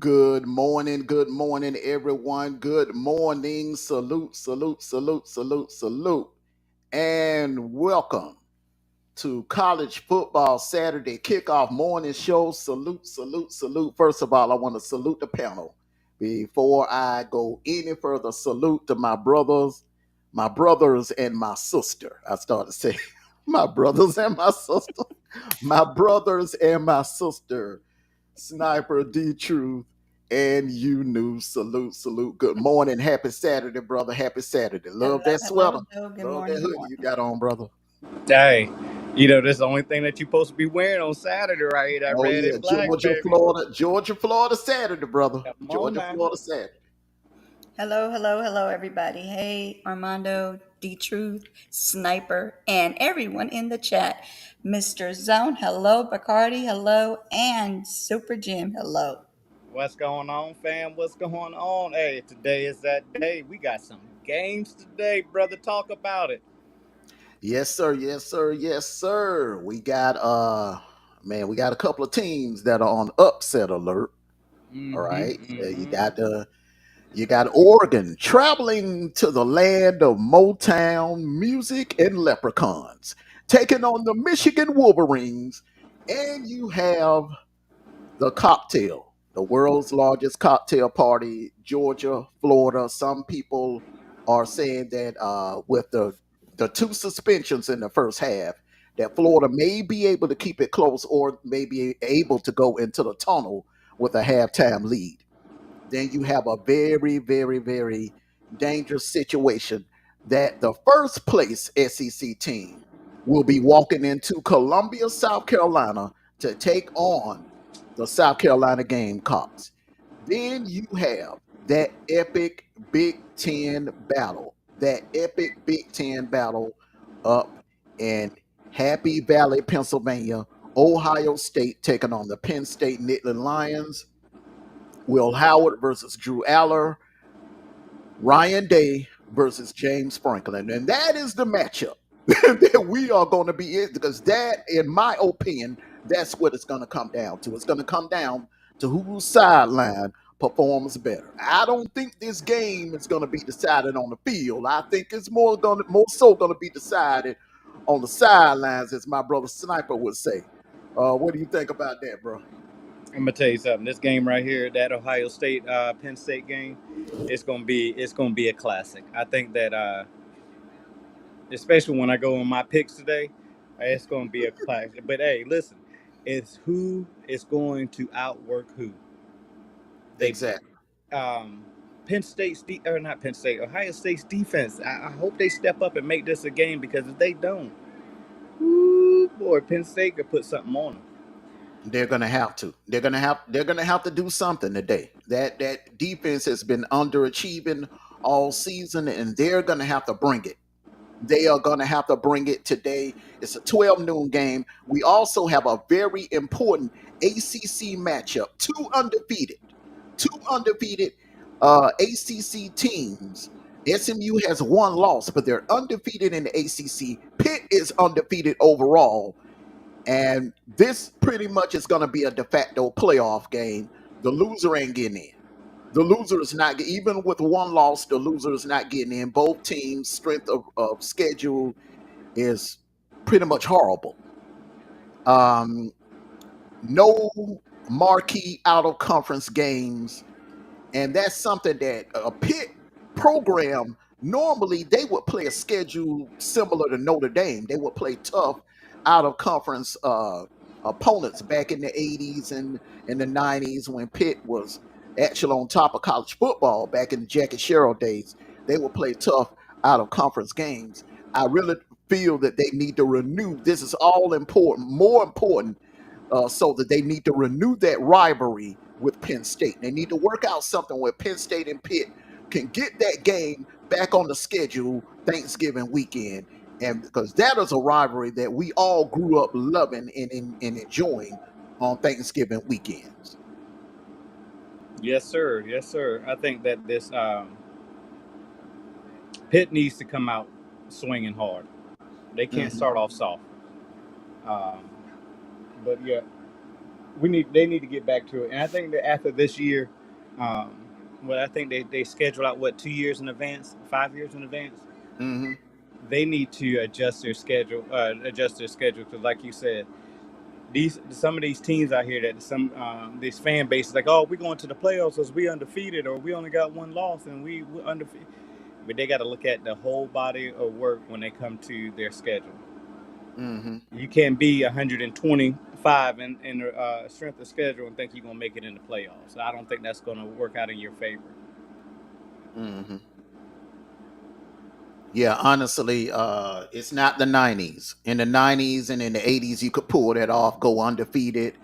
Good morning, everyone. Good morning. Salute, salute, salute, salute, salute. And welcome to College Football Saturday Kickoff Morning Show. Salute, salute, salute. First of all, I want to salute the panel. Before I go any further, salute to my brothers and my sister. I started to say my brothers and my sister. My brothers and my sister. Sniper D Truth, and you new salute, salute. Good morning, happy Saturday, brother. Happy Saturday. Hello, Love that hello, sweater. hello. Good Love that morning. Good hoodie you morning. got on, brother. Hey, that's the only thing that you're supposed to be wearing on Saturday, right here. That Oh red yeah, and black, baby. Georgia, Florida Saturday, brother. Come on Georgia, now. Florida Saturday. Hello, hello, hello, everybody. Hey, Armando, D Truth, Sniper, and everyone in the chat. Mr. Zone, hello. Bacardi, hello. And Super Jim, hello. What's going on, fam? What's going on? Hey, today is that day. We got some games today, brother. Talk about it. Yes, sir. Yes, sir. Yes, sir. We got a couple of teams that are on upset alert. All right. You got Oregon traveling to the land of Motown music and leprechauns, taking on the Michigan Wolverines, and you have the cocktail, the world's largest cocktail party, Georgia, Florida. Some people are saying that with the two suspensions in the first half, that Florida may be able to keep it close or may be able to go into the tunnel with a halftime lead. Then you have a very, very, very dangerous situation that the first place SEC team will be walking into Columbia, South Carolina to take on the South Carolina Gamecocks. Then you have that epic Big Ten battle up in Happy Valley, Pennsylvania. Ohio State taking on the Penn State Nittany Lions. Will Howard versus Drew Aller, Ryan Day versus James Franklin. And that is the matchup that we are going to be in, because that, in my opinion, that's what it's going to come down to. It's going to come down to whose sideline performs better. I don't think this game is going to be decided on the field. I think it's more so going to be decided on the sidelines, as my brother Sniper would say. What do you think about that, bro? I'm gonna tell you something. This game right here, that Ohio State Penn State game, it's gonna be a classic. I think that especially when I go on my picks today, it's gonna be a classic. But hey, listen, it's who is going to outwork who. They Exactly. um, Penn State's or not Penn State, Ohio State's defense. I hope they step up and make this a game, because if they don't, whoo, boy, Penn State could put something on them. They're gonna have to. They're gonna have to do something today. That defense has been underachieving all season, and they're gonna have to bring it. They are gonna have to bring it today. It's a 12 noon game. We also have a very important ACC matchup. Two undefeated ACC teams. SMU has one loss, but they're undefeated in the ACC. Pitt is undefeated overall. And this pretty much is going to be a de facto playoff game. The loser ain't getting in. The loser is not, even with one loss, the loser is not getting in. Both teams' strength of schedule is pretty much horrible. Um, no marquee out of conference games. And that's something that a Pitt program, normally they would play a schedule similar to Notre Dame. They would play tough out of conference opponents back in the 80s and in the 90s, when Pitt was actually on top of college football back in the Jackie Sherrill days. They would play tough out of conference games. I really feel that they need to renew. This is all important, more important, so that they need to renew that rivalry with Penn State. They need to work out something where Penn State and Pitt can get that game back on the schedule Thanksgiving weekend. And because that is a rivalry that we all grew up loving and enjoying on Thanksgiving weekends. Yes, sir. Yes, sir. I think that this Pitt needs to come out swinging hard. They can't Mhm. start off soft. Um, but yeah, They need to get back to it. And I think that after this year, um, well, I think they schedule out what 2 years in advance, 5 years in advance. Mm-hmm. They need to adjust their schedule because, like you said, some of these teams out here that some these fan bases like, oh, we're going to the playoffs because we undefeated or we only got one loss and we're undefeated. But they got to look at the whole body of work when they come to their schedule. Mm-hmm. You can't be 125 in strength of schedule and think you're going to make it in the playoffs. I don't think that's going to work out in your favor. Mm-hmm. Yeah, honestly, it's not the 90s. In the 90s and in the 80s, you could pull that off, go undefeated,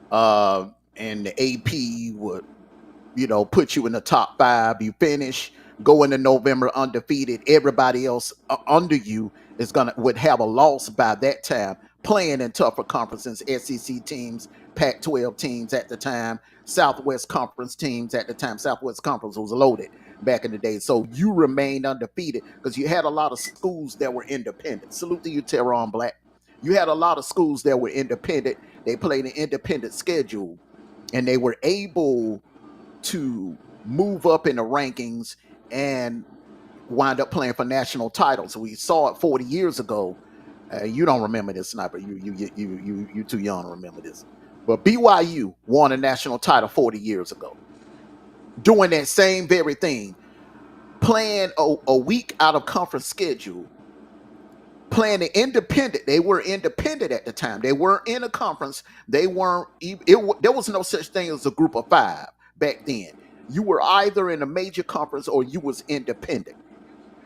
and the AP would, put you in the top 5. You finish, go into November undefeated. Everybody else under you would have a loss by that time, playing in tougher conferences, SEC teams, Pac-12 teams at the time, Southwest Conference teams at the time. Southwest Conference was loaded back in the day. So you remained undefeated because you had a lot of schools that were independent. Salute to you, Teron Black. You had a lot of schools that were independent. They played an independent schedule, and they were able to move up in the rankings and wind up playing for national titles. We saw it 40 years ago. You don't remember this, Sniper. You too young to remember this. But BYU won a national title 40 years ago, doing that same very thing, playing a week out of conference schedule, playing the independent. They were independent at the time. They weren't in a conference. They weren't. There was no such thing as a group of 5 back then. You were either in a major conference or you was independent.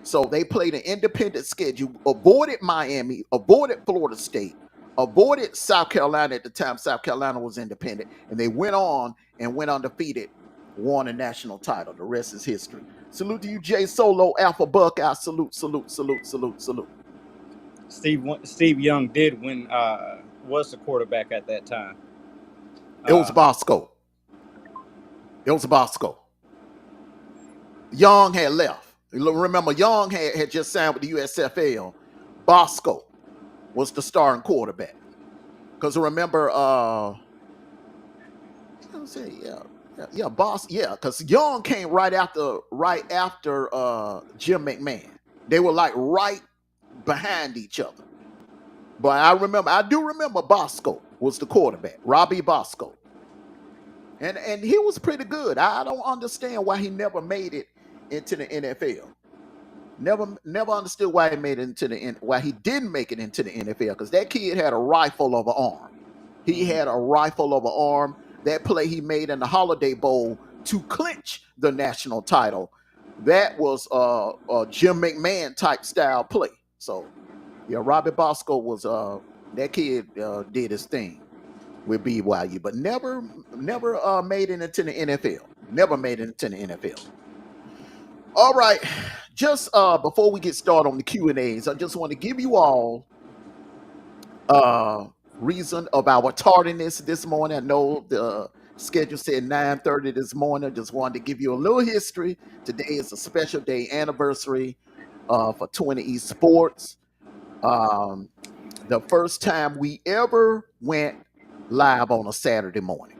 So they played an independent schedule, avoided Miami, avoided Florida State, avoided South Carolina at the time. South Carolina was independent, and they went on and went undefeated, won a national title. The rest is history. Salute to you, Jay Solo, Alpha Buckeye. Salute, salute, salute, salute, salute. Steve Young did win. Was the quarterback at that time? It was Bosco. It was Bosco. Young had left. Remember, Young had just signed with the USFL. Bosco was the starting quarterback. Because remember, because Young came right after Jim McMahon. They were like right behind each other. But I do remember Bosco was the quarterback, Robbie Bosco. And he was pretty good. I don't understand why he never made it into the NFL. Never understood why why he didn't make it into the NFL, because that kid had a rifle of an arm. He had a rifle of an arm. That play he made in the Holiday Bowl to clinch the national title, that was a Jim McMahon type style play. So yeah, Robbie Bosco was that kid did his thing with BYU, but never made it into the NFL. Never made it into the NFL. All right, just before we get started on the Q&As, I just want to give you all reason of our tardiness this morning. I know the schedule said 9:30 this morning. Just wanted to give you a little history. Today is a special day anniversary for 20 Sports. The first time we ever went live on a Saturday morning.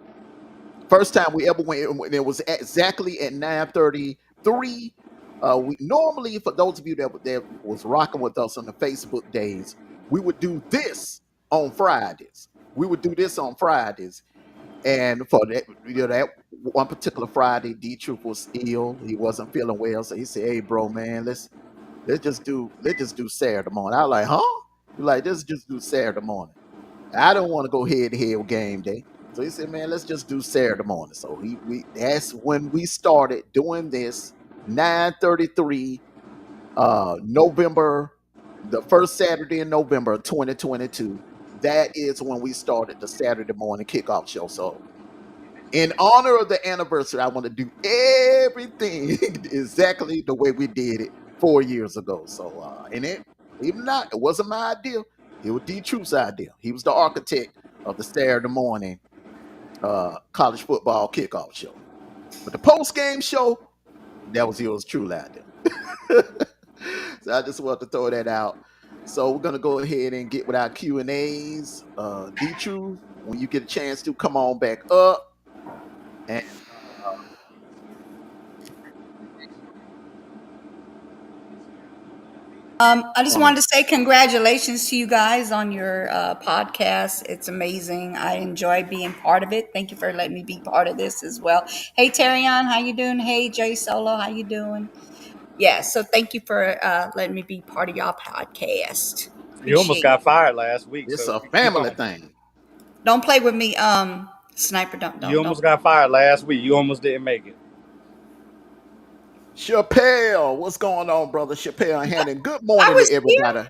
First time we ever went, it was exactly at 9:33. We normally, for those of you that was rocking with us on the Facebook days, we would do this on Fridays. And for that, that one particular Friday, D-Truth was ill. He wasn't feeling well, so he said, "Hey, bro, man, let's just do Saturday morning." I was like, "Huh?" He's like, "Let's just do Saturday morning." I don't want to go head to head with game day. So he said, "Man, let's just do Saturday morning." So that's when we started doing this. 9:33, November, the first Saturday in November 2022. That is when we started the Saturday morning kickoff show. So in honor of the anniversary, I want to do everything exactly the way we did it 4 years ago. So it wasn't my idea. It was D-Truth's idea. He was the architect of the Saturday morning college football kickoff show. But the post-game show, that was yours truly idea. So I just wanted to throw that out. So we're gonna go ahead and get with our Q and A's. D Truth, when you get a chance to come on back up, and I just uh, wanted to say congratulations to you guys on your podcast. It's amazing. I enjoy being part of it. Thank you for letting me be part of this as well. Hey, Terrion, how you doing? Hey, Jay Solo, how you doing? Yeah, so thank you for letting me be part of y'all podcast. You almost Appreciate got it. fired last week, it's so a you keep family on. thing. Don't play with me, Sniper. You Don't. almost got fired last week. You almost didn't make it. Chappelle, what's going on, brother? Chappelle Hannon. Good I morning to was here. everybody.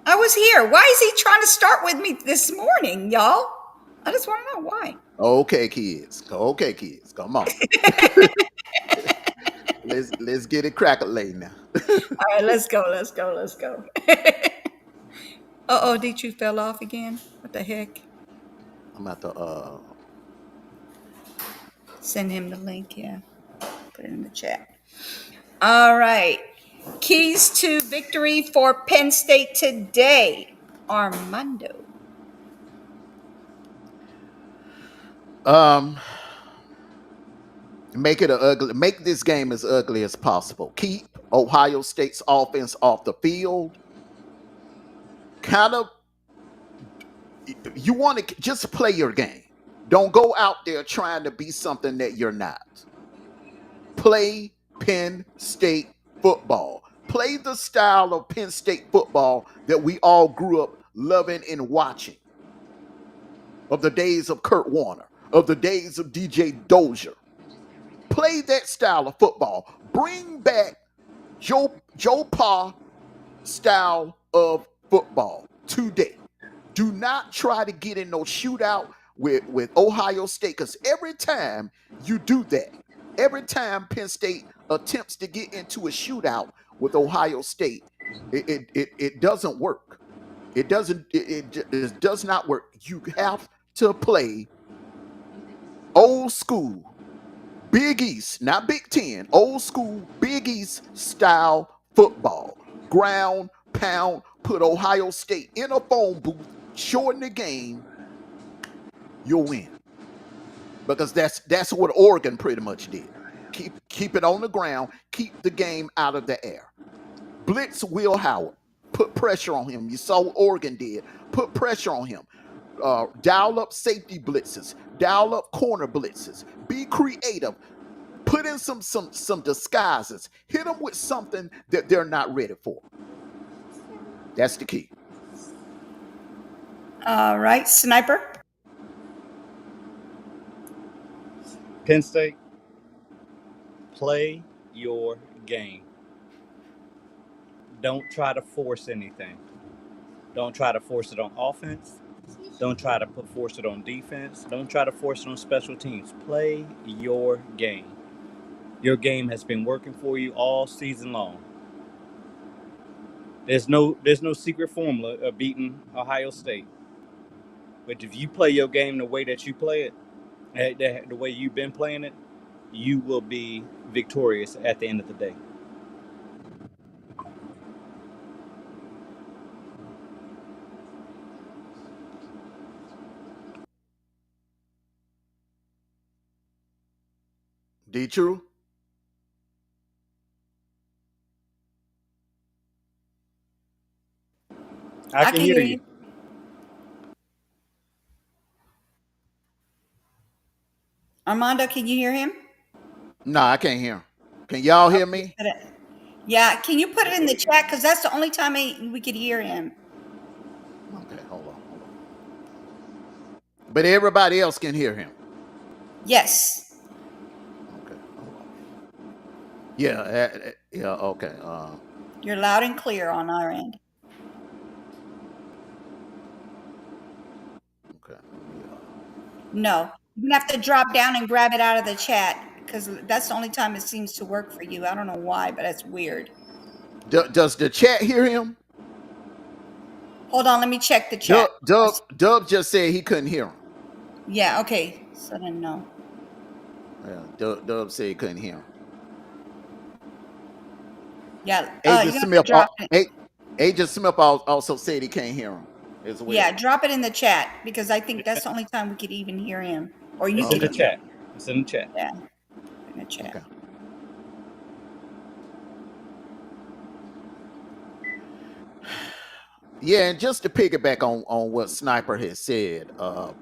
I was here. Why is he trying to start with me this morning, y'all? I just want to know why. Okay, kids. Okay, kids. Come on. Let's get it crack-a-lay now. All right, let's go. Let's go. Let's go. Oh, did you fell off again? What the heck? I'm about to Send him the link. Yeah, put it in the chat. All right. Keys to victory for Penn State today. Armando. um make this game as ugly as possible. Keep Ohio State's offense off the field. Kind of, you want to just play your game. Don't go out there trying to be something that you're not. Play Penn State football. Play the style of Penn State football that we all grew up loving and watching. Of the days of Kurt Warner, of the days of DJ Dozier. Play that style of football. Bring back Joe Pa style of football today. Do not try to get in no shootout with Ohio State, because every time you do that, every time Penn State attempts to get into a shootout with Ohio State, it doesn't work. It doesn't. It does not work. You have to play old school Big East, not Big 10, old school Big East style football. Ground, pound, put Ohio State in a phone booth, shorten the game, you'll win. Because that's what Oregon pretty much did. Keep it on the ground, keep the game out of the air. Blitz Will Howard, put pressure on him. You saw what Oregon did. Put pressure on him. Dial up safety blitzes, dial up corner blitzes. Be creative. Put in some disguises. Hit them with something that they're not ready for. That's the key. All right, Sniper. Penn State, play your game. Don't try to force anything. Don't try to force it on offense. Don't try to force it on defense. Don't try to force it on special teams. Play your game. Your game has been working for you all season long. There's no secret formula of beating Ohio State. But if you play your game the way that you play it, the way you've been playing it, you will be victorious at the end of the day. D True? I can hear you. Armando, can you hear him? No, I can't hear him. Can y'all hear me? Yeah, can you put it in the chat? Because that's the only time we could hear him. Okay, hold on. But everybody else can hear him. Yes. Okay, hold on. Yeah, okay. You're loud and clear on our end. Okay. No, you have to drop down and grab it out of the chat because that's the only time it seems to work for you. I don't know why, but that's weird. Does the chat hear him? Hold on, let me check the chat. Dub just said he couldn't hear him. Yeah, okay. So then no. Yeah, Dub said he couldn't hear him. Yeah. Agent Smith, Agent Smith also said he can't hear him as Yeah, well. drop it in the chat because I think that's the only time we could even hear him, or you It's in could the Okay. hear. chat. It's in the chat. Yeah, in the chat. Okay. Yeah, and just to piggyback on what Sniper has said, uh,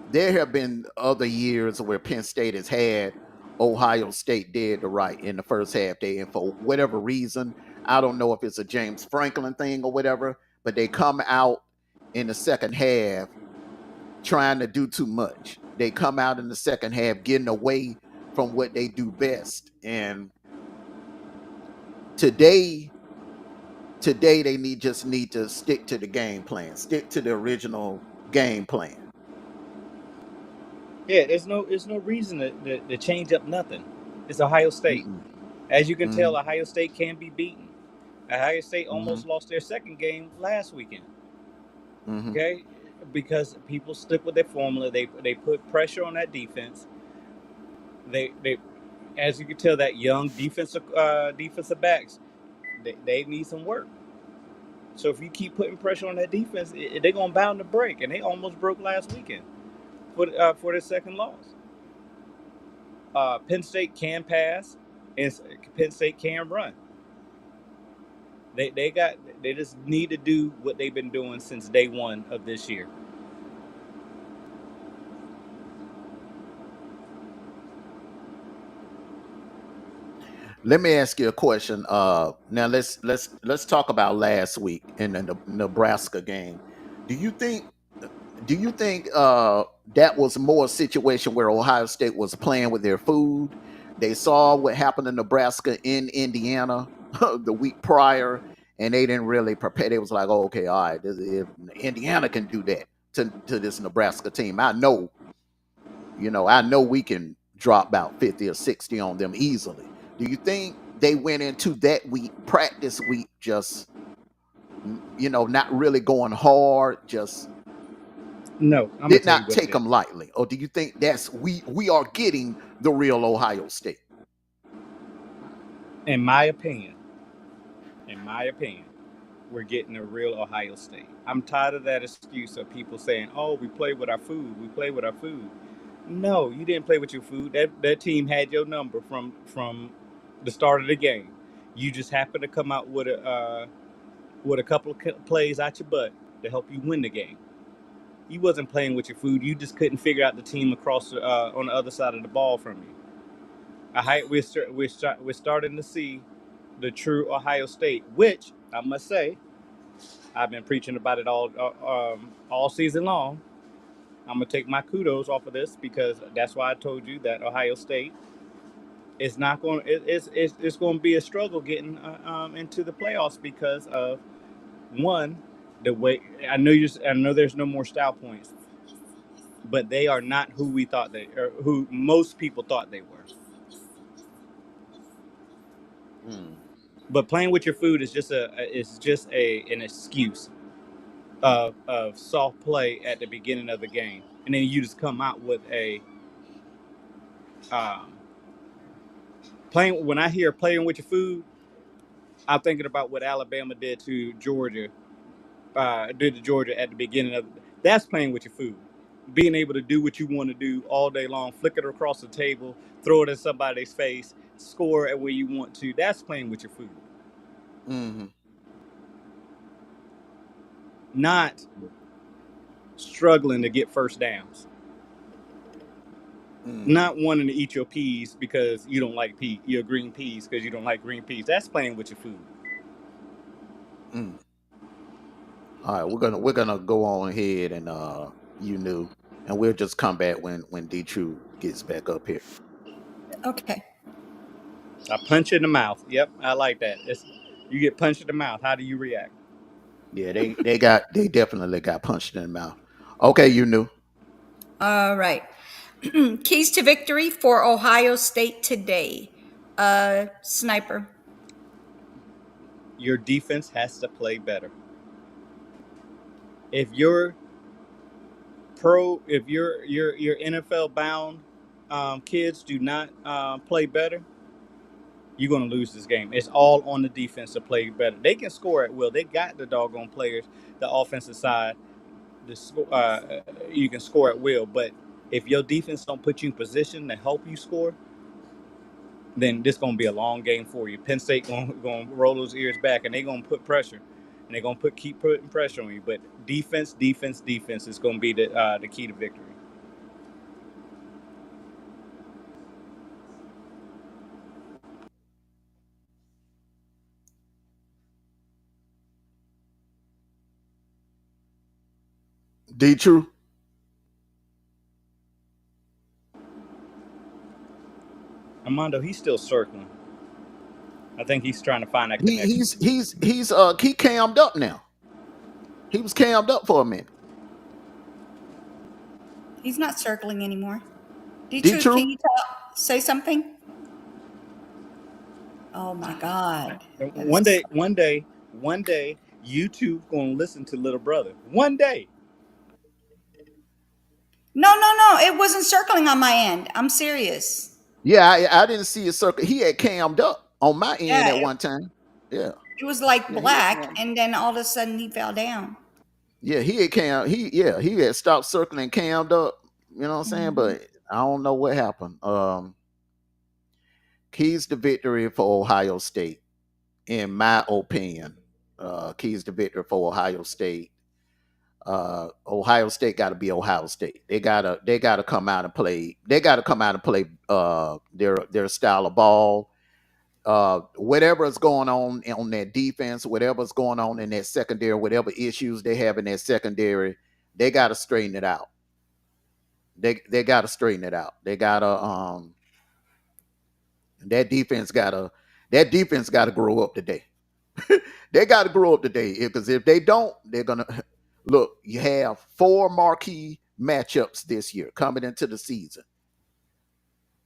there have been other years where Penn State has had Ohio State dead to right in the first half day, and for whatever reason, I don't know if it's a James Franklin thing or whatever, but they come out in the second half trying to do too much. They come out in the second half getting away from what they do best. And today, today they just need to stick to the game plan, stick to the original game plan. Yeah, there's no reason to change up nothing. It's Ohio State. Mm-mm. As you can tell, Mm-hmm. Ohio State can be beaten. Ohio State Mm-hmm. almost lost their second game last weekend. Mm-hmm. Okay, because people stick with their formula. They put pressure on that defense. They as you can tell, that young defensive backs, they need some work. So if you keep putting pressure on that defense, they're gonna bound to break, and they almost broke last weekend for their second loss. Penn State can pass, and Penn State can run. They just need to do what they've been doing since day one of this year. Let me ask you a question. Now let's talk about last week in the Nebraska game. Do you think that was more a situation where Ohio State was playing with their food? They saw what happened in Nebraska in Indiana the week prior, and they didn't really prepare. They was like, oh, okay, all right, if Indiana can do that to this Nebraska team, I know we can drop about 50 or 60 on them easily. Do you think they went into that week, practice week, just not really going hard, just No, I'm gonna did tell you not what it take them is. lightly? Or do you think that's we are getting the real Ohio State? In my opinion, in my opinion, we're getting a real Ohio State. I'm tired of that excuse of people saying, "Oh, we play with our food. We play with our food." No, you didn't play with your food. That team had your number from the start of the game. You just happened to come out with a couple of plays out your butt to help you win the game. You wasn't playing with your food. You just couldn't figure out the team across on the other side of the ball from you. We're starting to see the true Ohio State, which I must say I've been preaching about it all season long. I'm gonna take my kudos off of this because that's why I told you that Ohio State is not going. It's going to be a struggle getting into the playoffs because of one, the way I know there's no more style points, but they are not who we thought they or who most people thought they were. Mm, But playing with your food is just an excuse of soft play at the beginning of the game, and then you just come out with a um, playing. When I hear playing with your food, I'm thinking about what Alabama did to Georgia at the beginning of. That's playing with your food, being able to do what you want to do all day long, flick it across the table, throw it in somebody's face, score at where you want to. That's playing with your food, mm-hmm, not struggling to get first downs. mm-hmm, Not wanting to eat your peas because you don't like your green peas because you don't like green peas. That's playing with your food. mm. All right, we're gonna go on ahead and and we'll just come back when D True gets back up here. Okay. A punch in the mouth. Yep, I like that. You get punched in the mouth. How do you react? Yeah, they definitely got punched in the mouth. Okay, you knew. All right. Keys to victory for Ohio State today. Sniper. Your defense has to play better. If your NFL bound kids do not play better, you're going to lose this game. It's all on the defense to play better. They can score at will. They got the doggone players, the offensive side. You can score at will, but if your defense don't put you in position to help you score, then this gonna be a long game for you. Penn State gonna roll those ears back, and they're gonna put pressure, and they're gonna keep putting pressure on you. But defense, defense, defense is gonna be the key to victory. D True. Armando, he's still circling. I think he's trying to find that He connection. he cammed up now. He was cammed up for a minute. He's not circling anymore. D D Truth, can True. you say something? Oh my God. That One is day, one day, one day, YouTube gonna listen to Little Brother. One day. no. It wasn't circling on my end. I'm serious. Yeah, I didn't see a circle. He had cammed up on my end Yeah, at one time. Yeah, it was like yeah, he had black, cam. and then all of a sudden he fell down. Yeah, he had cam. He had stopped circling, cammed up. You know what I'm saying? Mhm. But I don't know what happened. Keys to victory for Ohio State, in my opinion. Keys to victory for Ohio State. Ohio State got to be Ohio State. They gotta come out and play. They got to come out and play their style of ball. Whatever's going on that defense, whatever's going on in that secondary, whatever issues they have in that secondary, they got to straighten it out. They got to straighten it out. They got to that defense got to grow up today. They got to grow up today because if they don't, they're gonna look. You have four marquee matchups this year coming into the season: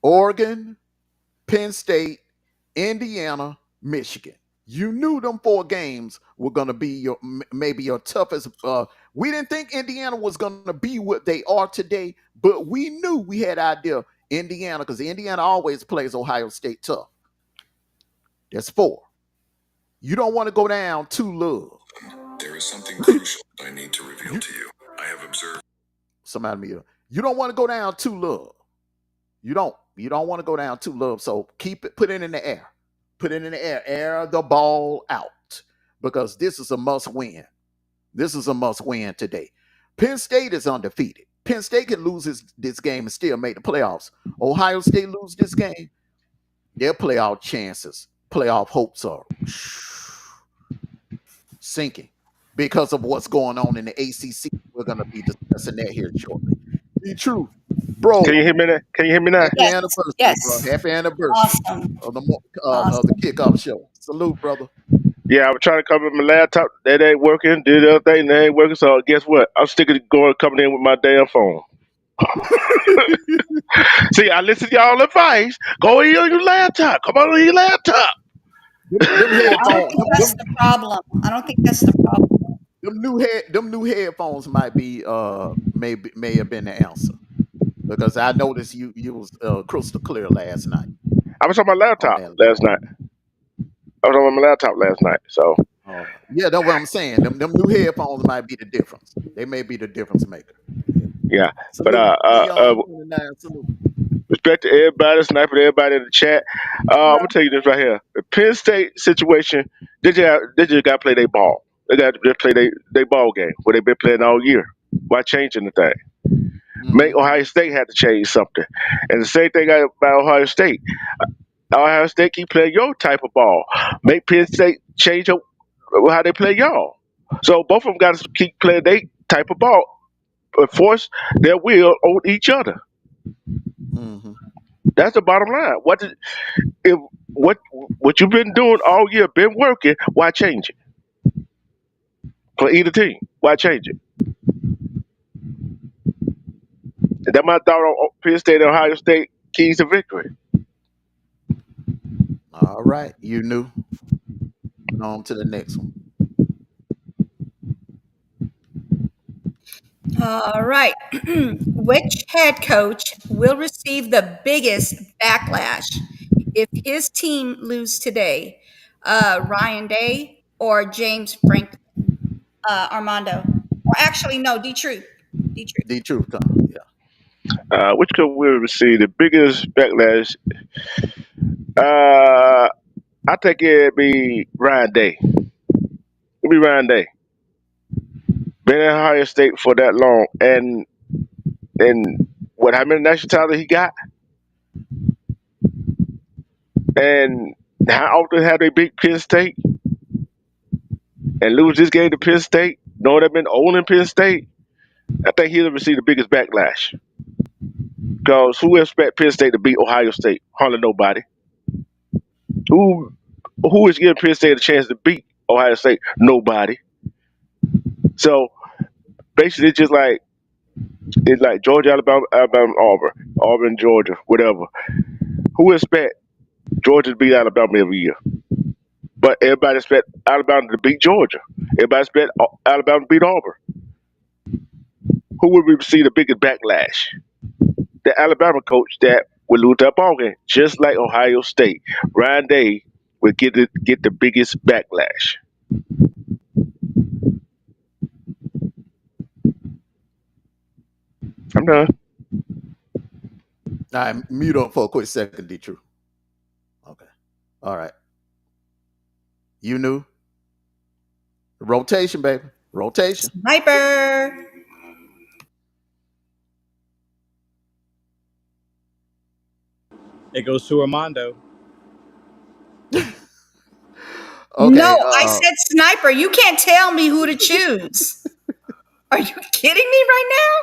Oregon, Penn State, Indiana, Michigan. You knew them four games were going to be maybe your toughest. We didn't think Indiana was going to be what they are today, but we knew we had idea Indiana because Indiana always plays Ohio State tough. That's four. You don't want to go down too low. There is something crucial I need to reveal to you. I have observed. Somebody me. You don't want to go down too low. You don't. You don't want to go down too low. So keep it. Put it in the air. Put it in the air. Air the ball out because this is a must win. This is a must win today. Penn State is undefeated. Penn State can lose this game and still make the playoffs. Ohio State lose this game, their playoff chances, playoff hopes are sinking because of what's going on in the ACC. We're going to be discussing that here shortly. The truth, bro. Can you hear me now? Can you hear me now? Happy Yes, anniversary, bro. yes. Happy anniversary Awesome. of the Awesome. kickoff show. Salute, brother. Yeah, I was trying to cover my laptop. That ain't working. Did the other thing, that ain't working. So guess what? I'm sticking going coming in with my damn phone. See, I listen to y'all advice. Go in on your laptop. Come on your laptop. them I don't headphones, think that's the problem. I don't think that's the problem. them new headphones might be may have been the answer because I noticed you was crystal clear last night I was on my on laptop that. last night. I was on my laptop last night. So Yeah, that's what I'm saying. Them new headphones might be the difference. They may be the difference maker. yeah. But Salute. Young 29, salute. respect to everybody, sniper to everybody in the chat. I'm gonna tell you this right here. The Penn State situation, they just got to play their ball. They got to just play their ball game where they've been playing all year. Why changing the thing? Make Mm-hmm. Ohio State have to change something. And the same thing about Ohio State. Ohio State keep playing your type of ball. Make Penn State change up how they play y'all. So both of them got to keep playing their type of ball, but force their will on each other. Mm-hmm. That's the bottom line. If what you've been doing all year been working? Why change it for either team? Why change it? That's my thought on Penn State and Ohio State keys to victory. All right, you knew. On to the next one. All right. Which head coach will receive the biggest backlash if his team lose today, Ryan Day or James Franklin, Armando, or actually no, D Truth, D Truth. The truth, yeah. Which could we receive the biggest backlash? Uh, I think it'd be Ryan Day. It'd be Ryan Day. Been at Ohio State for that long, and what how many national titles he got, and how often have they beat Penn State and lose this game to Penn State? Know they've been owning Penn State. I think he'll receive the biggest backlash because who expect Penn State to beat Ohio State? Hardly nobody. Who who is giving Penn State a chance to beat Ohio State? Nobody. So basically, it's like Georgia, Alabama, Auburn, Georgia, whatever. Who expect Georgia to beat Alabama every year? But everybody expect Alabama to beat Georgia. Everybody expect Alabama to beat Auburn. Who would we see the biggest backlash? The Alabama coach that would lose that ball game, just like Ohio State. Ryan Day would get the biggest backlash. I'm done. All right, mute up for a quick second, D True. Okay. All right. You knew. Rotation, baby. Rotation. Sniper. It goes to Armando. Okay. No, I said sniper. You can't tell me who to choose. Are you kidding me right now?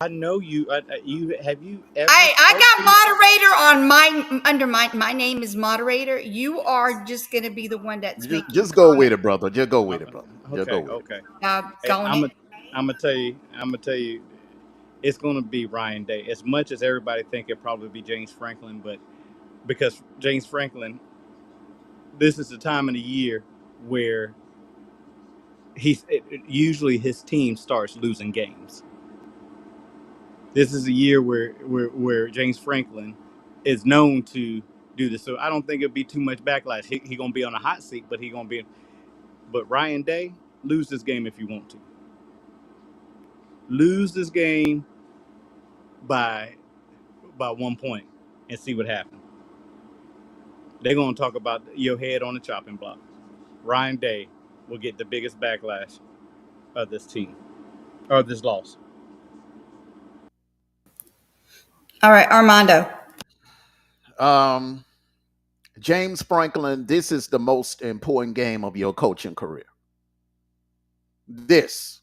I know you. You have you ever? I got moderator on my under my name is moderator. You are just gonna be the one that's making just go with comments. it, brother. Just go with it, brother. Just go Okay, with it. okay. Hey, Going it. I'm gonna tell you. I'm gonna tell you. It's gonna be Ryan Day. As much as everybody think it'll probably be James Franklin, but because James Franklin, this is the time of the year where usually his team starts losing games. This is a year where James Franklin is known to do this. So I don't think it'll be too much backlash. He gonna be on a hot seat, but he gonna be. But Ryan Day, lose this game if you want to. Lose this game by 1 point and see what happens. They're gonna talk about your head on the chopping block. Ryan Day will get the biggest backlash of this team or this loss. All right, Armando. James Franklin, this is the most important game of your coaching career. This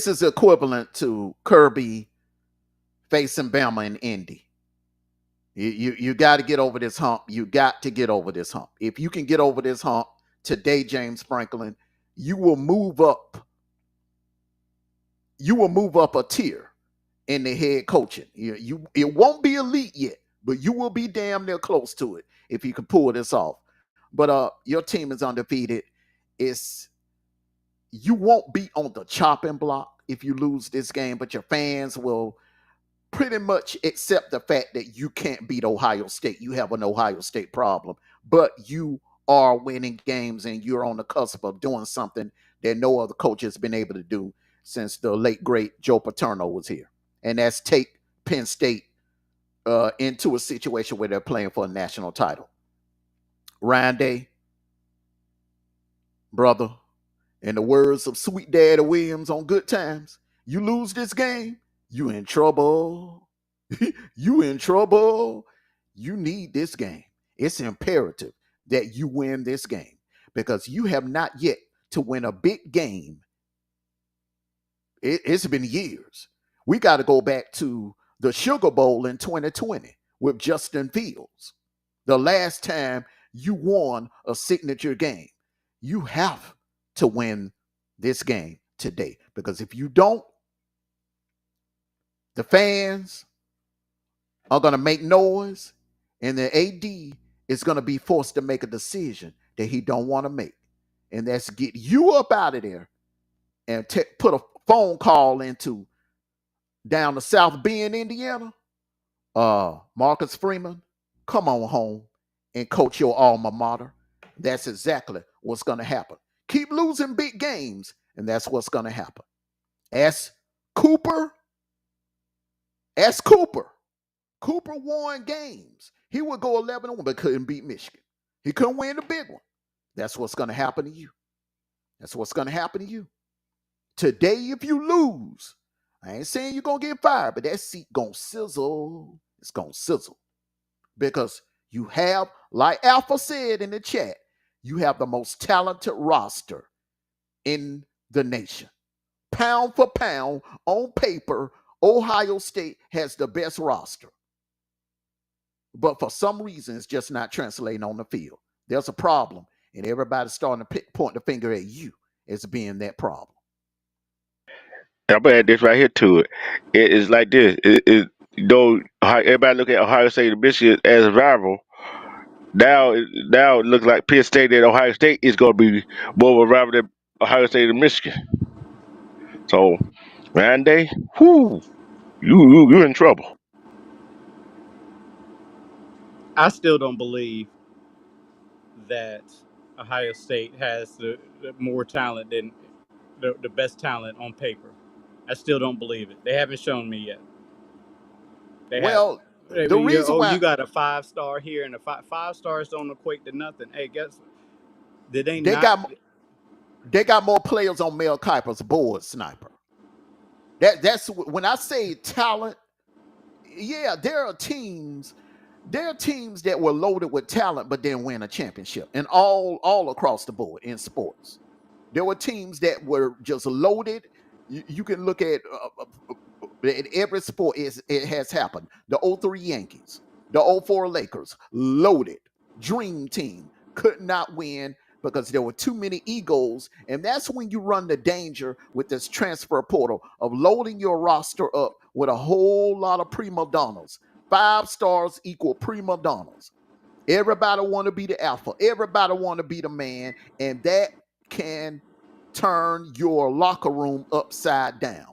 is equivalent to Kirby facing Bama and Indy. You got to get over this hump. You got to get over this hump. If you can get over this hump today, James Franklin, you will move up. You will move up a tier in the head coaching. It won't be elite yet, but you will be damn near close to it if you can pull this off. But your team is undefeated. You won't be on the chopping block if you lose this game, but your fans will pretty much accept the fact that you can't beat Ohio State. You have an Ohio State problem, but you are winning games and you're on the cusp of doing something that no other coach has been able to do since the late, great Joe Paterno was here. And that's take Penn State into a situation where they're playing for a national title. Ryan Day, brother, in the words of Sweet Daddy Williams on Good Times, you lose this game, you in trouble. You in trouble. You need this game. It's imperative that you win this game because you have not yet to win a big game. It's been years. We got to go back to the Sugar Bowl in 2020 with Justin Fields. The last time you won a signature game. You have to win this game today because if you don't, the fans are going to make noise and the AD is going to be forced to make a decision that he don't want to make. And that's get you up out of there and put a phone call into down to South Bend, Indiana. Marcus Freeman, come on home and coach your alma mater. That's exactly what's going to happen. Keep losing big games, and that's what's going to happen. Ask Cooper. Ask Cooper. Cooper won games. He would go 11-1, but couldn't beat Michigan. He couldn't win the big one. That's what's going to happen to you. That's what's going to happen to you. Today, if you lose, I ain't saying you're going to get fired, but that seat going to sizzle. It's going to sizzle. Because you have, like Alpha said in the chat, you have the most talented roster in the nation. Pound for pound, on paper, Ohio State has the best roster. But for some reason, it's just not translating on the field. There's a problem, and everybody's starting to point the finger at you as being that problem. I'm gonna add this right here to it. It is like this. Everybody look at Ohio State and Michigan as a rival. Now it looks like Penn State and Ohio State is going to be more of a rival than Ohio State and Michigan. So, Randy, you're in trouble. I still don't believe that Ohio State has the more talent than the best talent on paper. I still don't believe it. They haven't shown me yet. They haven't. Well, I the mean, reason why you got a 5-star here, and five stars don't equate to nothing. Hey, guess did they they not? got more players on Mel Kiper's board, Sniper. That's when I say talent. Yeah, there are teams that were loaded with talent but didn't win a championship, and all across the board in sports. There were teams that were just loaded. You can look at every sport. It has happened. The 03 Yankees, the 04 Lakers, loaded, dream team, could not win because there were too many egos. And that's when you run the danger with this transfer portal of loading your roster up with a whole lot of prima donnas. 5 stars equal prima donnas. Everybody want to be the alpha. Everybody want to be the man. And that can turn your locker room upside down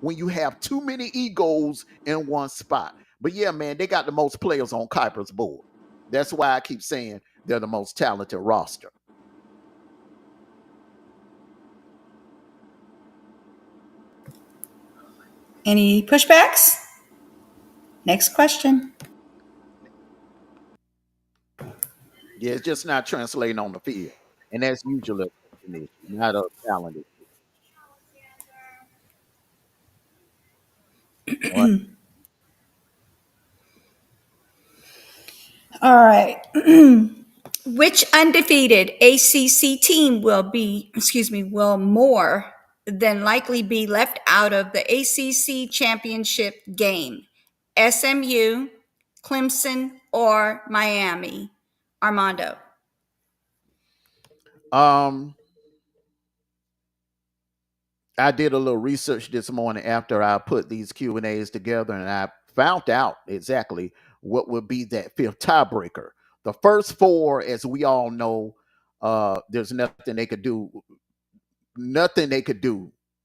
when you have too many egos in one spot. But yeah, man, they got the most players on Kiper's board. That's why I keep saying they're the most talented roster. Any pushbacks? Next question. Yeah, it's just not translating on the field. And that's usually an issue, not a talent issue. All right. All right. Which undefeated ACC team will more than likely be left out of the ACC championship game? SMU, Clemson, or Miami? Armando. I did a little research this morning after I put these Q&As together, and I found out exactly what would be that fifth tiebreaker. The first 4, as we all know, there's nothing they could do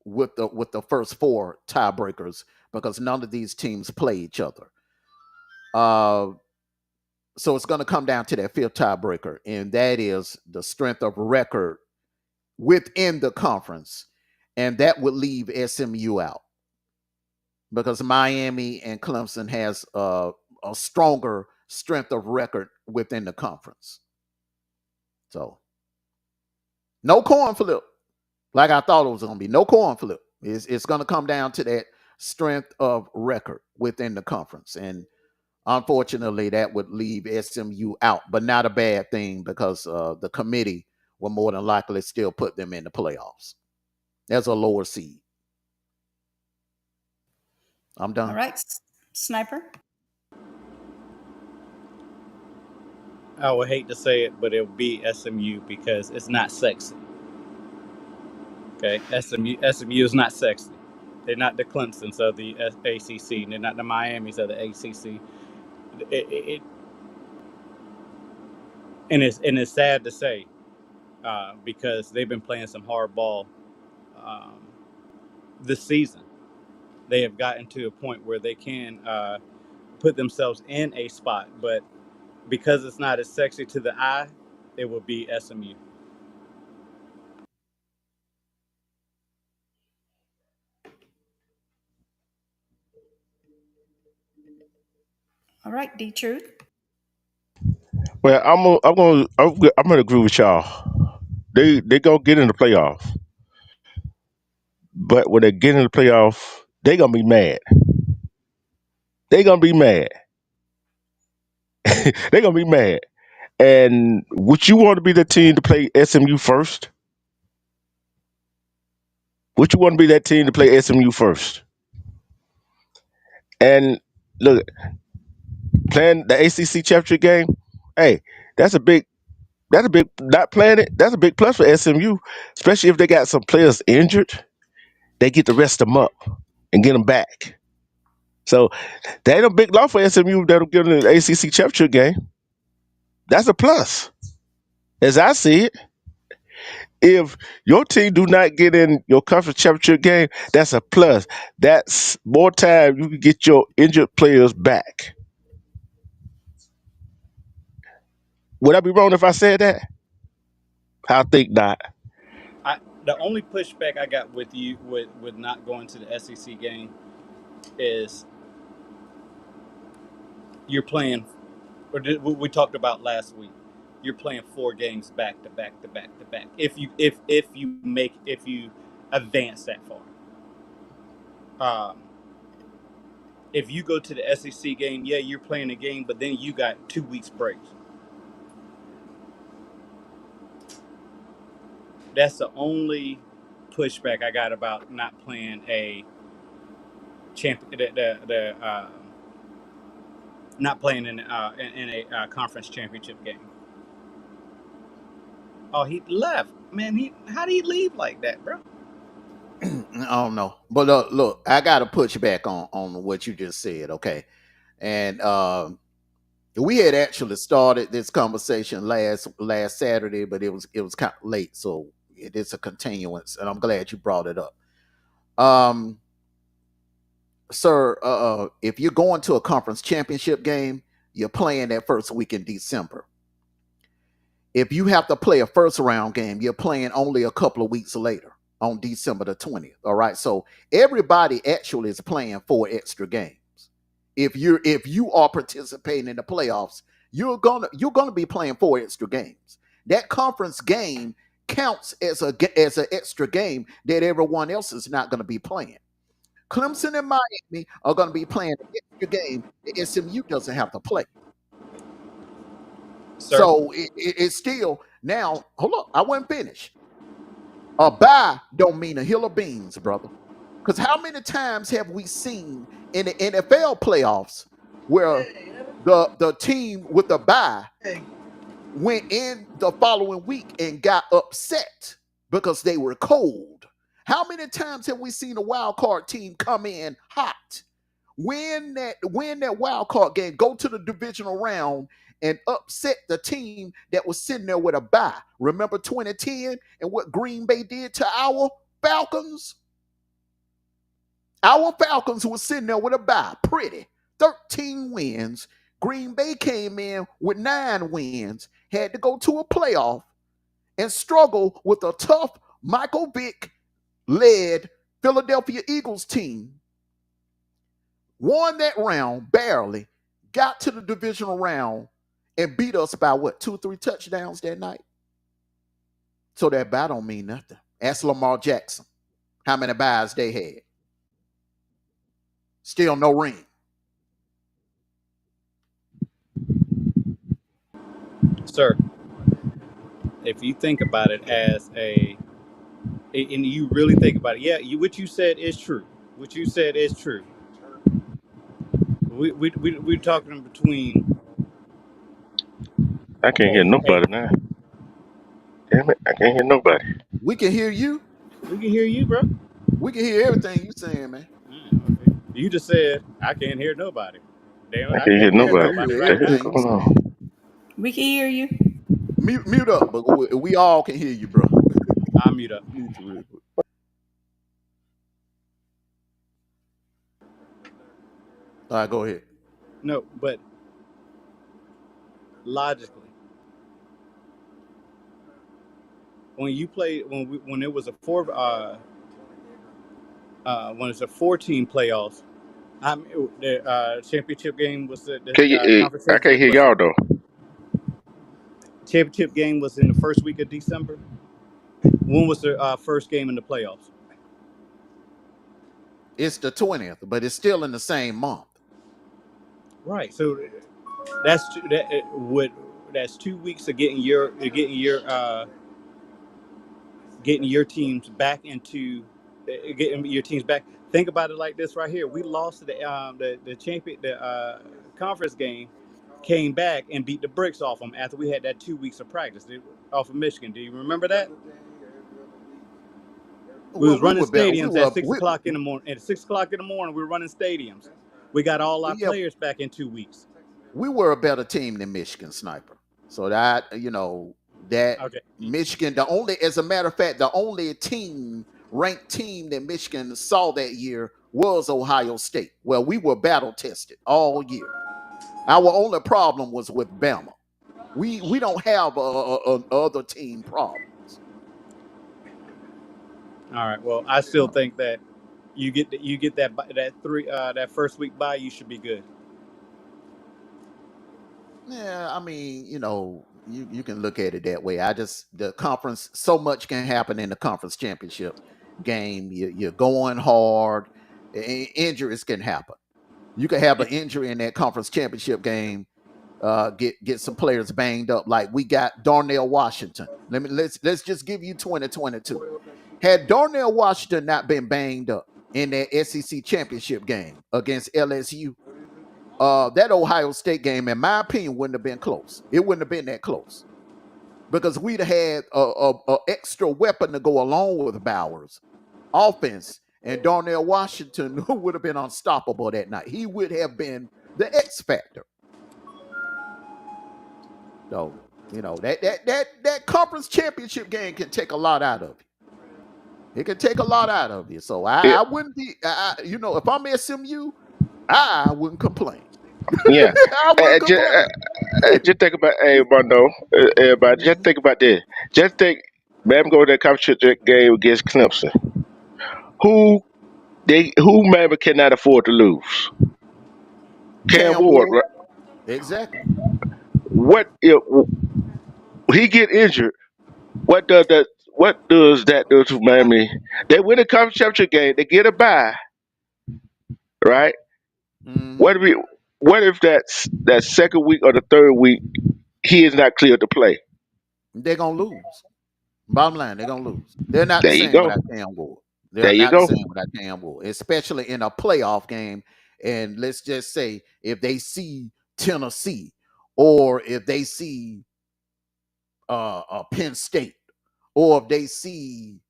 with the first 4 tiebreakers because none of these teams play each other. So it's going to come down to that fifth tiebreaker, and that is the strength of record within the conference. And that would leave SMU out because Miami and Clemson has a stronger strength of record within the conference. So no coin flip, like I thought it was going to be. No coin flip. It's going to come down to that strength of record within the conference. And unfortunately, that would leave SMU out, but not a bad thing because the committee will more than likely still put them in the playoffs as a lower seed. I'm done. All right. Sniper. I would hate to say it, but it'll be SMU because it's not sexy. Okay, SMU is not sexy. They're not the Clemsons of the ACC. They're not the Miamis of the ACC. It's sad to say because they've been playing some hard ball this season. They have gotten to a point where they can put themselves in a spot, but because it's not as sexy to the eye, it will be SMU. All right, D Truth. Well, I'm gonna agree with y'all. They gonna get in the playoff, but when they get in the playoff, they gonna be mad. They gonna be mad. They gonna be mad. And would you want to be the team to play SMU first? Would you want to be that team to play SMU first? And look, playing the ACC championship game, hey, that's a big, not playing it. That's a big plus for SMU, especially if they got some players injured. They get to rest them up and get them back. So that ain't a big loss for SMU that'll get in the ACC championship game. That's a plus, as I see it. If your team do not get in your conference championship game, that's a plus. That's more time you can get your injured players back. Would I be wrong if I said that? I think not. The only pushback I got with you with not going to the SEC game is you're playing, or what we talked about last week. You're playing 4 games back to back to back to back. If you advance that far, if you go to the SEC game, yeah, you're playing a game, but then you got 2 weeks break. That's the only pushback I got about not playing a not playing in a conference championship game. Oh, he left, man. How did he leave like that, bro? I don't know, but look, I got to push back on what you just said, okay? And we had actually started this conversation last Saturday, but it was kind of late, so it is a continuance, and I'm glad you brought it up. Um, sir, if you're going to a conference championship game, you're playing that first week in December. If you have to play a first round game, you're playing only a couple of weeks later on December the 20th. All right. So everybody actually is playing 4 extra games. If you are participating in the playoffs, you're gonna be playing 4 extra games. That conference game counts as an extra game that everyone else is not going to be playing. Clemson and Miami are going to be playing an extra game that SMU doesn't have to play. Sir, So it's still now. Hold up, I wasn't finished. A bye don't mean a hill of beans, brother. Because how many times have we seen in the NFL playoffs where the team with the bye went in the following week and got upset because they were cold? How many times have we seen a wild card team come in hot, win that wild card game, go to the divisional round, and upset the team that was sitting there with a bye? Remember 2010 and what Green Bay did to our Falcons? Our Falcons were sitting there with a bye, pretty 13 wins. Green Bay came in with 9 wins, had to go to a playoff and struggle with a tough Michael Vick led Philadelphia Eagles team. Won that round barely, got to the divisional round, and beat us by what, 2 or 3 touchdowns that night? So that bye don't mean nothing. Ask Lamar Jackson how many byes they had. Still no ring. sir, if you think about it and you really think about it, yeah, what you said is true. What you said is true. We're talking between. I can't hear Hey, nobody now. Damn it, I can't hear nobody. We can hear you. we can hear you, bro. We can hear everything you saying, man. Okay. You just said I can't hear nobody. Damn it, I I can't hear can't We hear can nobody. nobody hear What right the hell now. everything you going saying. on? We can hear you. Mute up, but we all can hear you, bro. I'll mute up. Mute you real quick. All right, go ahead. No, but logically, when you play when it was a when it's a 14 playoffs, the championship game was the conference I can't championship hear was y'all though. championship game was in the first week of December. When was the first game in the playoffs? It's the 20th, but it's still in the same month. Right. So that's 2 weeks of getting your teams back into getting your teams back. Think about it like this right here. We lost the champion conference game, came back and beat the bricks off them after we had that 2 weeks of practice off of Michigan. Do you remember that? We Well, was we running were better. stadiums at 6 o'clock in the morning. At 6 o'clock in the morning, we were running stadiums. We got all our yeah, players back in 2 weeks. we were a better team than Michigan, Sniper. So that that Okay. Michigan, as a matter of fact, the only team ranked team that Michigan saw that year was Ohio State. Well, we were battle tested all year. Our only problem was with Bama. We don't have other team problems. All right. Well, I still think that you get that first week bye, you should be good. Yeah, I mean, you can look at it that way. The conference, so much can happen in the conference championship game. You're going hard. Injuries can happen. You could have an injury in that conference championship game. Get some players banged up, like we got Darnell Washington. Let's just give you 2022. Had Darnell Washington not been banged up in that SEC championship game against LSU, that Ohio State game, in my opinion, wouldn't have been close. It wouldn't have been that close because we'd have had a extra weapon to go along with Bowers' offense, and Darnell Washington would have been unstoppable that night. He would have been the X factor. So that conference championship game can take a lot out of you. It can take a lot out of you. So It, I wouldn't be, if I'm SMU, I wouldn't complain. yeah. I wouldn't complain. Just think about, hey, Mondo, everybody, just Mhm. think about this. Just think, man, go to that competition game against Clemson. Who who maybe cannot afford to lose? Cam Cam Ward, Ward. right? Exactly. What if he get injured? What does that? What does that do to Miami? They win the conference championship game. They get a bye, right? Hmm. What if we? What if that second week or the third week he is not cleared to play? They're gonna lose. Bottom line, they're gonna lose. They're not the There you same go. without Cam Ward. There They're you not the go. same without Cam Ward, especially in a playoff game. And let's just say if they see Tennessee, or if they see Penn State, or if they see,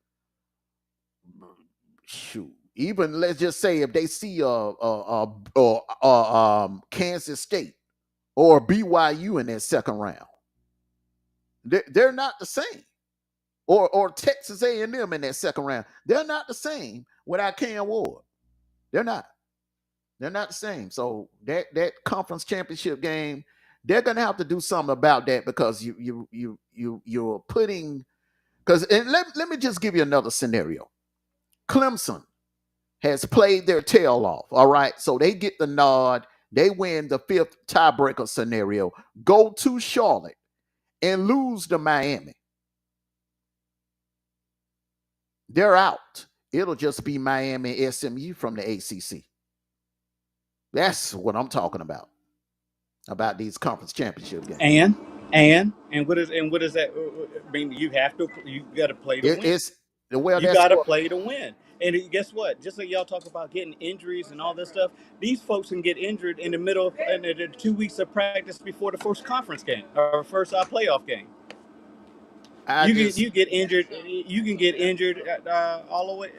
shoot, even let's just say if they see Kansas State or BYU in that second round, they're not the same. Or Texas A&M in that second round, they're not the same without Cam Ward. They're not. They're not the same. So that conference championship game, they're gonna have to do something about that, because you're putting, because, and let me just give you another scenario. Clemson has played their tail off. All right. So they get the nod. They win the fifth tiebreaker scenario, go to Charlotte and lose to Miami. They're out. It'll just be Miami SMU from the ACC. That's what I'm talking about these conference championship games. What is that? I mean, you got to play to win. It's well, You that's got to what. play to win. And guess what? Just like y'all talk about getting injuries and all this stuff, these folks can get injured in the middle in the 2 weeks of practice before the first conference game or first playoff game. I just You get injured. You can get injured all the way.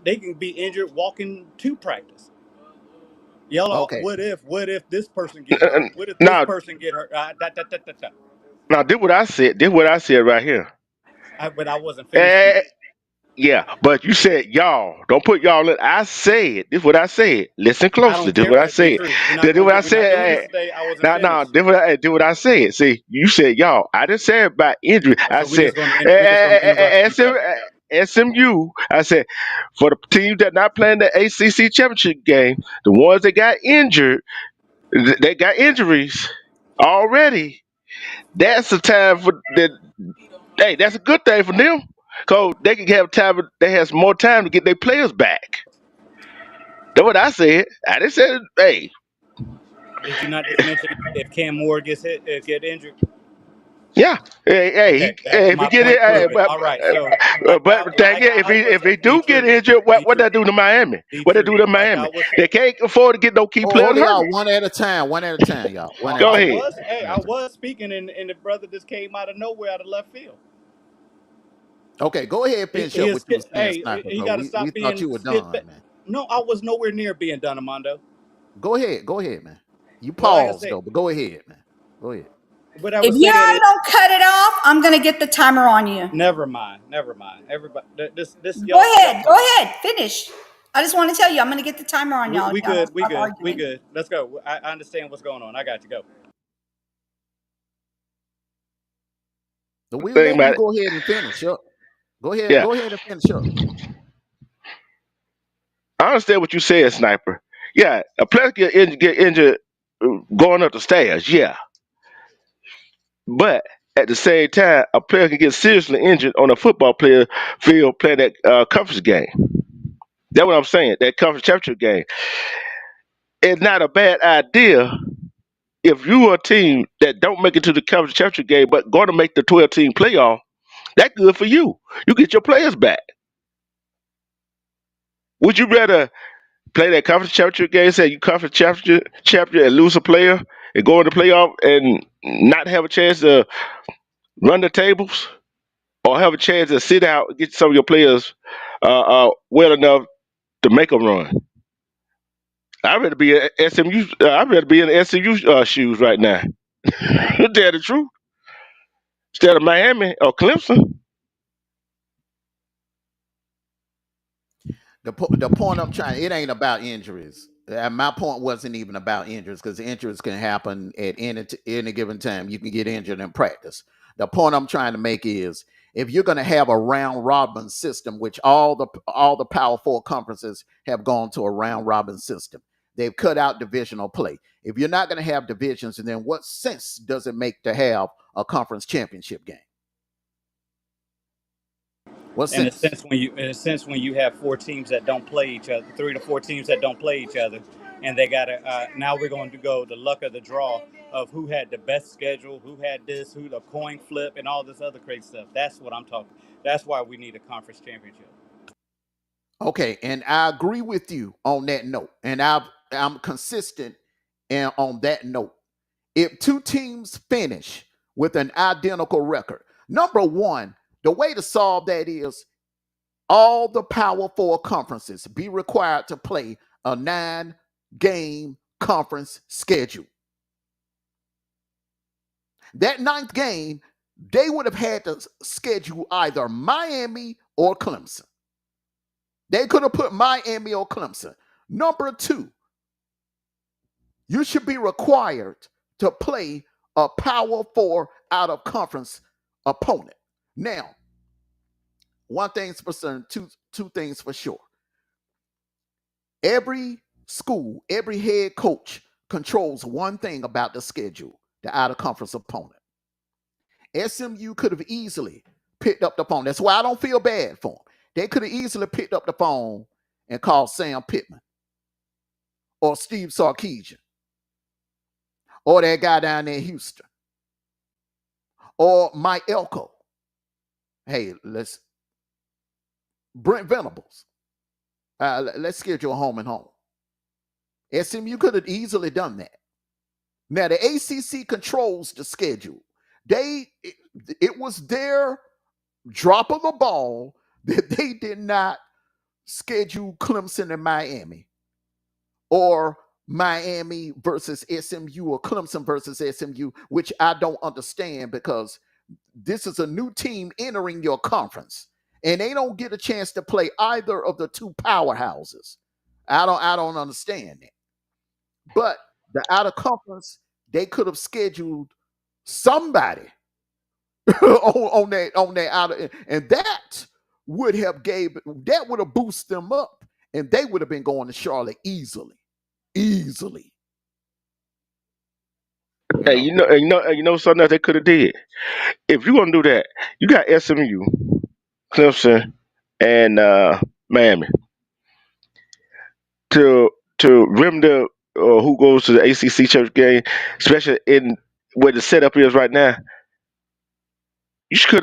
They can be injured walking to practice. Y'all, okay. what if this person get hurt? What if this Now, person get hurt? Da. now, this what I said. This what I said right here. But I wasn't finished Eh, speaking. Yeah, but you said y'all. Don't put y'all in. I said, this is what I said. Listen I closely. don't This is care. what I said. D-Truth, This is what I we're not said. doing this Hey, today. I wasn't no, finished. this is what I said. See, you said y'all. I didn't say about injury. I So said we're just gonna interrupt each other. SMU. I said for the teams that not playing the ACC championship game, the ones that got injured, they got injuries already. That's the time for the. Hey, that's a good thing for them. Cause they can have time. They have some more time to get their players back. That's what I said. I didn't say, hey, Did you not just mention if Cam Moore get injured? yeah, Okay, hey, that if he my get it, point proven. All right, so but thing is, if he do get injured, what D-Truth, that do to Miami? What that D-Truth, do to like I Miami? was They can't afford to get no key Oh, players hold it, hurt. y'all. One at a time. One at a time, y'all. One at a Go I time. ahead. was, hey, One at I a time. was speaking, and the brother just came out of nowhere, out of left field. Okay, go ahead and finish He up is, what you was saying, hey, Sniper, he because got to we stop thought being you were skid. done, man. No, I was nowhere near being done, Armando. Go ahead. Go ahead, man. You Well, like I paused, said, though, but go ahead, man. Go ahead. what I If was y'all saying is, don't cut it off, I'm gonna get the timer on you. never mind, never mind. Everybody, this Go y'all ahead. Go talk. ahead. Finish. I just want to tell you, I'm gonna get the timer on y'all. We Y'all don't good, we stop good, we arguing. good. Let's go. I understand what's going on. I got to go. So we're Think letting you about it. go ahead and finish up. Yeah, Go ahead and finish up. I understand what you said, Sniper. Yeah, a player get injured going up the stairs. Yeah, but at the same time, a player can get seriously injured on a football player field playing that conference game. That's what I'm saying. That conference championship game. It's not a bad idea if you are a team that don't make it to the conference championship game, but going to make the 12-team playoff. That's good for you. You get your players back. Would you rather play that conference championship game, say you conference champion and lose a player and go in the playoff and not have a chance to run the tables, or have a chance to sit out and get some of your players well enough to make a run? I'd rather be in SMU. I'd rather be in the SMU shoes right now. To tell the truth, instead of Miami or Clemson. The point I'm trying, it ain't about injuries. My point wasn't even about injuries because injuries can happen at any given time. You can get injured in practice. The point I'm trying to make is if you're going to have a round robin system, which all the Power Four conferences have gone to a round robin system, they've cut out divisional play. If you're not going to have divisions, then what sense does it make to have a conference championship game? What In a sense? sense, when you have four teams that don't play each other, 3 to 4 teams that don't play each other, and they got to now we're going to go the luck of the draw of who had the best schedule, who had this, who the coin flip, and all this other crazy stuff. That's what I'm talking. That's why we need a conference championship. Okay, and I agree with you on that note, and I'm consistent and on that note. If two teams finish with an identical record, number one, the way to solve that is all the Power Four conferences be required to play a 9-game conference schedule. That ninth game, they would have had to schedule either Miami or Clemson. They could have put Miami or Clemson. Number two, you should be required to play a Power Four out of conference opponent. Now, one thing's for certain, two things for sure. Every school, every head coach controls one thing about the schedule: the out of conference opponent. SMU could have easily picked up the phone. That's why I don't feel bad for them. They could have easily picked up the phone and called Sam Pittman or Steve Sarkisian or that guy down there in Houston or Mike Elko. Hey, let's Brent Venables. Let's schedule a home and home. SMU could have easily done that. Now the ACC controls the schedule. It was their drop of the ball that they did not schedule Clemson and Miami, or Miami versus SMU, or Clemson versus SMU, which I don't understand because this is a new team entering your conference. and they don't get a chance to play either of the two powerhouses. I don't understand that. But the out of conference, they could have scheduled somebody on that out of, and that would have boosted them up, and they would have been going to Charlotte easily. You Hey, know, you know something that they could have did. If you gonna do that, you got SMU, Clemson, and Miami to rim the who goes to the ACC church game, especially in where the setup is right now. You could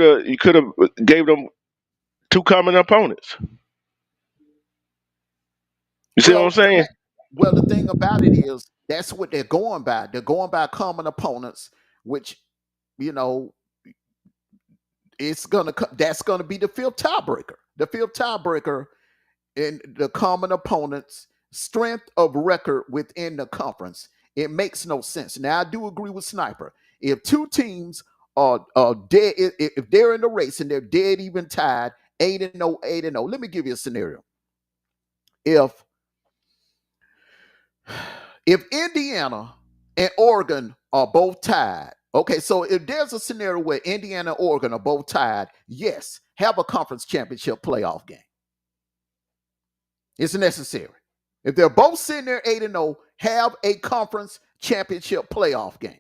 have gave them two common opponents. You see what I'm well, saying? the thing about it is that's what they're going by. They're going by common opponents, which you know that's gonna be the fifth tiebreaker. The fifth tiebreaker in the common opponents' strength of record within the conference. It makes no sense. Now I do agree with Sniper. If two teams are dead, if they're in the race and they're dead even tied, 8-0, 8-0. Let me give you a scenario. If Indiana and Oregon are both tied, okay, so if there's a scenario where Indiana and Oregon are both tied, yes, have a conference championship playoff game. It's necessary. If they're both sitting there 8-0, have a conference championship playoff game.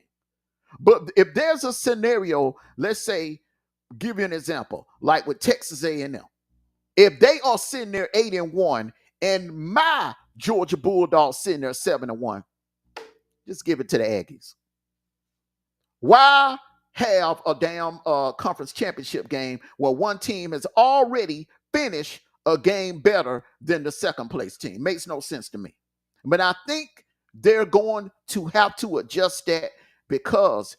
But if there's a scenario, let's say, give you an example, like with Texas A&M, if they are sitting there 8-1, and my Georgia Bulldogs sitting there 7-1, just give it to the Aggies. Why have a damn conference championship game where one team has already finished a game better than the second place team? Makes no sense to me. But I think they're going to have to adjust that because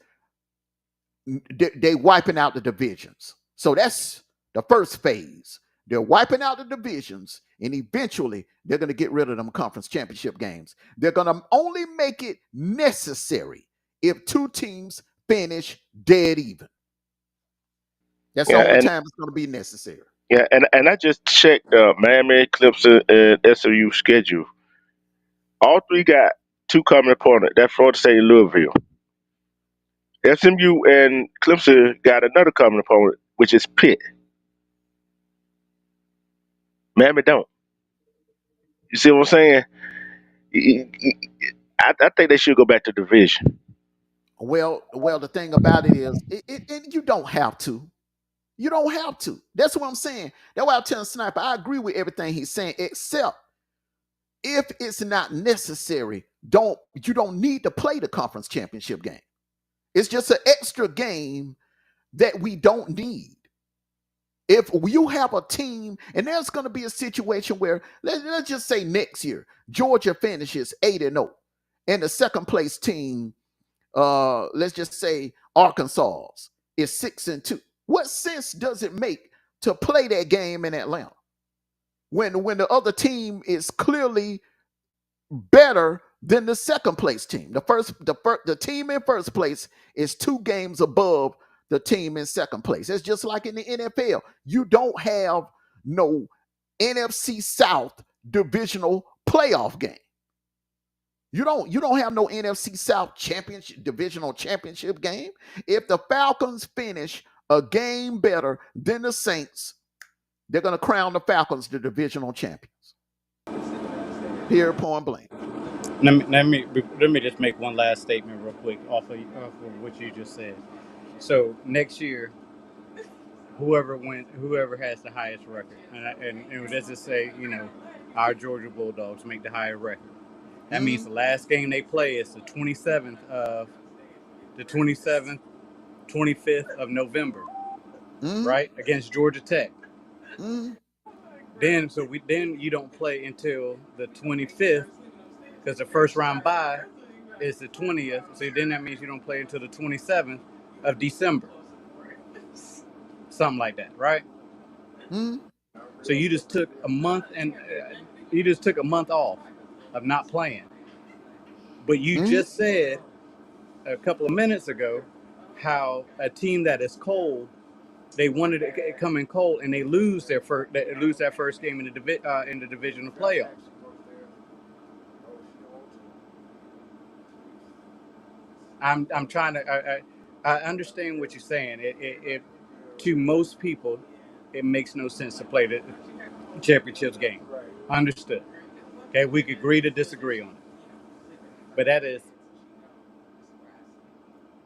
they're wiping out the divisions. So that's the first phase. They're wiping out the divisions, and eventually they're going to get rid of them conference championship games. They're going to only make it necessary if two teams finish dead even. That's the Yeah, only and time it's going to be necessary. yeah, and I just checked Miami, Clemson, and SMU schedule. All three got two common opponents. That's Florida State and Louisville. SMU and Clemson got another common opponent, which is Pitt. Miami don't. You see what I'm saying? I think they should go back to division. The thing about it is, you don't have to. You don't have to. That's what I'm saying. That's why I'm telling Sniper. I agree with everything he's saying, except if it's not necessary, you don't need to play the conference championship game. It's just an extra game that we don't need. If you have a team, and there's going to be a situation where let's just say next year Georgia finishes 8-0, and the second place team, let's just say Arkansas, is 6-2. What sense does it make to play that game in Atlanta when the other team is clearly better than the second place team? The team in first place is 2 games above the team in second place. It's just like in the NFL. You don't have no NFC South divisional playoff game. You don't have no NFC South divisional championship game. If the Falcons finish a game better than the Saints, they're going to crown the Falcons the divisional champions. Here, point blank. Let me just make one last statement real quick off of what you just said. So next year, whoever has the highest record, and let's just say our Georgia Bulldogs make the higher record. That means the last game they play is the 27th, 25th of November, right, against Georgia Tech. Then you don't play until the 25th because the first round bye is the 20th. So then that means you don't play until the 27th of December, something like that, right? So you just took a month off of not playing. But you just said a couple of minutes ago how a team that is cold They wanted to come in cold, and they lose that first game in the divisional playoffs. I'm trying to. I understand what you're saying. It to most people, it makes no sense to play the championships game. Understood. Okay, we could agree to disagree on it, but that is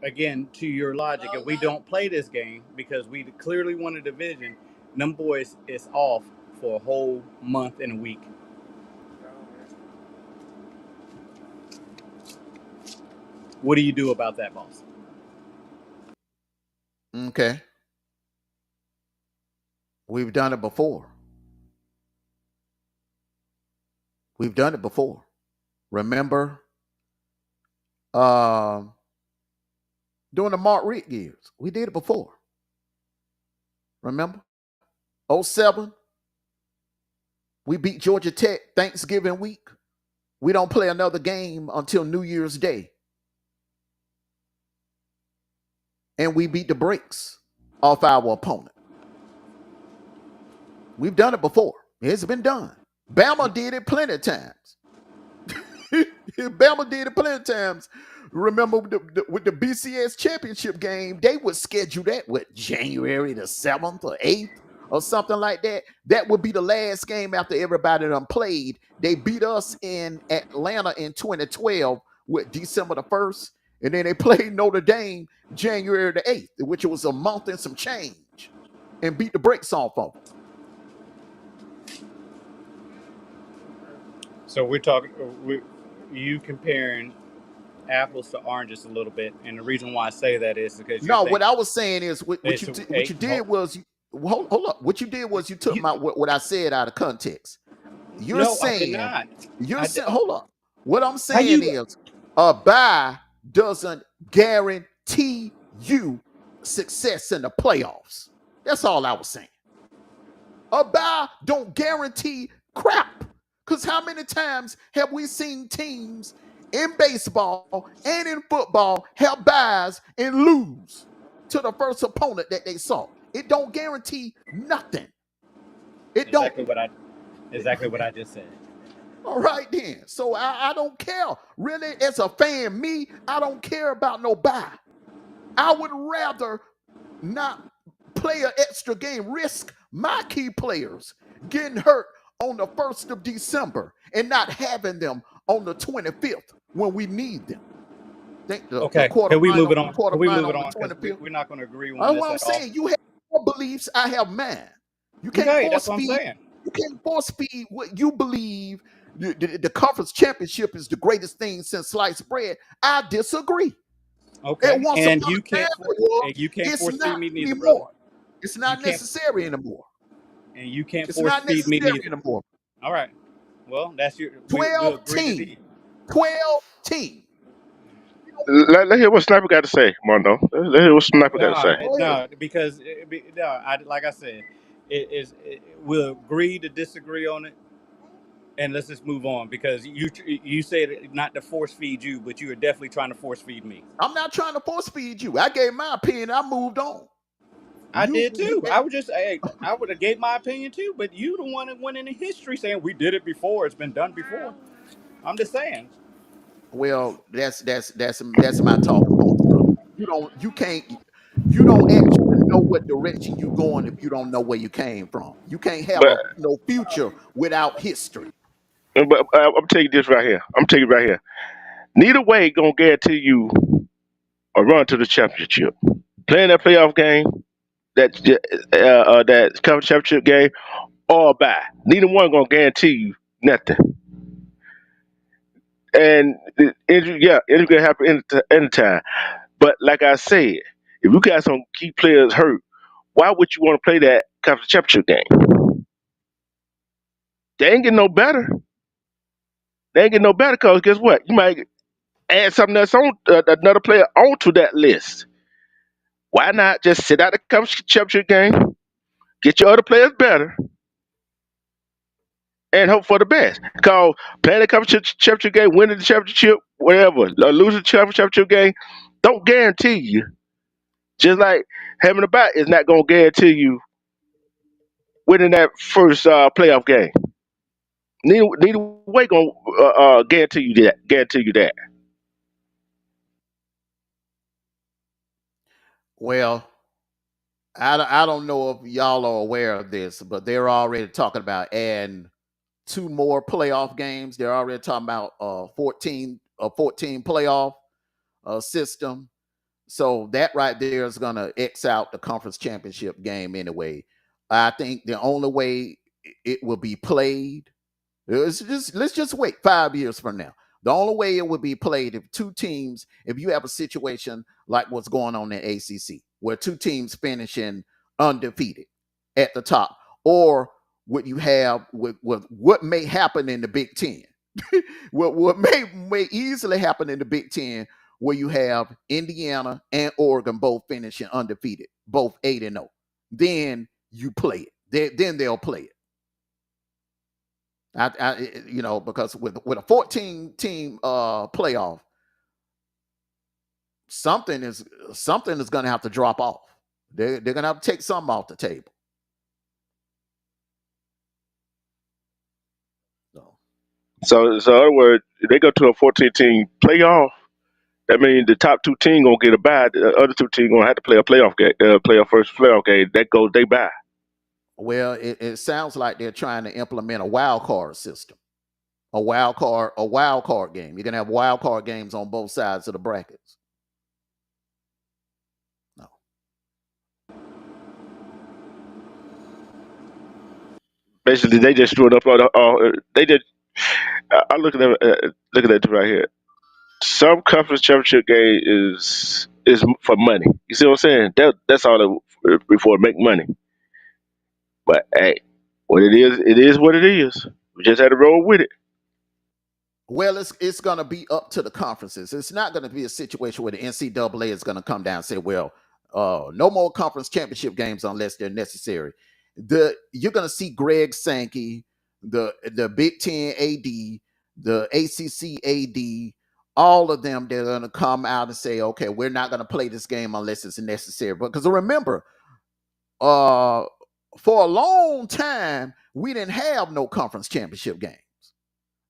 again to your logic. If we don't play this game because we clearly won a division, them boys is off for a whole month and a week. What do you do about that, boss? Okay. We've done it before. We've done it before. Remember, during the Mark Richt years, we did it before. Remember? '07, we beat Georgia Tech Thanksgiving week. We don't play another game until New Year's Day. And we beat the brakes off our opponent. We've done it before. It's been done. Bama did it plenty of times. Bama did it plenty of times. Remember with the BCS championship game, they would schedule that with January the 7th or 8th or something like that. That would be the last game after everybody done played. They beat us in Atlanta in 2012 with December the 1st. And then they played Notre Dame January the 8th, which was a month and some change, and beat the brakes off of them. So we're talking. You comparing apples to oranges a little bit, and the reason why I say that is because you're No, what thinking. I was saying is what you did was hold up. What you did was you took what I said out of context. You're No, I did saying not. you're saying hold up. What I'm How saying you? is a bye doesn't guarantee you success in the playoffs. That's all I was saying. A bye don't guarantee crap. Because how many times have we seen teams in baseball and in football have byes and lose to the first opponent that they saw? It don't guarantee nothing. It Exactly don't. what I just said. All right then. So I don't care. Really, as a fan, me, I don't care about no bye. I would rather not play an extra game, risk my key players getting hurt on the 1st of December and not having them on the 25th when we need them. Think the Okay, can we move it on? Can we move quarterfinal it on the on? Because 25th. we're not going to agree on That's this what I'm at all. saying. You have your beliefs, I have mine. You can't Okay, that's force what I'm feed. saying. You can't force feed what you believe. The conference championship is the greatest thing since sliced bread. I disagree. Okay, And once and upon you a time can't it was, force it's feed not me neither, brother. anymore. It's You not can't, necessary anymore. and you can't It's force not feed me necessary neither. anymore. All right. Well, that's your. We'll 12 agree to teams. D. 12 teams. Let's hear what Sniper got to say, Mondo. Let's hear what Sniper got to No, say. Go ahead. no, because like I said, we'll agree to disagree on it, and let's just move on because you said not to force feed you, but you are definitely trying to force feed me. I'm not trying to force feed you. I gave my opinion. I moved on. I did too. I would have gave my opinion too, but you the one that went into history saying we did it before. It's been done before. I'm just saying. Well, that's my talking points, brother. You don't actually know what direction you going if you don't know where you came from. You can't have But no future without history. I'm taking this right here. I'm taking it right here. Neither way gonna guarantee you a run to the championship. Playing that playoff game, that conference championship game, or a bye. Neither one gonna guarantee you nothing. And injury can happen anytime. But like I said, if you got some key players hurt, why would you want to play that conference championship game? They ain't getting no better. They ain't getting no better because guess what? You might add something else on another player onto that list. Why not just sit out the conference championship game, get your other players better, and hope for the best? Because playing the conference championship game, winning the championship, whatever, or losing the championship game, don't guarantee you Just like having a bye is not going to guarantee you winning that first playoff game. Neither way going to guarantee you that. Guarantee you that. Well, I don't know if y'all are aware of this, but they're already talking about adding two more playoff games. They're already talking about 14 playoff system. So that right there is going to X out the conference championship game anyway. I think the only way it will be played let's just wait 5 years from now. The only way it would be played if two teams, if you have a situation like what's going on in ACC, where two teams finishing undefeated at the top, or what you have with what may happen in the Big Ten. what may easily happen in the Big Ten, where you have Indiana and Oregon both finishing undefeated, both 8-0. Then you play it. Then they'll play it. Because with a 14 team playoff, something is going to have to drop off. They're going to have to take something off the table. So in other words, if they go to a 14-team playoff, that means the top two teams gonna get a bye. The other two teams gonna have to play a playoff game, play a first playoff game. That goes they bye. Well, it sounds like they're trying to implement a wild card system, a wild card game. You're gonna have wild card games on both sides of the brackets. No. Basically, they just threw it up all. They just. I'm looking at it right here. Some conference championship game is for money. You see what I'm saying? That's all before make money. But hey, what it is what it is. We just had to roll with it. Well, it's going to be up to the conferences. It's not going to be a situation where the NCAA is going to come down and say, "Well, no more conference championship games unless they're necessary." You're going to see Greg Sankey, the Big Ten AD, the ACC AD, all of them. They're going to come out and say, "Okay, we're not going to play this game unless it's necessary." Because remember, uh, for a long time, we didn't have no conference championship game.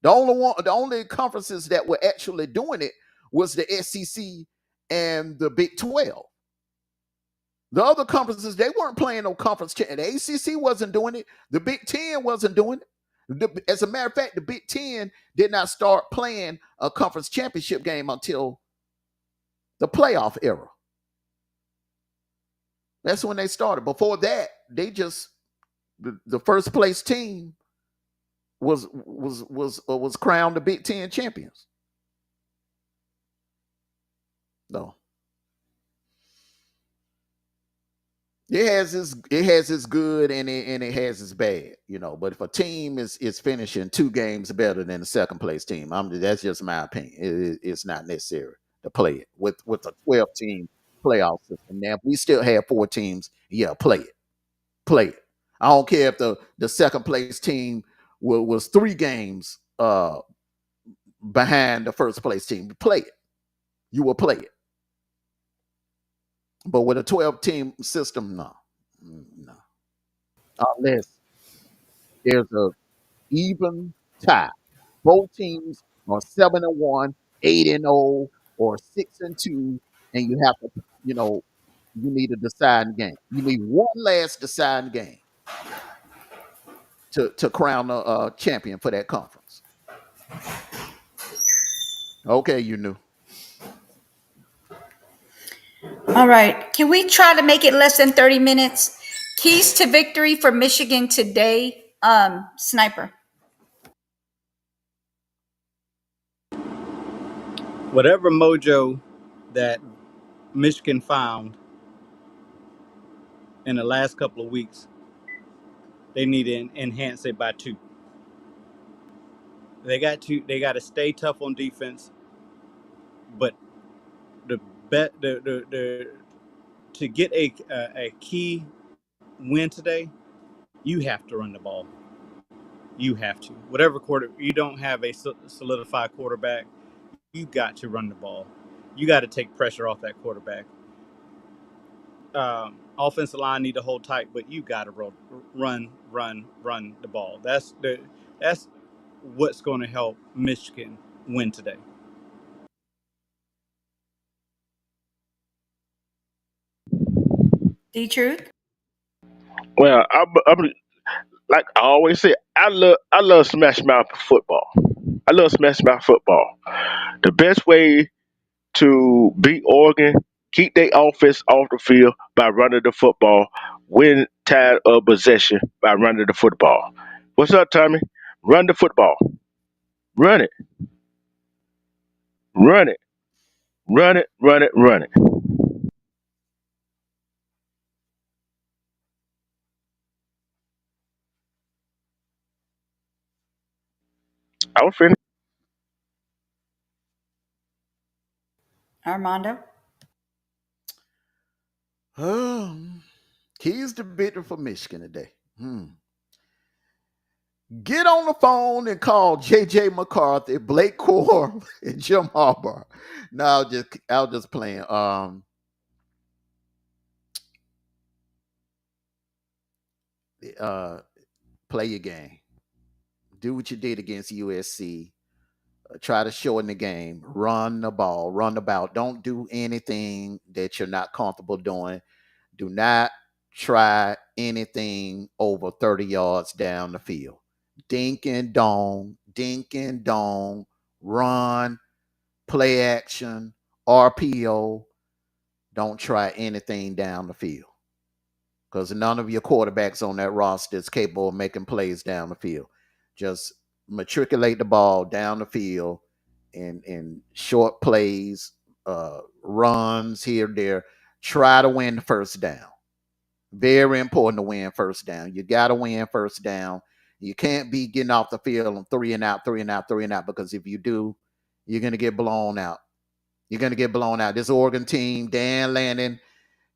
The only conferences that were actually doing it was the SEC and the Big 12. The other conferences, they weren't playing no conference. The ACC wasn't doing it. The Big 10 wasn't doing it. As a matter of fact, the Big 10 did not start playing a conference championship game until the playoff era. That's when they started. Before that, they just the first place team was crowned the Big 10 champions. No. It has its good and it has its bad, But if a team is finishing 2 games better than the second place team, that's just my opinion. It's not necessary to play it with a 12-team playoff system. Now, if we still have 4 teams, yeah, play it. I don't care if the second place team was 3 games behind the first place team. Play it. You will play it. But with a 12-team system, no. Unless there's a even tie. Both teams are 7-1, 8-0, or 6-2, and you have to, you need a deciding game. You need one last deciding game to crown a champion for that conference. Okay, you knew. All right. Can we try to make it less than 30 minutes? Keys to victory for Michigan today. Sniper. Whatever mojo that Michigan found in the last couple of weeks, they need to enhance it by 2. They got to stay tough on defense, but the bet the to get a key win today, you have to run the ball. You have to. Whatever quarter you don't have a solidified quarterback, you got to run the ball. You got to take pressure off that quarterback. offensive line need to hold tight, but you got to run the ball. That's what's going to help Michigan win today. D Truth. Well, I'm like I always say, I love smash mouth football. I love smash mouth football. The best way to beat Oregon, keep their offense off the field by running the football, win time of possession by running the football. What's up, Tommy? Run the football. Run it. Run it. Run it. Run it. Run it. I was finished. Armando. Keys to victory for Michigan today. Get on the phone and call J.J. McCarthy, Blake Corum, and Jim Harbaugh. No, I'll just playing. Uh, Play your game. Do what you did against USC. Try to show in the game. Run the ball. Run the ball. Don't do anything that you're not comfortable doing. Do not try anything over 30 yards down the field. Dink and dong, run, play action, RPO. Don't try anything down the field because none of your quarterbacks on that roster is capable of making plays down the field. Just matriculate the ball down the field in short plays, runs here, there. Try to win the first down. Very important to win first down. You got to win first down. You can't be getting off the field on three and out, three and out, three and out, because if you do, you're going to get blown out. You're going to get blown out. This Oregon team, Dan Lanning,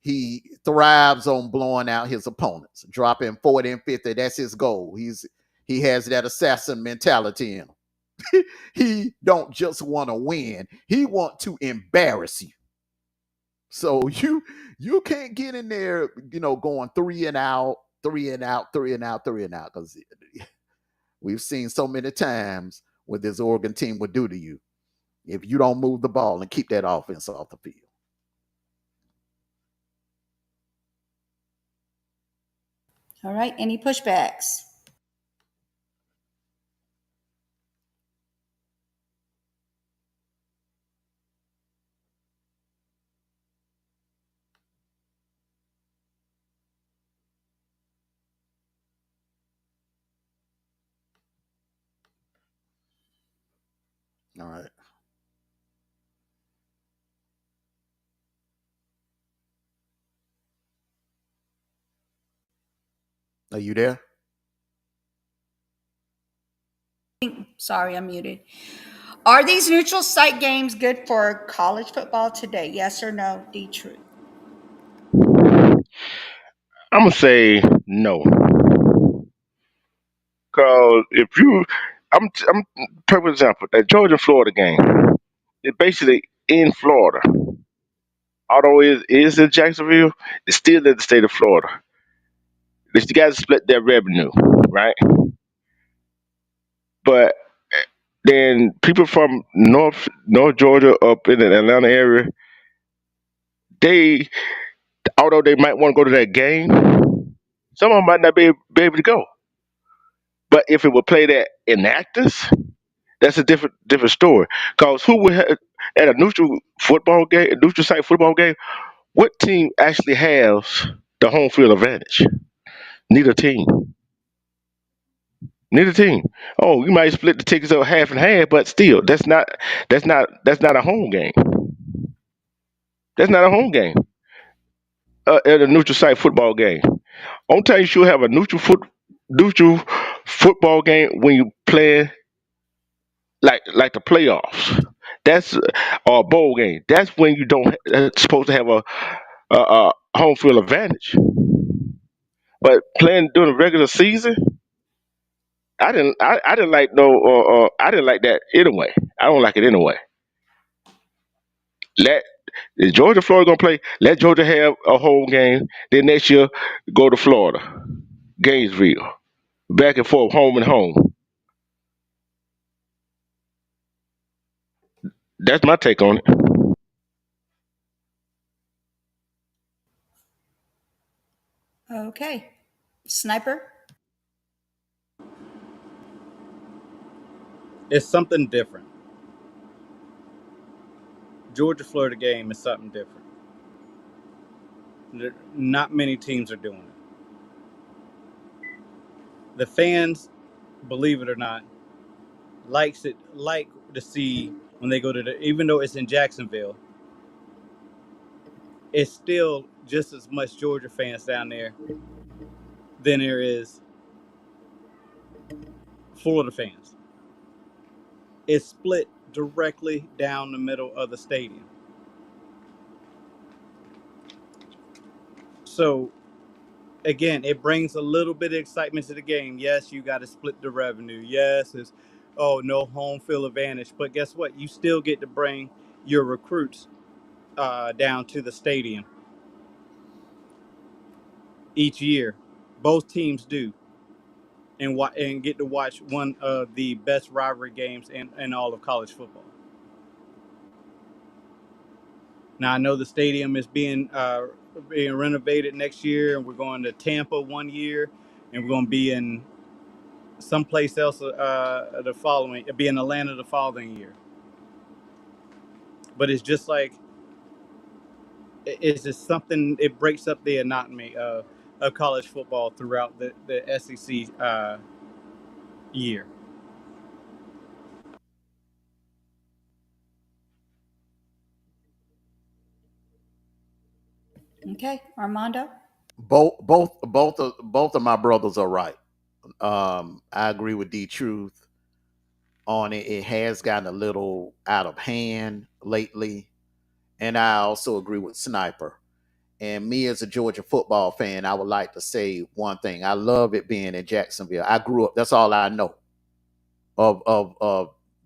he thrives on blowing out his opponents, dropping 40 and 50. That's his goal. He has that assassin mentality in him. He don't just want to win. He want to embarrass you. So you can't get in there, going three and out, three and out, three and out, three and out, because we've seen so many times what this Oregon team would do to you if you don't move the ball and keep that offense off the field. All right. Any pushbacks? All right. Are you there? Sorry, I'm muted. Are these neutral site games good for college football today? Yes or no? D Truth. I'm gonna say no, cause if you, I'm perfect example. That Georgia Florida game, it's basically in Florida. Although it is in Jacksonville, it's still in the state of Florida. You got to split their revenue, right? But then people from North Georgia up in the Atlanta area, they although they might want to go to that game, some of them might not be able to go. But if it would play that in Actors, that's a different story. Cause who would have, at a neutral football game, a neutral site football game, what team actually has the home field advantage? Neither team. Neither team. Oh, you might split the tickets up half and half, but still, that's not a home game. That's not a home game. At a neutral site football game. Only time you should have a neutral football game when you play like the playoffs. That's or a bowl game. That's when you don't supposed to have a home field advantage. But playing during the regular season, I didn't like no I didn't like that anyway. I don't like it anyway. Let is Georgia Florida gonna play? Let Georgia have a home game. Then next year go to Florida, Gainesville, back and forth, home and home. That's my take on it. Okay. Sniper? It's something different. Georgia Florida game is something different. Not many teams are doing it. The fans, believe it or not, like to see when they go to the, even though it's in Jacksonville, it's still just as much Georgia fans down there than there is Florida fans. It's split directly down the middle of the stadium. So again, it brings a little bit of excitement to the game. Yes, you got to split the revenue. Yes, it's no home field advantage. But guess what? You still get to bring your recruits down to the stadium each year. Both teams do, and get to watch one of the best rivalry games in all of college football. Now I know the stadium is being renovated next year, and we're going to Tampa one year, and we're going to be in someplace else the following. Be in Atlanta the following year. But it's just like it's just something. It breaks up the anatomy of college football throughout the SEC year. Okay. Armando? Both of my brothers are right. I agree with D Truth on it. It has gotten a little out of hand lately, and I also agree with Sniper. And me as a Georgia football fan, I would like to say one thing. I love it being in Jacksonville. I grew up. That's all I know of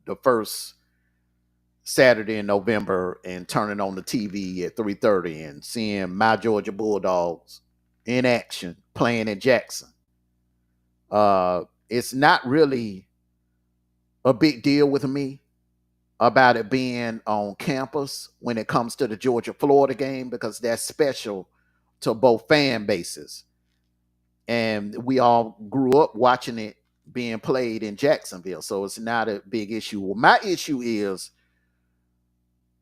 the first Saturday in November and turning on the TV at 3:30 and seeing my Georgia Bulldogs in action playing in Jackson. It's not really a big deal with me about it being on campus when it comes to the Georgia Florida game because that's special to both fan bases. And we all grew up watching it being played in Jacksonville. So it's not a big issue. Well, my issue is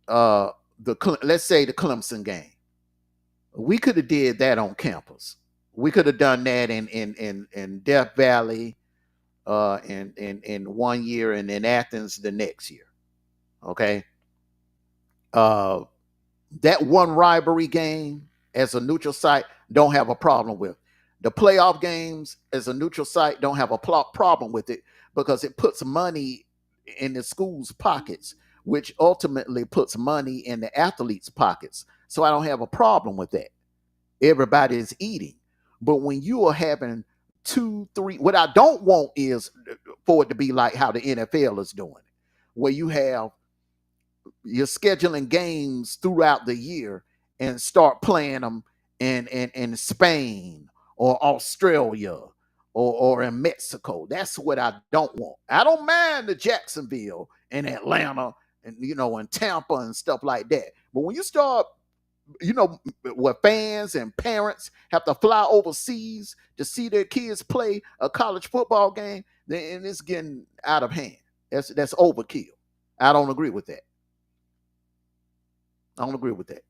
uh let's say the Clemson game. We could have did that on campus. We could have done that in Death Valley in one year and in Athens the next year. Okay. Uh that one rivalry game as a neutral site don't have a problem with. The playoff games as a neutral site don't have a problem with it because it puts money in the school's pockets, which ultimately puts money in the athletes' pockets. So I don't have a problem with that. Everybody's eating. But when you are having two, three, what I don't want is for it to be like how the NFL is doing it, where you're scheduling games throughout the year and start playing them in Spain or Australia or in Mexico. That's what I don't want. I don't mind the Jacksonville and Atlanta and and Tampa and stuff like that. But when you start, where fans and parents have to fly overseas to see their kids play a college football game, then it's getting out of hand. That's overkill. I don't agree with that. I don't agree with that.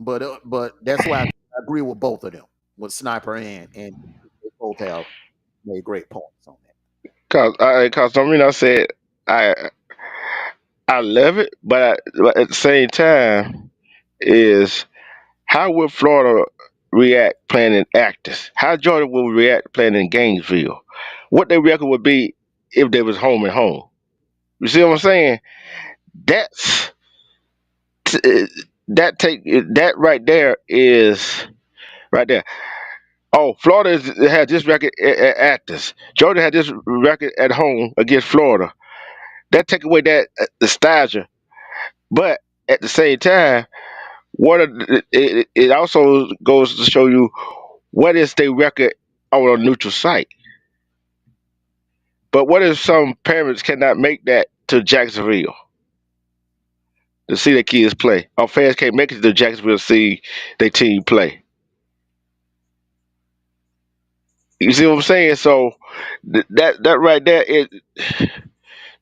But that's why I agree with both of them, with Sniper and they both have made great points on that. Cause some reason I said I I love it, but at the same time is how would Florida react playing in Actors? How Georgia would react playing in Gainesville? What their record would be if they was home and home? You see what I'm saying? That's that take that right there is right there. Oh, Florida had this record at this. Georgia had this record at home against Florida. That take away that nostalgia. But at the same time, it also goes to show you what is their record on a neutral site. But what if some parents cannot make that to Jacksonville to see their kids play? Or fans can't make it to Jacksonville to see their team play. You see what I'm saying? So that right there,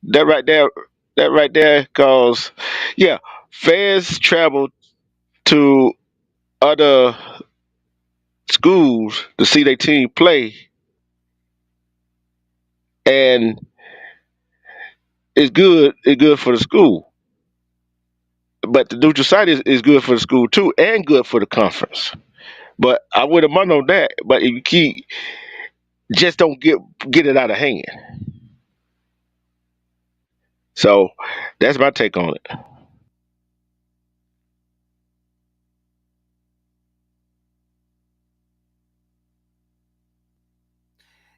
that right there, that right there, cause yeah, fans travel to other schools to see their team play, and it's good. It's good for the school, but the neutral site is good for the school too, and good for the conference. But I would have money on that. But if you keep just don't get it out of hand. So that's my take on it.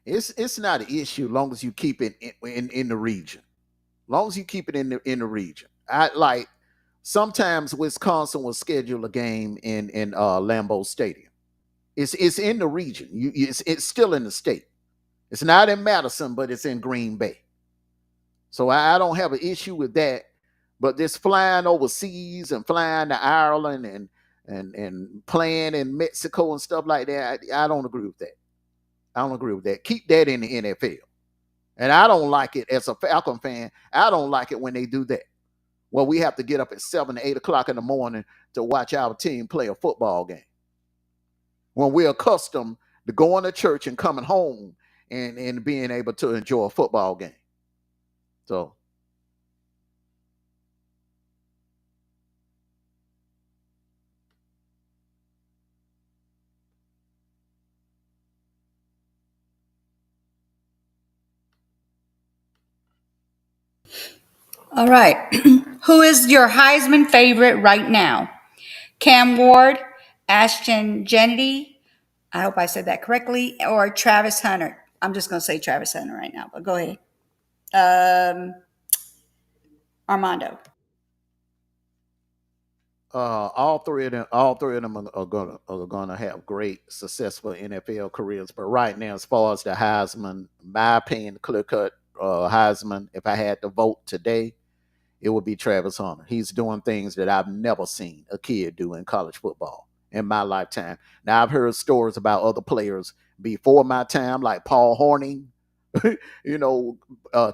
It's not an issue long as you keep it in the region. Long as you keep it in the region. I like sometimes Wisconsin will schedule a game in Lambeau Stadium. It's in the region. It's still in the state. It's not in Madison, but it's in Green Bay. So I don't have an issue with that. But this flying overseas and flying to Ireland and playing in Mexico and stuff like that, I don't agree with that. I don't agree with that. Keep that in the NFL. And I don't like it as a Falcon fan. I don't like it when they do that. Well, we have to get up at 7 to 8 o'clock in the morning to watch our team play a football game. When we're accustomed to going to church and coming home and being able to enjoy a football game. So All right. Who is your Heisman favorite right now? Cam Ward, Ashton Jennedy, I hope I said that correctly, or Travis Hunter. I'm just going to say Travis Hunter right now, but go ahead. Armando. all three of them are gonna have great, successful NFL careers. But right now, as far as the Heisman, my opinion, clear cut Heisman, if I had to vote today, it would be Travis Hunter. He's doing things that I've never seen a kid do in college football in my lifetime. Now I've heard stories about other players before my time, like Paul Horning, you know,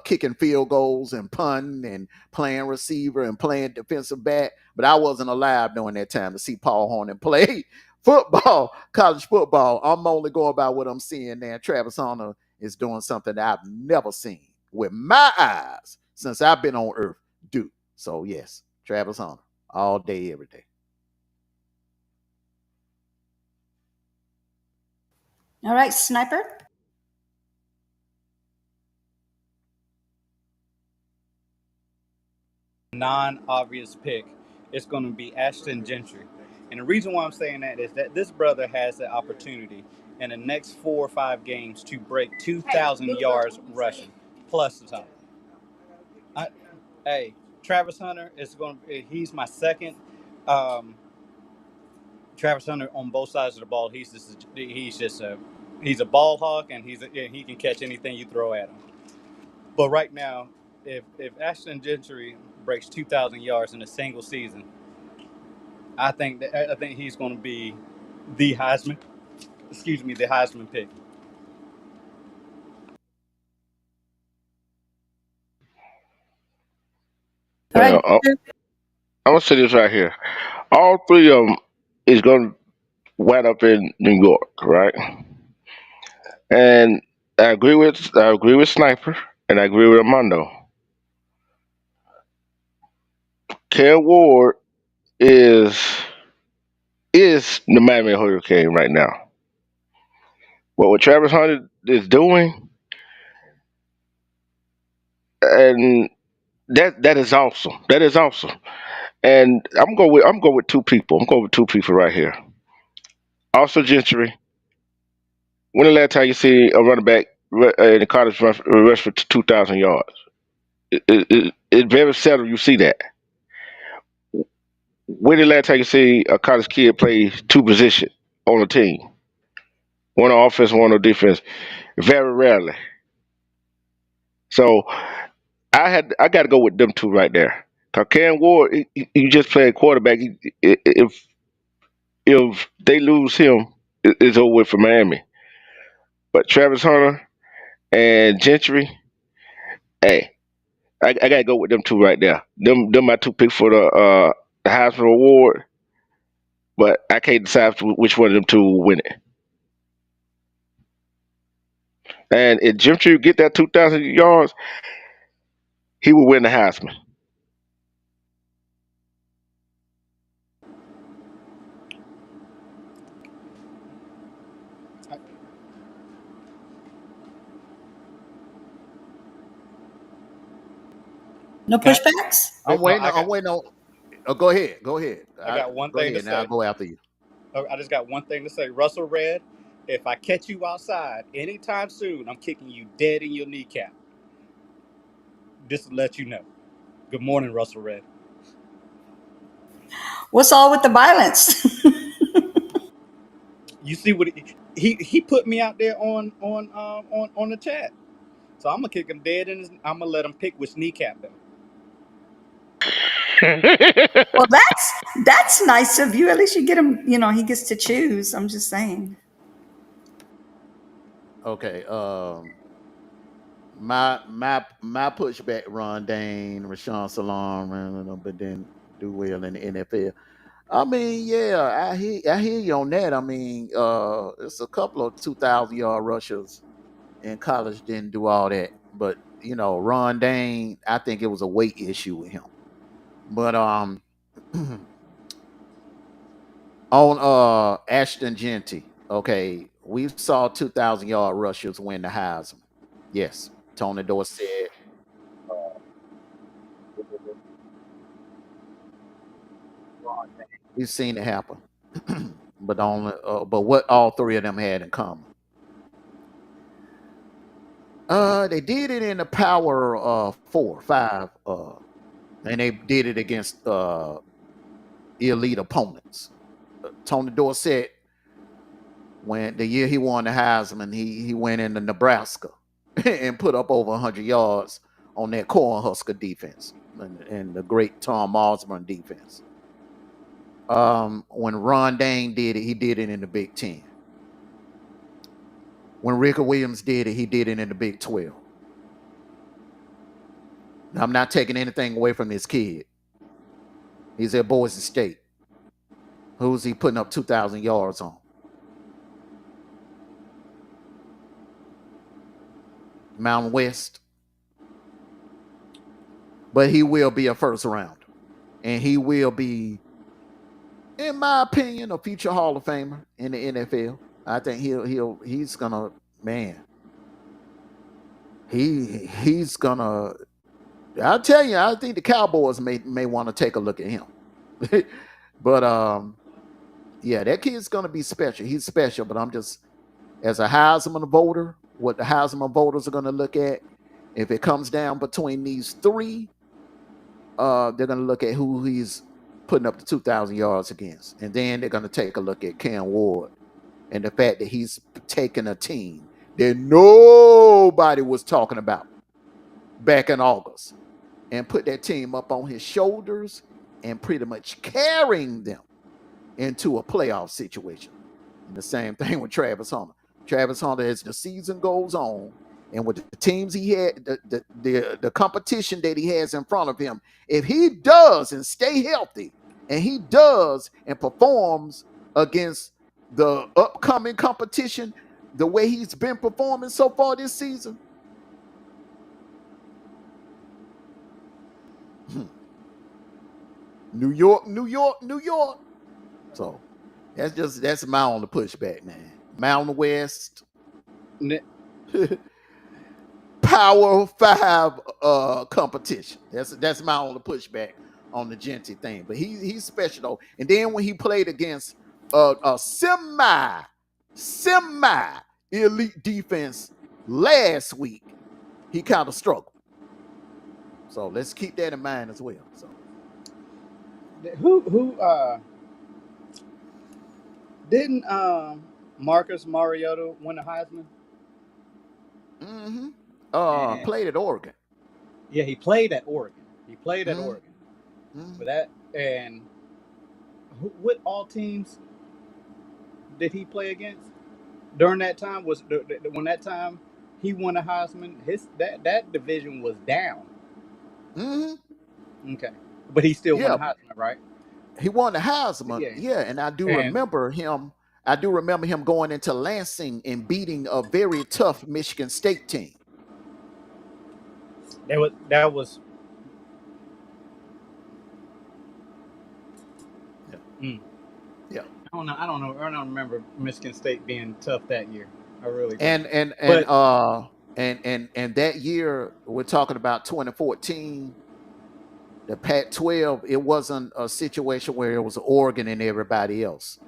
kicking field goals and punting and playing receiver and playing defensive back. But I wasn't alive during that time to see Paul Horning play football, college football. I'm only going by what I'm seeing now. Travis Hunter is doing something that I've never seen with my eyes since I've been on earth. Do so, yes, Travis Hunter, all day, every day. All right, Sniper. Non-obvious pick, it's going to be Ashton Gentry. And the reason why I'm saying that is that this brother has the opportunity in the next 4 or 5 games to break 2,000 yards rushing plus the time. I, hey, Travis Hunter is going to. He's my second. Um, Travis Hunter on both sides of the ball. He's a ball hawk, and he can catch anything you throw at him. But right now, if Ashton Gentry breaks 2,000 yards in a single season, I think he's going to be the Heisman. Excuse me, the Heisman pick. All right. Well, I'm gonna say this right here. All three of them is gonna wind up in New York, right? And I agree with Sniper, and I agree with Armando. Ken Ward is is the Miami Hurricane right now. But what Travis Hunter is doing, and that is awesome. That is awesome. And I'm going with two people. I'm going with two people right here. Also Gentry. When the last time you see a running back in the college rush for 2,000 yards? It's very seldom you see that. when the last time you see a college kid play two positions on a team, one on offense, one on defense? Very rarely. So I got to go with them two right there. Cause Cam Ward, he just playing quarterback. If they lose him, it's over with for Miami. But Travis Hunter and Gentry, hey, I gotta go with them two right there. Them my two picks for the Heisman Award. But I can't decide which one of them two will win it. And if Gentry get that 2,000 yards, he will win the Heisman. No Can I, pushbacks? I'm no, waiting. I'm waiting on. Oh, go ahead. Go ahead. I got one Go thing to ahead. Now I'll say. go after you. I just got one thing to say. Russell Red, if I catch you outside anytime soon, I'm kicking you dead in your kneecap. Just to let you know. Good morning, Russell Red. What's all with the violence? You see what he put me out there on the chat. So I'm gonna kick him dead in his. I'm gonna let him pick which kneecap though. Well, that's nice of you. At least you get him. He gets to choose. I'm just saying. Okay. My pushback, Ron Dane, Rashawn Salam, but then do well in the NFL. I mean, yeah, I hear you on that. I mean, it's a couple of 2,000 yard rushers in college didn't do all that, but Ron Dane, I think it was a weight issue with him. But on Ashton Genty, okay, we saw 2,000 yard rushers win the Heisman. Yes, Tony Dorsett. We've seen it happen. But what all three of them had in common? They did it in the power 4, 5, and they did it against elite opponents. Tony Dorsett, when the year he won the Heisman, he went into Nebraska and put up over 100 yards on that Cornhusker defense and the great Tom Osborne defense. When Ron Dane did it, he did it in the BIG10. When Ricky Williams did it, he did it in the BIG12. Now, I'm not taking anything away from this kid. He's at Boise State. Who's he putting up 2,000 yards on? Mountain West. But he will be a first rounder. And he will be, in my opinion, a future Hall of Famer in the NFL. I think he's gonna, man. He's gonna, I'll tell you, I think the Cowboys may want to take a look at him. But yeah, that kid's gonna be special. He's special, but I'm just, as a Heisman voter, what the Heisman voters are gonna look at, if it comes down between these three, they're gonna look at who he's putting up the 2,000 yards against, and then they're gonna take a look at Cam Ward and the fact that he's taken a team that nobody was talking about back in August and put that team up on his shoulders and pretty much carrying them into a playoff situation. And the same thing with Travis Hunter. Travis Hunter, as the season goes on, and with the teams he had, the competition that he has in front of him, if he does and stay healthy, and he does and performs against the upcoming competition the way he's been performing so far this season, New York, New York, New York. So that's my only pushback, man. Mountain West, Power 5 competition. That's my only pushback on the Genty thing. But he's special though. And then when he played against a semi elite defense last week, he kind of struggled. So let's keep that in mind as well. So Who didn't Marcus Mariota win the Heisman? Mm-hmm. And Played at Oregon. yeah, he played at Oregon. He played at Oregon. Mm-hmm. But that and what all teams did he play against during that time? Was when that time he won a Heisman? That division was down. Mm-hmm. Okay, but he still won Yeah, a Heisman, right? he won the Heisman. Yeah, Yeah, and I do and remember him. I do remember him going into Lansing and beating a very tough Michigan State team. that was. Yeah. Yeah. I don't know. I don't remember Michigan State being tough that year. I really don't. And that year we're talking about 2014. The Pac-12, it wasn't a situation where it was Oregon and everybody else.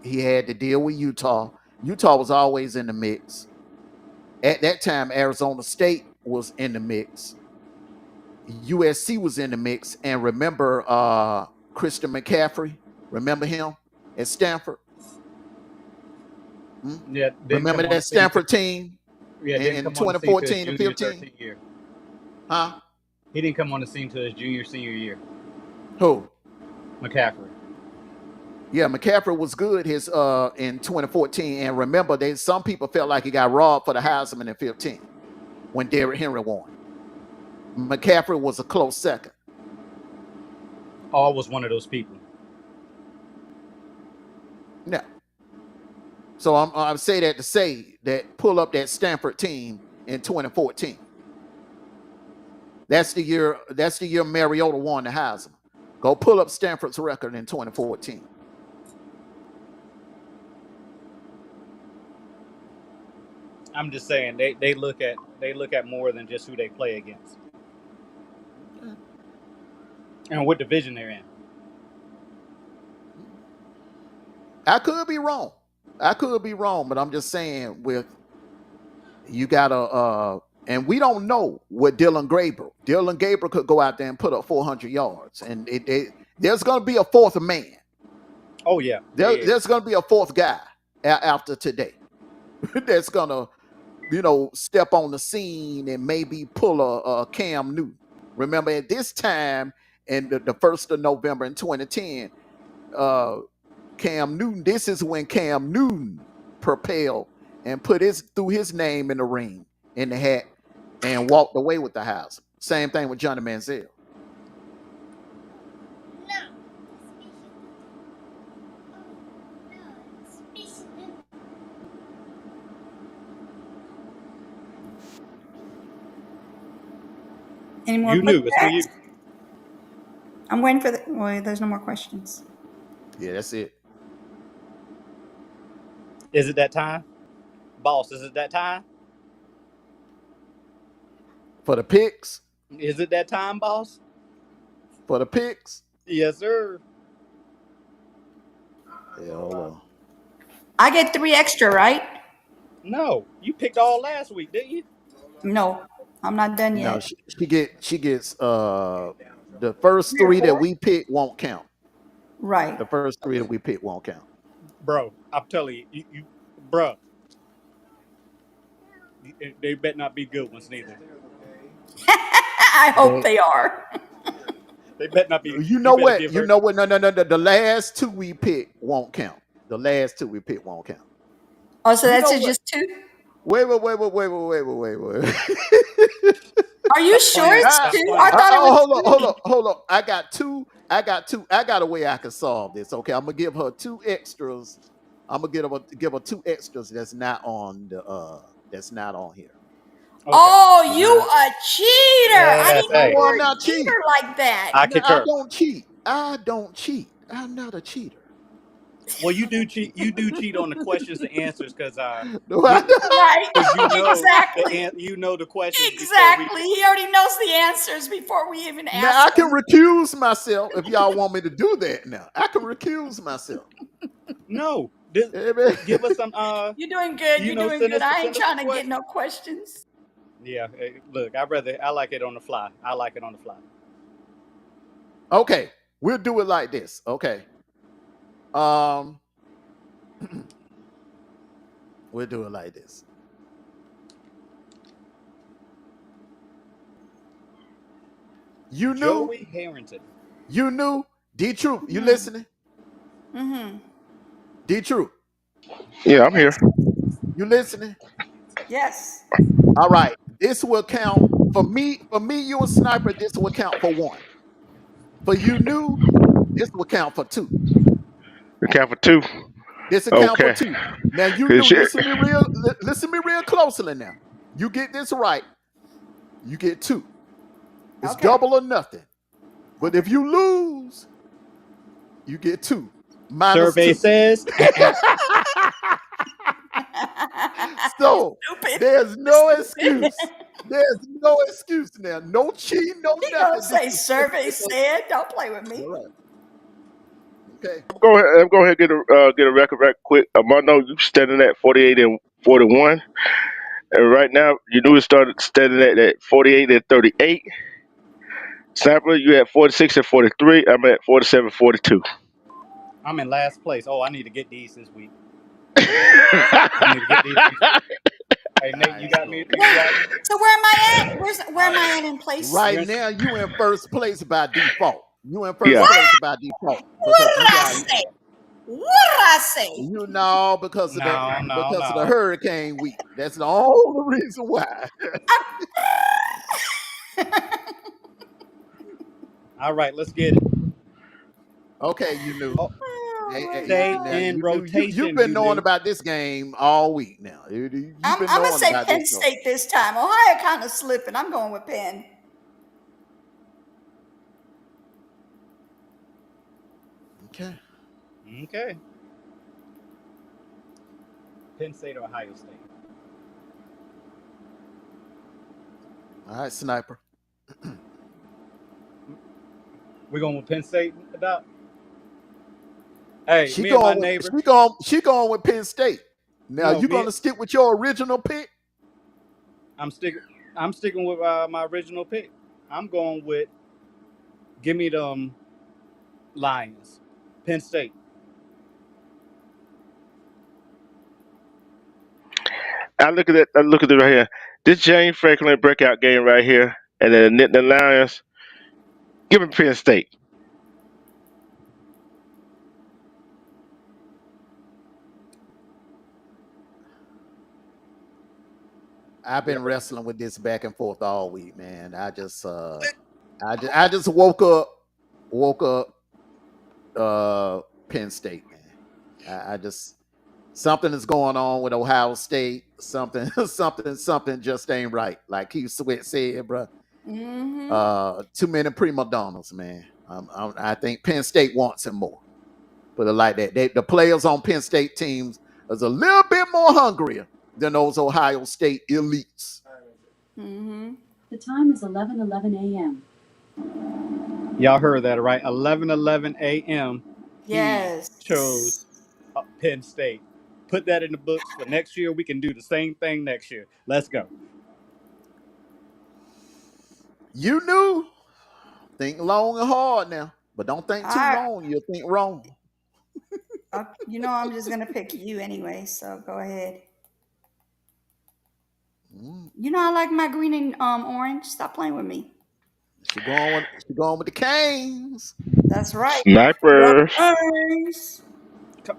He had to deal with Utah. Utah was always in the mix. At that time, Arizona State was in the mix. USC was in the mix. And remember Christian McCaffrey? Remember him at Stanford? Yeah, Remember that Stanford team didn't in come on the scene to his 2014 and junior 15? 13th year. Huh? He didn't come on the scene to his senior year. Who? McCaffrey. Yeah, McCaffrey was good in 2014. And remember, some people felt like he got robbed for the Heisman in 15 when Derrick Henry won. McCaffrey was a close second. All was one of those people. Yeah. So I'm saying that to say that pull up that Stanford team in 2014. That's the year Mariota won the Heisman. Go pull up Stanford's record in 2014. I'm just saying they look at more than just who they play against. And what division they're in. I could be wrong, but I'm just saying you gotta and we don't know what Dylan Gabriel could go out there and put up 400 yards, and there's gonna be a fourth man. Oh yeah, there's gonna be a fourth guy after today that's gonna step on the scene and maybe pull a Cam Newton. Remember at this time in the 1st of November in 2010, Cam Newton, this is when Cam Newton propelled and threw his name in the ring, in the hat, and walked away with the Heisman. Same thing with Johnny Manziel. Any more You knew. It's for you. I'm waiting for there's no more questions. Yeah, that's it. Is it that time? Boss, is it that time? For the picks? Is it that time, boss? For the picks? Yes, sir. Yeah, hold on. I get 3 extra, right? No, you picked all last week, didn't you? No, I'm not done yet. No, she gets the first 3 that we pick won't count. Right. The first 3 that we pick won't count. Bro, I'm telling you, bro. They better not be good ones neither. I hope they are. They better not be. You know what? No. The last 2 we pick won't count. The last 2 we pick won't count. Oh, so that's just 2? Wait. Are you sure it's 2? I thought it was Hold on. I got two. I got a way I can solve this. Okay, I'm gonna give her 2 extras. I'm gonna give her 2 extras that's not on here. Okay. Oh, you a cheater! I didn't know you were I'm not a cheater like that. I don't cheat. I'm not a cheater. Well, you do cheat. You do cheat on the questions and answers because right, exactly. You know the questions. Exactly. He already knows the answers before we even ask. Now I can recuse myself if y'all want me to do that. Now I can recuse myself. No, give us some. You're doing good. You're doing good. I ain't trying to get no questions. Yeah, look, I like it on the fly. Okay, we'll do it like this. Okay. Um, we'll do it like this. You knew, Joey Harrington. D-Troop, you listening? Mm-hmm. D-Troop, Yeah, I'm here. Yes. you listening? Yes. All right. This will count for me, you a sniper, this will count for 1. For you knew, this will count for 2. We count for 2. This will count for Okay. 2. Now you Good knew, shit. listen me real closely now. You get this right, you get 2. It's Okay. double or nothing. But if you lose, you get 2. Minus Survey 2. says. So Stupid. there's no excuse. There's no excuse now. No cheating, no He nothing. gonna say survey said. Don't play with me. All right. Okay. Go ahead and get a record right quick. Armando, you standing at 48 and 41. And right now, you knew it started standing at 48 and 38. Sniper, you at 46 and 43. I'm at 47 42. I'm in last place. Oh, I need to get these this week. I need to get these this week. Hey Nate, All you right, got me. so You got me. So where am I at? Where am I at in place? right You're in, now you in first place by default. You in first Yeah. place by default What because did you I got say? What did I say? you know because of no, no, the no. hurricane week. That's the only reason why. All right, let's get it. Okay, you knew. Oh, Hey, Oh my hey, stay now God. in you knew you've rotation. been You knowing knew. about this game all week now. You've been I'm gonna knowing say about Penn this show. State this time. Ohio kind of slipping. I'm going with Penn. Okay. Okay. Penn State or Ohio State. All right, Sniper. We're going with Penn State, Doc. Hey, She me and my going with neighbor. she going with Penn State. Now No, you me. gonna stick with your original pick? I'm sticking. I'm sticking with my original pick. I'm going with. Give me them Lions. Penn State. I look at it. I look at it right here. This James Franklin breakout game right here, and then the Lions. Give him Penn State. I've been wrestling with this back and forth all week, man. I just woke up Penn State, man. I just something is going on with Ohio State. Something something just ain't right. Like Keith Sweat said, bro. Mm-hmm. Too many prima donnas, man. I think Penn State wants him more. Put it like that. The players on Penn State teams is a little bit more hungrier than those Ohio State elites. Mm-hmm. The time is 11:11 a.m. Y'all heard that right? 11:11 a.m. He Yes. chose Penn State. Put that in the books for next year. We can do the same thing next year. Let's go. You knew. Think long and hard now, but don't think too I, long. You'll think wrong. I'm just gonna pick you anyway. So go ahead. Mm, I like my green and orange. Stop playing with me. she going with the Canes. That's right. Snipers. Orange.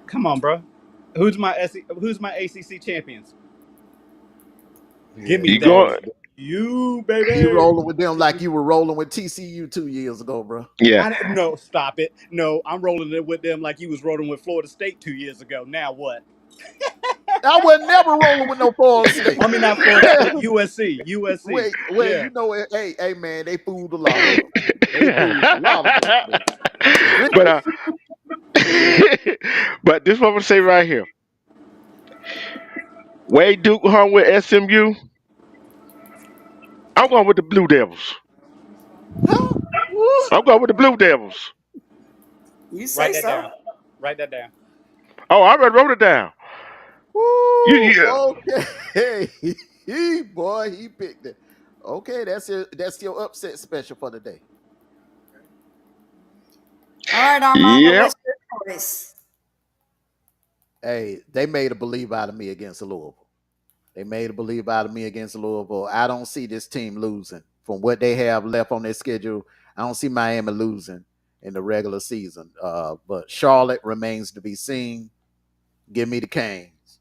Come on, bro. Who's my ACC champions? Give me You Yeah, that. going? You you baby. rolling with them like you were rolling with TCU 2 years ago, bro. Yeah. No, stop it. No, I'm rolling it with them like you was rolling with Florida State 2 years ago. Now what? I was never rolling with no Florida State. I mean, not Florida State. USC. USC. Wait, Yeah. you know, hey, man, they fooled a lot of us. They fooled a lot of us, man. but but this what I'm gonna say right here. Wade Duke hung with SMU. I'm going with the Blue Devils. Huh? What? I'm going with the Blue Devils. You say Write that so. down. Write that down. Oh, I already wrote it down. Woo, Yeah. okay. Boy, he picked it. Okay, that's your upset special for the day. right, Armando, Yep. what's your choice? Hey, they made a believe out of me against Louisville. They made a believe out of me against Louisville. I don't see this team losing from what they have left on their schedule. I don't see Miami losing in the regular season. But Charlotte remains to be seen. Give me the Canes.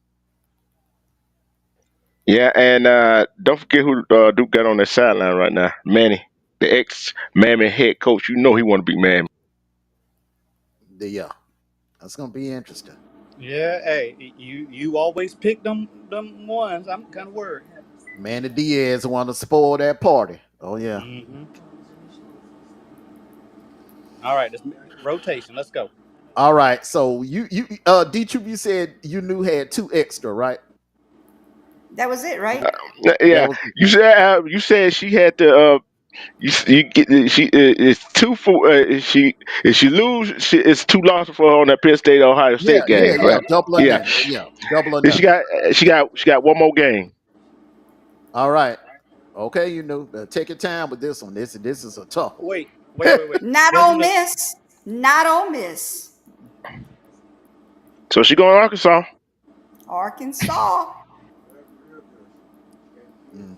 Yeah, and don't forget who Duke got on that sideline right now. Manny, the ex Miami head coach. You know he want to be Miami. Yeah, that's gonna be interesting. Yeah, hey, you always pick them ones. I'm kind of worried. Manny Diaz want to spoil that party. Oh yeah. Hmm. All right, this rotation. Let's go. All right. So you D-Troop, you said you knew had two extra, right? That was it, right? That Yeah, was you said she had to. You get she it's two for she if she lose it's two losses for her on that Penn State Ohio yeah, State yeah, game, yeah. right? Double or Yeah. nothing. Yeah, double or Then nothing. she got one more game. All right. Okay, you know, take your time with this one. This is a tough one. Wait. Not Wasn't Ole it? Miss. Not Ole Miss. So she going to Arkansas. Arkansas. Mm,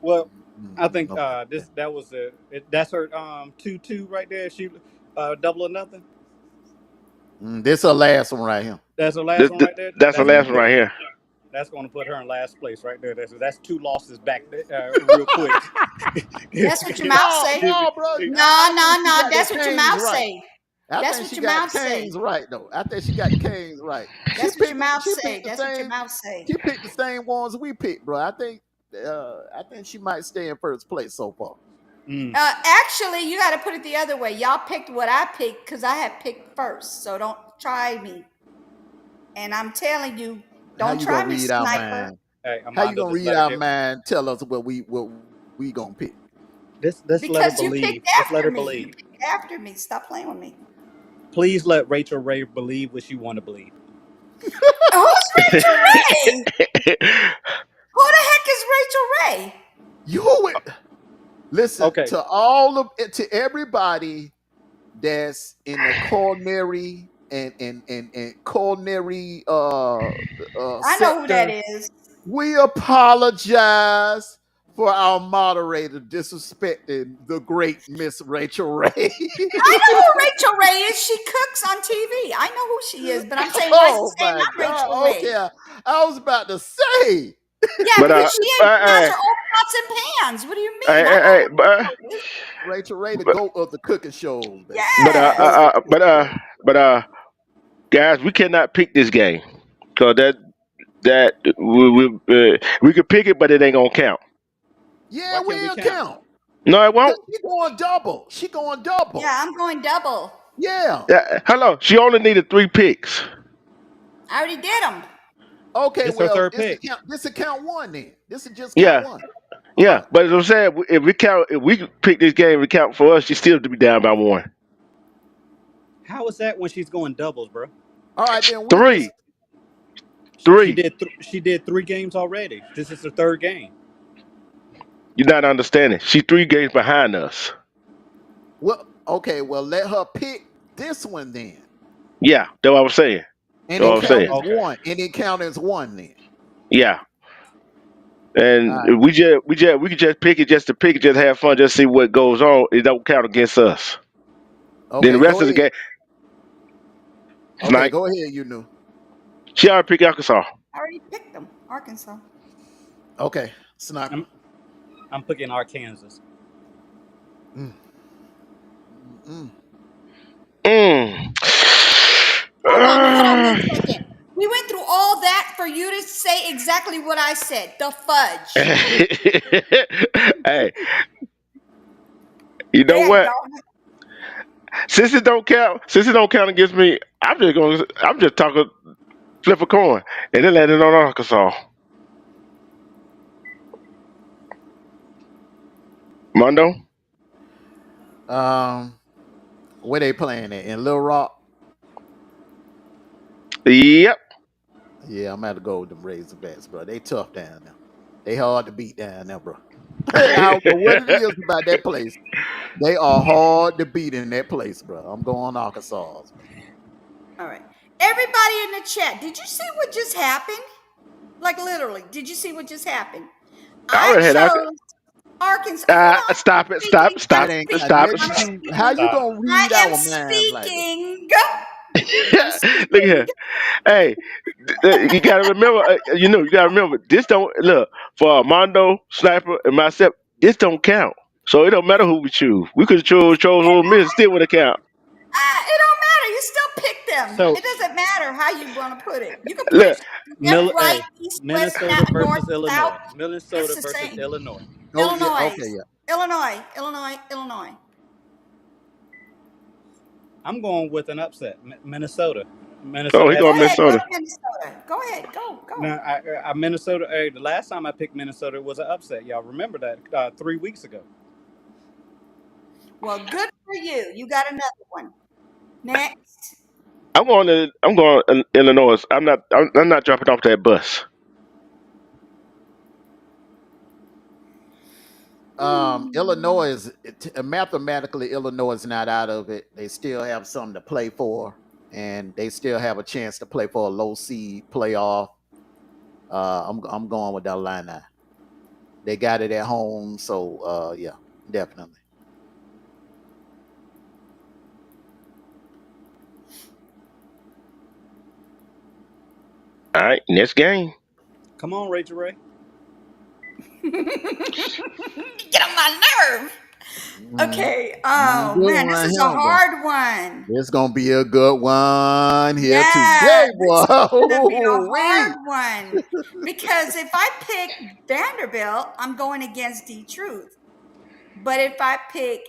Well, I mm, think okay. that was that's her 2-2 right there. She double or nothing. This is her last one right here. That's the last one right there. That's the That's gonna last one Mhm. put right here. that's gonna put her in last place right there. That's two losses back there, real quick. That's what your mouth No, say. no, bro. No, I think no, she no. got That's that what your Canes mouth right. say. I That's think what she your got mouth the say. Canes right though. I think she got the Canes right. She That's what your picked mouth she say. picked the That's what your same mouth say. she picked the same ones we picked, bro. I think she might stay in first place so far. Mm. Actually, you got to put it the other way. Y'all picked what I picked because I had picked first. So don't try me. And I'm telling you, How don't you try gonna me, read our sniper. mind? Hey, How you Armando, gonna just read let her our get. mind? Tell us what we gonna pick. Let's let her Because you believe. picked Just let after her me. You believe. picked after me. Stop playing with me. Please let Rachel Ray believe what she want to believe. Who's Rachel Ray? Who the heck is Rachel Ray? You would listen Okay. to to everybody that's in the culinary and culinary I know who that sector. is. We apologize for our moderator disrespecting the great Miss Rachel Ray. I know who Rachel Ray is. She cooks on TV. I know who she is, but I'm saying, why is he Oh saying my I'm Rachel God. Ray? Okay. I was about to say. Yeah, But because she has uh, her own pots and pans. What do you uh, mean? I know uh, who uh, Rachel is. Rachel Ray, the but goat of the cooking shows, baby. but Yes. but guys, we cannot pick this game because that we could pick it, but it ain't gonna count. Yeah, Why can't we we'll count? count. No, it Cause won't. she going double. She going double. Yeah, I'm going double. Yeah. Hello, she only needed 3 picks. I already did them. Okay, This her well, third pick. this will count one then. This will just count Yeah, one. All yeah. right. But as I'm saying, if we pick this game, we count for us. She still to be down by one. How is that when she's going doubles, bro? All right, then we'll just Three, three. She did 3 games already. This is her third game. You're not understanding. She 3 games behind us. well, let her pick this one then. Yeah, that's what I was saying. And That's what it I'm Okay, count saying. as okay. one. And it count as one then. Yeah. All And right. we could just pick it just to pick it, just have fun, just see what goes on. It don't count against us. Then the Okay, rest go of the ahead. game, Okay, like go ahead, you knew. she already picked Arkansas. I already picked them. Arkansas. Okay, sniper. I'm picking Arkansas. Mm, mm, Mm. Hold on 1 second. We went through all that for you to say exactly what I said. The fudge. Hey, you know Yeah, what? dog. Since it don't count against me, I'm just talking flip a coin and then let it on Arkansas. Mondo? where they playing at? In Little Rock? Yep. Yeah, I'm gonna have to go with them Razorbacks, bro. They tough down there. They hard to beat down there, bro. I don't know what it is about that place. They are hard to beat in that place, bro. I'm going Arkansas. All right. Everybody in the chat, did you see what just happened? Like literally, did you see what just happened? I I already had. chose Arkansas. Hold on. Stop it! Stop! Speaking. I'm That Stop! ain't got Stop! speaking. nothing I'm to do. How speaking. you Stop. gonna I read am our minds like that? speaking. I'm Look speaking. here. Hey, you gotta remember. You gotta remember. This don't look for Armando, Sniper, and myself. This don't count. So it don't matter who we choose. We could have chose Ole Miss, still would have count. It don't matter. You still pick them. So It doesn't matter how you want to put it. You can put Look, left, right, Hey, east, west, Minnesota north, versus south. Illinois. It's Minnesota the versus same. Illinois. Oh yeah, Illinois, okay, yeah. Illinois. I'm going with an upset. Minnesota. oh, Minnesota he has Go going better ahead. Go talent. Minnesota. to Minnesota. Go ahead. No, Go. Minnesota. The last time I picked Minnesota was an upset. Y'all remember that 3 weeks ago. Well, good for you. You got another one. Next. I'm going Illinois. I'm not dropping off that bus. Illinois is mathematically Illinois is not out of it. They still have something to play for, and they still have a chance to play for a low seed playoff. I'm going with Illini. They got it at home, so yeah, definitely. All right, next game. Come on, Rachel Ray. Get on my nerve. Mhm. Okay. Good Oh man, one this right is a here, boy. hard one. It's gonna be a good one here Yeah, today, this boy. is gonna be a Wee. hard one because if I pick Vanderbilt, I'm going against D Truth. But if I pick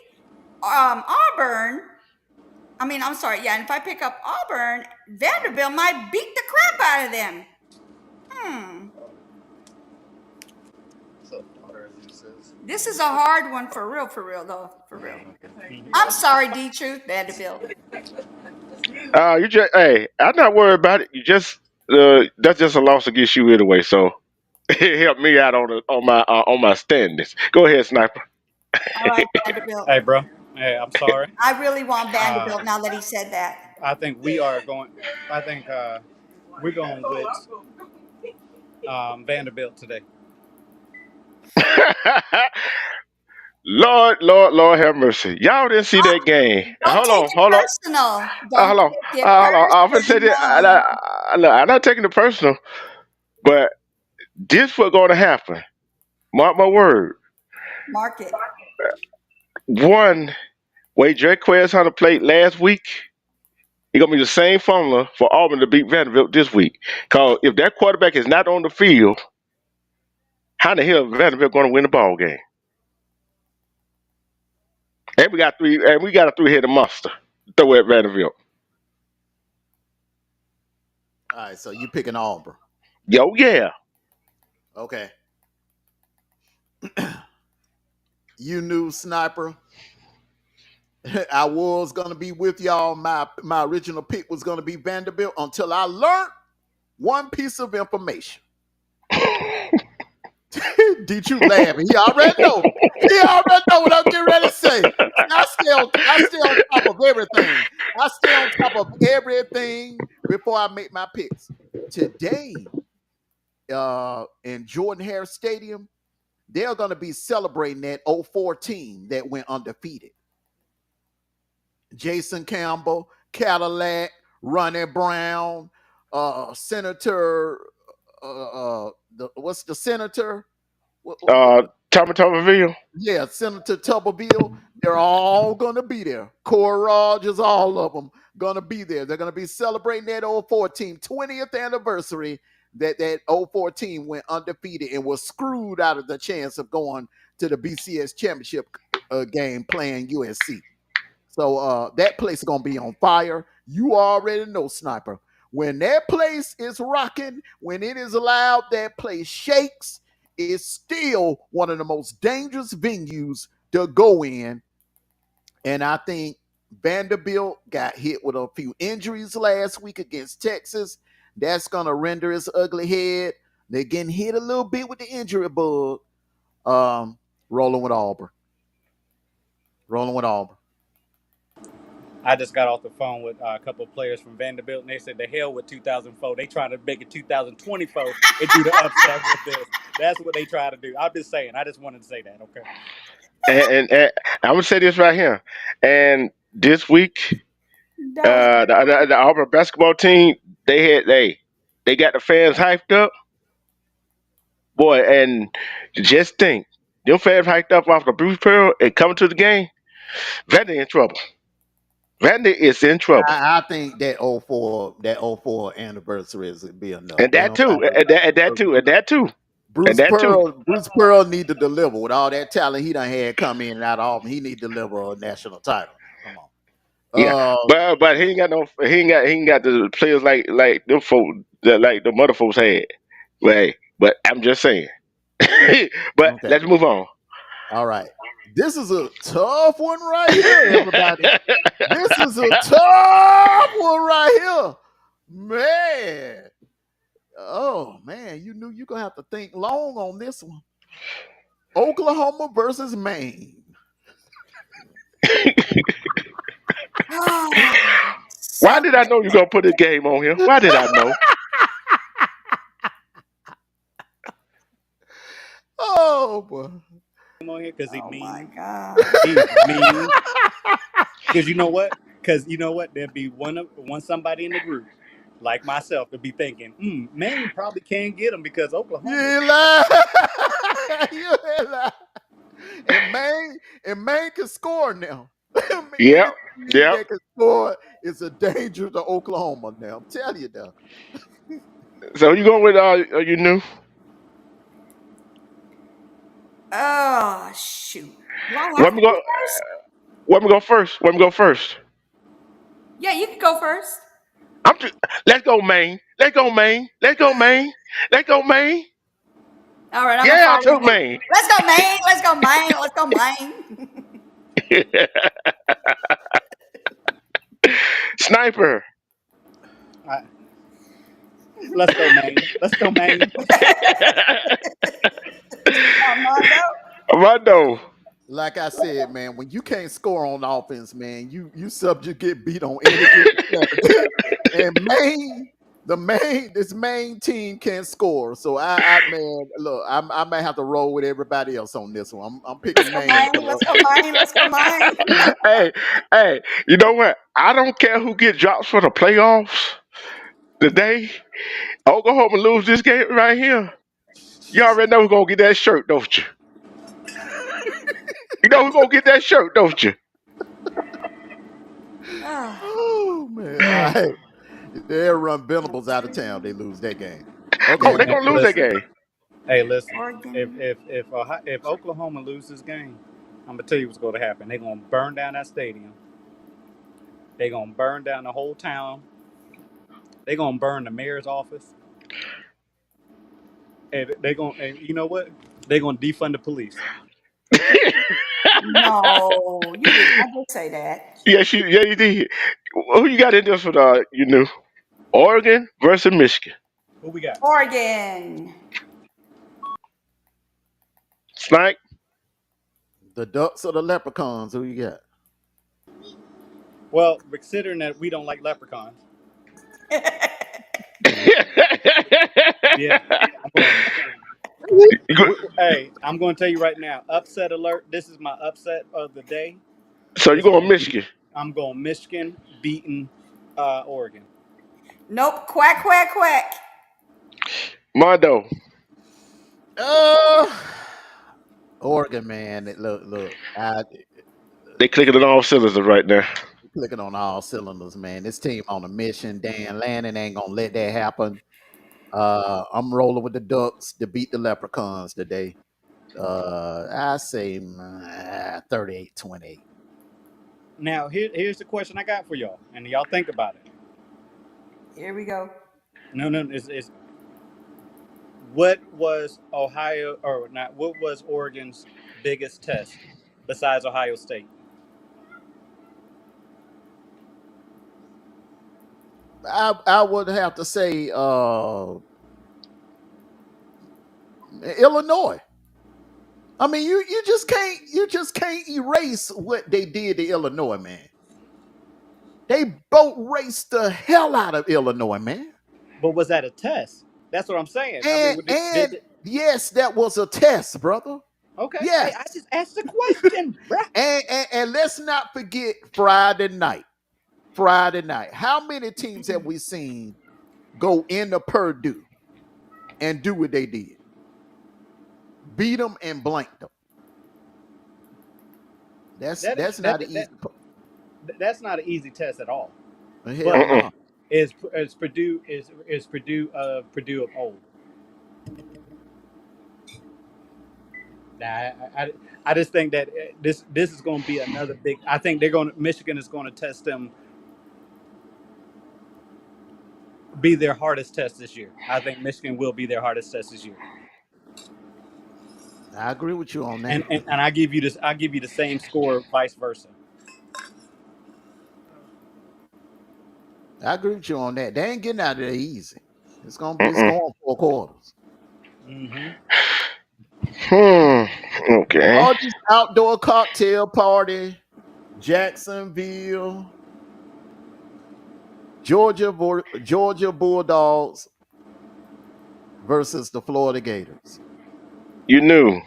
Auburn, I'm sorry, yeah, and if I pick up Auburn, Vanderbilt might beat the crap out of them. This is a hard one for real though, for real. I'm sorry, D Truth, Vanderbilt. Hey, I'm not worried about it. You just that's just a loss against you anyway. So it helped me out on my standings. Go ahead, Sniper. All right, Vanderbilt. Hey, bro. Hey, I'm sorry. I really want Uh, Vanderbilt now that he said that. I think we are going. I think we're going with Vanderbilt today. Lord, have mercy. Y'all didn't see that game. Don't take it Hold on, personal. Don't hold on, take it hold on. I'm gonna say that. personal. I'm not taking it personal, but this what's going to happen. Mark my word. Mark it. One way Drake Quez Hunter played last week, it's gonna be the same formula for Auburn to beat Vanderbilt this week. Cause if that quarterback is not on the field, how the hell is Vanderbilt going to win the ball game? And we got a three-headed monster to throw at Vanderbilt. All right, so you picking Auburn. Yo, yeah. Okay. You knew, Sniper. I was gonna be with y'all. My original pick was gonna be Vanderbilt until I learned one piece of information. Did you laughing? He already know. He already know what I'm getting ready to say. I stay on top of everything. I stay on top of everything before I make my picks. Today, in Jordan Hare Stadium, they're going to be celebrating that 04 team that went undefeated. Jason Campbell, Cadillac, Ronnie Brown, Senator, what's the senator? Tommy Tuberville. Yeah, Senator Tuberville. They're all going to be there. Cora Rogers, all of them going to be there. They're going to be celebrating that 04 team, 20th anniversary that 04 team went undefeated and was screwed out of the chance of going to the BCS championship game playing USC. So that place is going to be on fire. You already know, Sniper. When that place is rocking, when it is loud, that place shakes. It's still one of the most dangerous venues to go in. And I think Vanderbilt got hit with a few injuries last week against Texas. That's going to render its ugly head. They're getting hit a little bit with the injury bug. Rolling with Auburn. Rolling with Auburn. I just got off the phone with a couple of players from Vanderbilt, and they said the hell with 2004. They trying to make it 2024 and do the upset with this. That's what they try to do. I'm just saying. I just wanted to say that. Okay. And I'm gonna say this right here. And this week, Don't. the Auburn basketball team, they got the fans hyped up, boy. And just think, them fans hyped up off the Bruce Pearl and coming to the game. Vandy in trouble. Vandy is in trouble, I think that '04 anniversary is be enough. and They that don't too, have to. and that too, and Bruce that too. Pearl, Bruce Pearl need to deliver with all that talent he done had come in and out of Auburn. He need to deliver a national title. Come on. Yeah, but he ain't got no he ain't got the players like them folk that like the mother folks had. But I'm just saying. But Okay. let's move on. All right. This is a tough one right here, everybody. This is a tough one right here. Man. Oh man, you knew you're gonna have to think long on this one. Oklahoma versus Maine. Why So did I know you gonna put this game on here? Why did I know? Oh boy. On here because he oh my mean. God. He's mean. Because you know what? There'd be one somebody in the group like myself to be thinking, Maine probably can't get him because You Oklahoma. ain't lying. You ain't lying. And Maine can score now. Yep, Any team yep. that can score is a danger to Oklahoma now. I'm telling you now. So you going with you knew? Oh shoot. Do I have Let to me go go. first? Let me go first. Let me go first. Yeah, you can go first. I'm just, let's go Maine. Let's go Maine. Let's go Maine. Let's go Maine. All right, I'm gonna Yeah, I follow you. took Maine. Let's go, Maine. Let's go, Maine. Let's go, Maine. Sniper. I, let's go, Maine. Let's go, Maine. Armando. Rondo. Like I said, man, when you can't score on offense, man, you subject get beat on any given Saturday. And this main team can't score. So I man, look, I might have to roll with everybody else on this one. I'm Let's picking go, Maine Maine. because Let's go, Maine. Let's go, Maine. Hey, hey, you know what? I don't care who get drops for the playoffs. Today, Oklahoma lose this game right here. You already know who's gonna get that shirt, don't you? You know who's gonna get that shirt, don't you? Ah, oh man, all right, they'll run Venables out of town. They lose that game. Oh, Okay, they're Man, gonna lose that listen. game. Hey, listen. If Oregon. if if if Oklahoma loses this game, I'm gonna tell you what's going to happen. They're gonna burn down that stadium. They're gonna burn down the whole town. They're gonna burn the mayor's office, and and you know what? They're gonna defund the police. No, you did not just say that. Yeah, you did. Who you got in this for the you knew? Oregon versus Michigan. Who we got? Oregon. Snipe. the Ducks or the Leprechauns? Who you got? Well, considering that we don't like leprechauns, yeah, I'm going. You go- Hey, I'm going to tell you right now. Upset alert! This is my upset of the day. so you It's going going. Michigan? I'm going Michigan beating Oregon. Nope. Quack, quack, quack. Mondo. Uh, Oregon, man. Look. They clicking on all cylinders right now. Clicking on all cylinders, man. This team on a mission. Dan Lanning ain't gonna let that happen. I'm rolling with the Ducks to beat the Leprechauns today. I say 38-28. Now, here's the question I got for y'all, and y'all think about it. Here we go. No, it's what was Ohio or not? What was Oregon's biggest test besides Ohio State? I would have to say Illinois. I mean, you just can't erase what they did to Illinois, man. They boat raced the hell out of Illinois, man. But was that a test? That's what I'm saying. I mean, And yes, that was a test, brother. okay. Yes. I just asked the question, bruh. And let's not forget Friday night. Friday night. How many teams have we seen go into Purdue and do what they did? Beat them and blank them. That's not an easy. That's not an easy test at all. Hell But no. is Purdue Purdue of old? Nah, I just think that this is going to be another big. I think Michigan is going to test them. Be their hardest test this year. I think Michigan will be their hardest test this year. I agree with you on that. And I give you this. I give you the same score, vice versa. I agree with you on that. They ain't getting out of there easy. It's going 4 quarters. Mm-hmm. Okay. All these outdoor cocktail party, Jacksonville, Georgia Bulldogs versus the Florida Gators. You knew.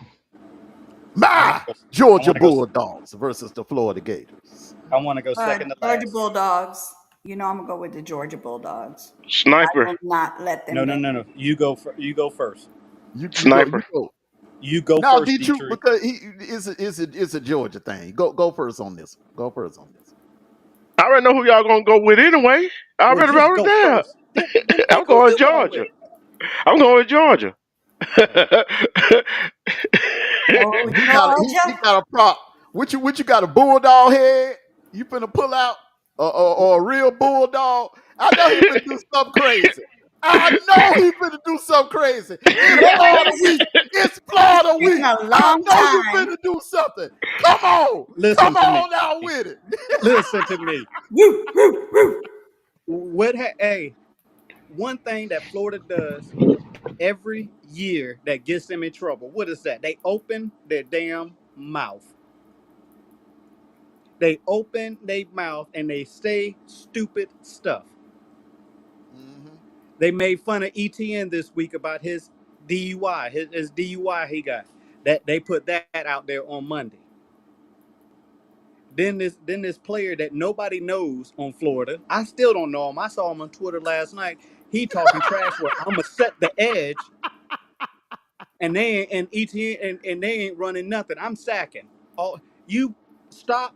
Georgia Bulldogs versus the Florida Gators. I want to go second to last. Georgia Bulldogs. You know I'm gonna go with the Georgia Bulldogs. Sniper. I will not let them. No. You go first. Sniper. You go now, first. D-Truth, because it's a Georgia thing. Go first on this. Go first on this. I already know who y'all gonna go with anyway. I already wrote it down. I'm going Georgia. I'm going with Georgia. He got a prop. What you got, a bulldog head? You finna pull out or a real bulldog? I know he finna do something crazy. I know he finna do something crazy. It's Florida week. It's Florida week. I know you finna do something. Come on. Come on out with it. Listen to me. One thing that Florida does every year that gets them in trouble, what is that? They open their damn mouth. They open their mouth and they say stupid stuff. Mm-hmm. They made fun of ETN this week about his DUI, his DUI he got. That they put that out there on Monday. Then this player that nobody knows on Florida, I still don't know him. I saw him on Twitter last night. He talking trash where I'm gonna set the edge, and they ain't running nothing. I'm sacking. You stop.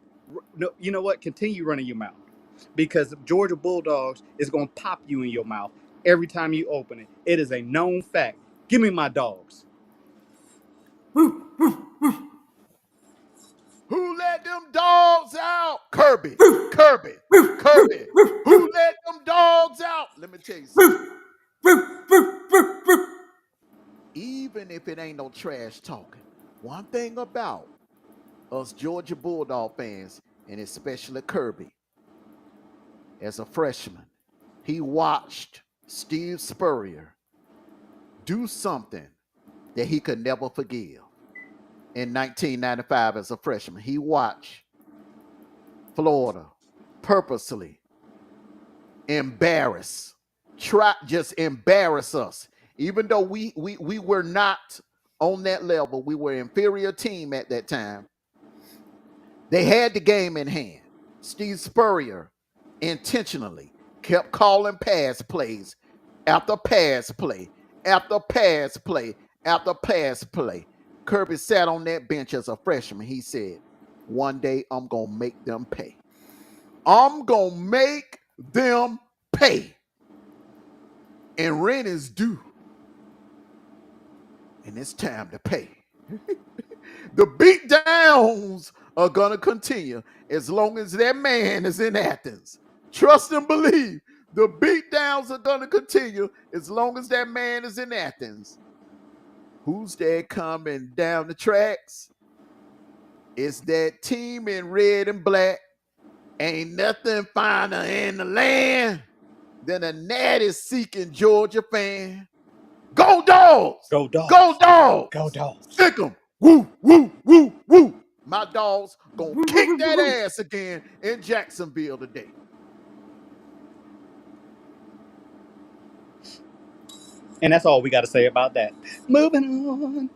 No, you know what? Continue running your mouth, because Georgia Bulldogs is gonna pop you in your mouth every time you open it. It is a known fact. Give me my dogs. Who let them dogs out? Kirby. Who let them dogs out? Let me tell you something. Even if it ain't no trash talking, one thing about us Georgia Bulldog fans, and especially Kirby, as a freshman, he watched Steve Spurrier do something that he could never forgive. In 1995, as a freshman, he watched Florida purposely embarrass us. Even though we were not on that level, we were an inferior team at that time. They had the game in hand. Steve Spurrier intentionally kept calling pass plays after pass play after pass play after pass play. Kirby sat on that bench as a freshman. He said, one day I'm going to make them pay. I'm going to make them pay. And rent is due. And it's time to pay. The beatdowns are going to continue as long as that man is in Athens. Trust and believe. The beatdowns are going to continue as long as that man is in Athens. Who's that coming down the tracks? It's that team in red and black. Ain't nothing finer in the land than a natty-seeking Georgia fan. Go Dogs! Go Dogs! Go Dogs! Go Dogs! Stick 'em! Woo, woo, woo, woo. My dogs gonna kick that ass again in Jacksonville today. And that's all we got to say about that. Moving on.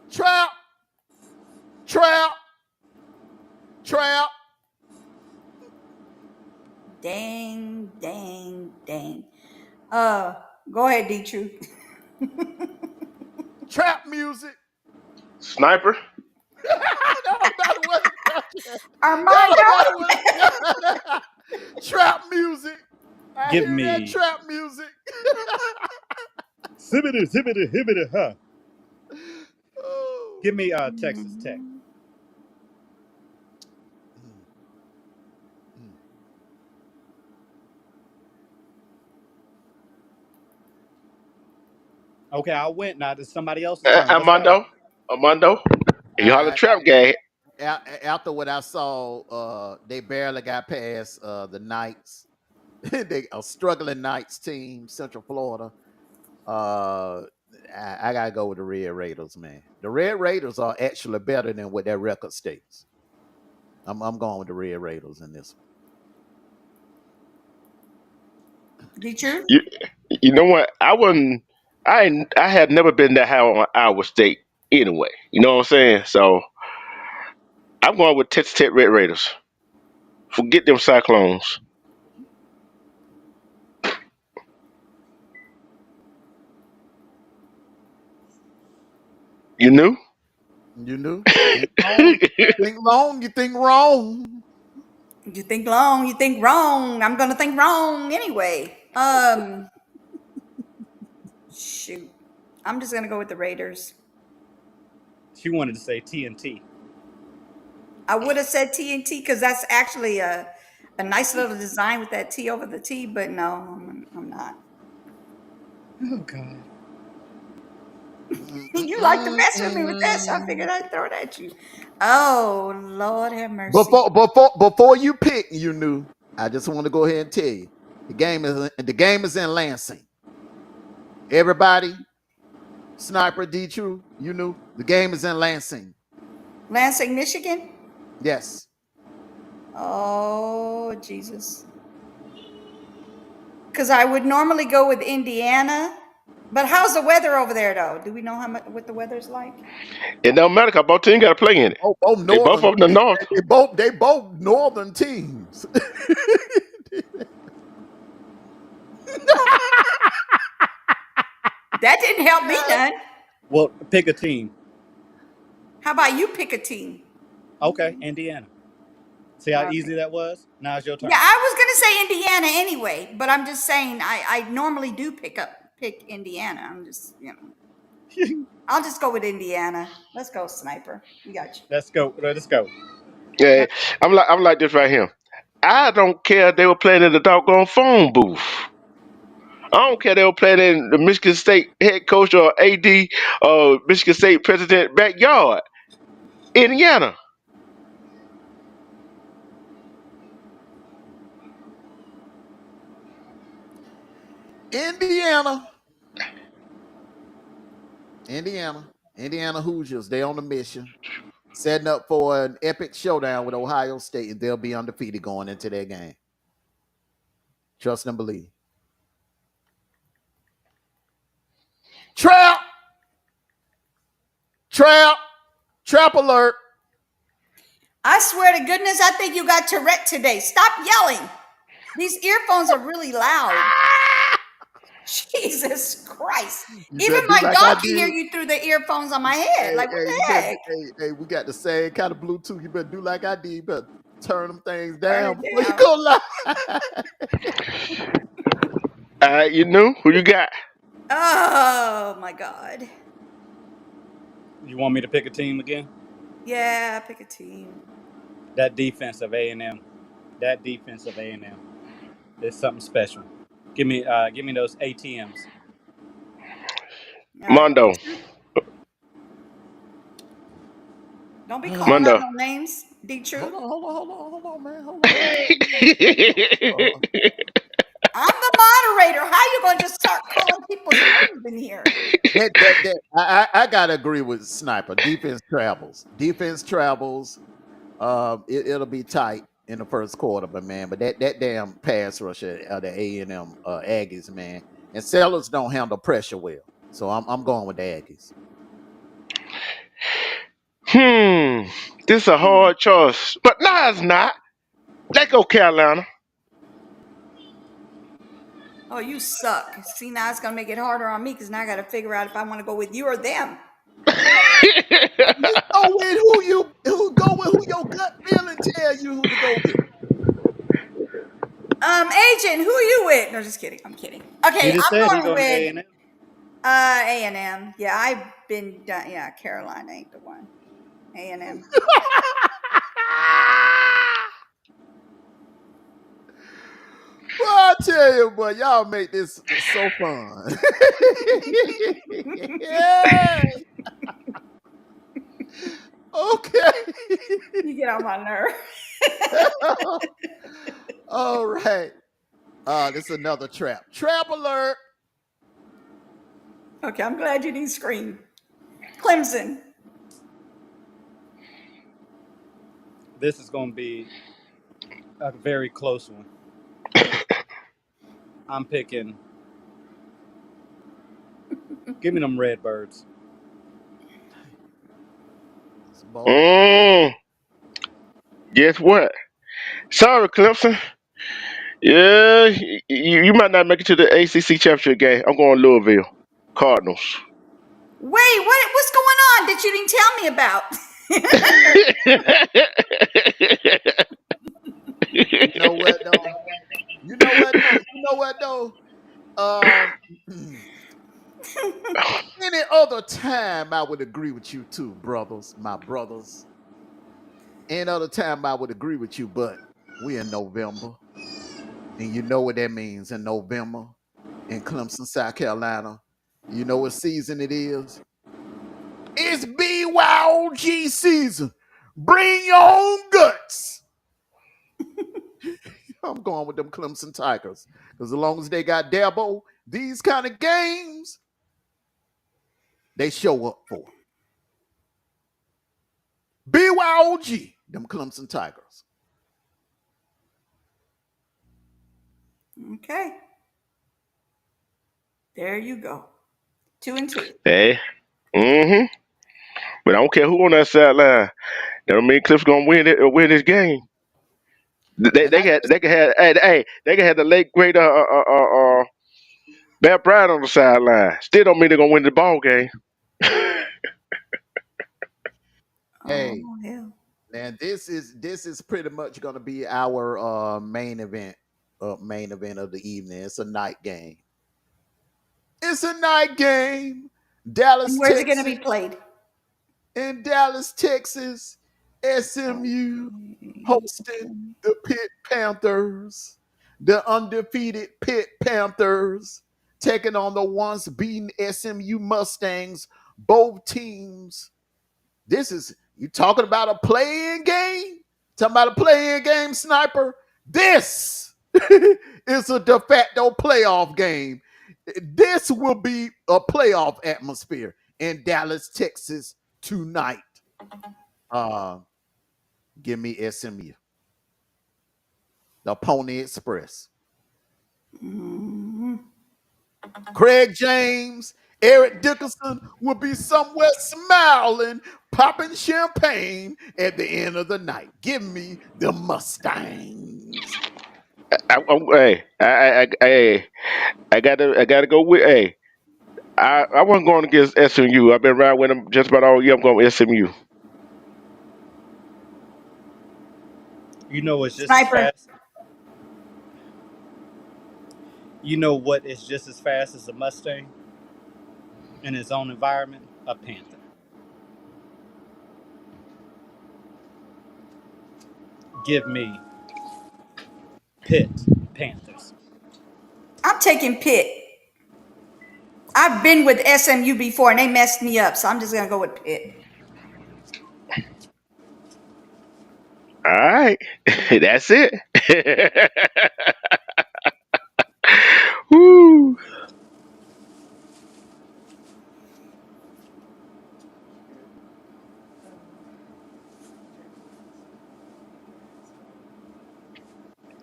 Trap, trap, trap. Dang, dang, dang. Go ahead, D Truth. Trap music. Sniper. No, nobody was Armando. nobody was trap music. I Give hear that me trap music. zibbity zibbity hibbity huh. Oh. Give me Texas Tech. Okay, I went. Now it's somebody else's turn. Let's go. Armando. You holler I, trap gang. after what I saw, they barely got past the Knights. They a struggling Knights team, Central Florida. I gotta go with the Red Raiders, man. The Red Raiders are actually better than what their record states. I'm going with the Red Raiders in this one. D Truth. You know what? I had never been that high on Iowa State anyway. You know what I'm saying? So I'm going with Texas Tech Red Raiders. Forget them Cyclones. You knew? You knew? Think long, think long, you think wrong. You think long, you think wrong. I'm gonna think wrong anyway. Shoot. I'm just gonna go with the Raiders. She wanted to say TNT. I would have said TNT because that's actually a nice little design with that T over the T, but no, I'm not. Oh God. You like to mess with me with that, so I figured I'd throw it at you. Oh, Lord have mercy. Before you pick, you knew. I just want to go ahead and tell you the game is in Lansing. Everybody, Sniper D True, you knew the game is in Lansing. Lansing, Michigan? Yes. Oh, Jesus. Because I would normally go with Indiana. But how's the weather over there, though? Do we know what the weather's like? It don't matter because both teams got to play in it. Both They both northern. of them the North. They both northern teams. That didn't help me none. Well, pick a team. How about you pick a team? Okay, Indiana. See how easy that was? Now it's your turn. Yeah, I was gonna say Indiana anyway, but I'm just saying I normally do pick Indiana. I'm just I'll just go with Indiana. Let's go, Sniper. We got you. Let's go. Let's go. Yeah, I'm like this right here. I don't care if they were playing in the doggone phone booth. I don't care if they were playing in the Michigan State head coach or AD or Michigan State president backyard. Indiana. Indiana Hoosiers. They on the mission, setting up for an epic showdown with Ohio State, and they'll be undefeated going into their game. Trust and believe. Trap alert. I swear to goodness, I think you got Tourette today. Stop yelling. These earphones are really loud. Jesus Christ. Even my dog can hear you through the earphones on my head. Like, what the heck? Hey, we got the same kind of Bluetooth. You better do like I did. You better turn them things down before you go live. You know who you got? Oh, my God. You want me to pick a team again? Yeah, pick a team. That defense of A&M. That defense of A&M. There's something special. Give me those ATMs. Mondo. Don't be calling out no names. D True. Hold on, man. Hold I'm the moderator. How you gonna just start calling people's names in here? I gotta agree with Sniper. Defense travels. Defense travels. It'll be tight in the first quarter, but man, but that damn pass rush at the A&M Aggies, man, and Sellers don't handle pressure well. So I'm going with the Aggies. This is a hard choice, but no, it's not. Let's go Carolina. Oh, you suck. See, now it's gonna make it harder on me because now I gotta figure out if I want to go with you or them. You go with who your gut feeling tell you who to go with. Agent, who are you with? No, just kidding. I'm kidding. He Okay, just I'm said he going going to with A&M. A&M. Yeah, I've been done. Yeah, Carolina ain't the one. A&M. Well, I tell you, boy, y'all make this so fun. Yeah. Okay. You get on my nerve. All right. This is another trap. Trap alert. Okay, I'm glad you didn't scream. Clemson. This is going to be a very close one. I'm picking. Give me them Redbirds. It's bold. Mm, guess what? Sorry, Clemson. Yeah, you might not make it to the ACC championship game. I'm going Louisville Cardinals. Wait, what's going on that you didn't tell me about? You know what though? You know what though? You know what though? Any other time I would agree with you too, brothers, my brothers. Any other time I would agree with you, but we in November. And you know what that means in November in Clemson, South Carolina. You know what season it is? It's BYOG season. Bring your own guts. I'm going with them Clemson Tigers. Because as long as they got Dabo, these kind of games, they show up for. BYOG, them Clemson Tigers. Okay. There you go. 2 and 2. Hey, but I don't care who on that sideline. That don't mean Cliff's gonna win it or win this game. They And they I can just, they can have they can have the late great Bear Bryant on the sideline. Still don't mean they're gonna win the ball game. hey, Oh, hell. and this is pretty much gonna be our main event of the evening. It's a night game. It's a night game. And Dallas, where's it going to Texas. be played? In Dallas, Texas, SMU hosting the Pitt Panthers, the undefeated Pitt Panthers, taking on the once beaten SMU Mustangs. Both teams. This is you talking about a play-in game? Talking about a play-in game, Sniper? This is a de facto playoff game. This will be a playoff atmosphere in Dallas, Texas tonight. Uh, give me SMU, the Pony Express. Craig James, Eric Dickerson will be somewhere smiling, popping champagne at the end of the night. Give me the Mustangs. I gotta go with I wasn't going against SMU. I've been riding with them just about all year. I'm going with SMU. You know what's just as Sniper. fast? You know what is just as fast as a Mustang in its own environment? A Panther. Give me Pitt Panthers. I'm taking Pitt. I've been with SMU before and they messed me up, so I'm just going to go with Pitt. All right, that's it.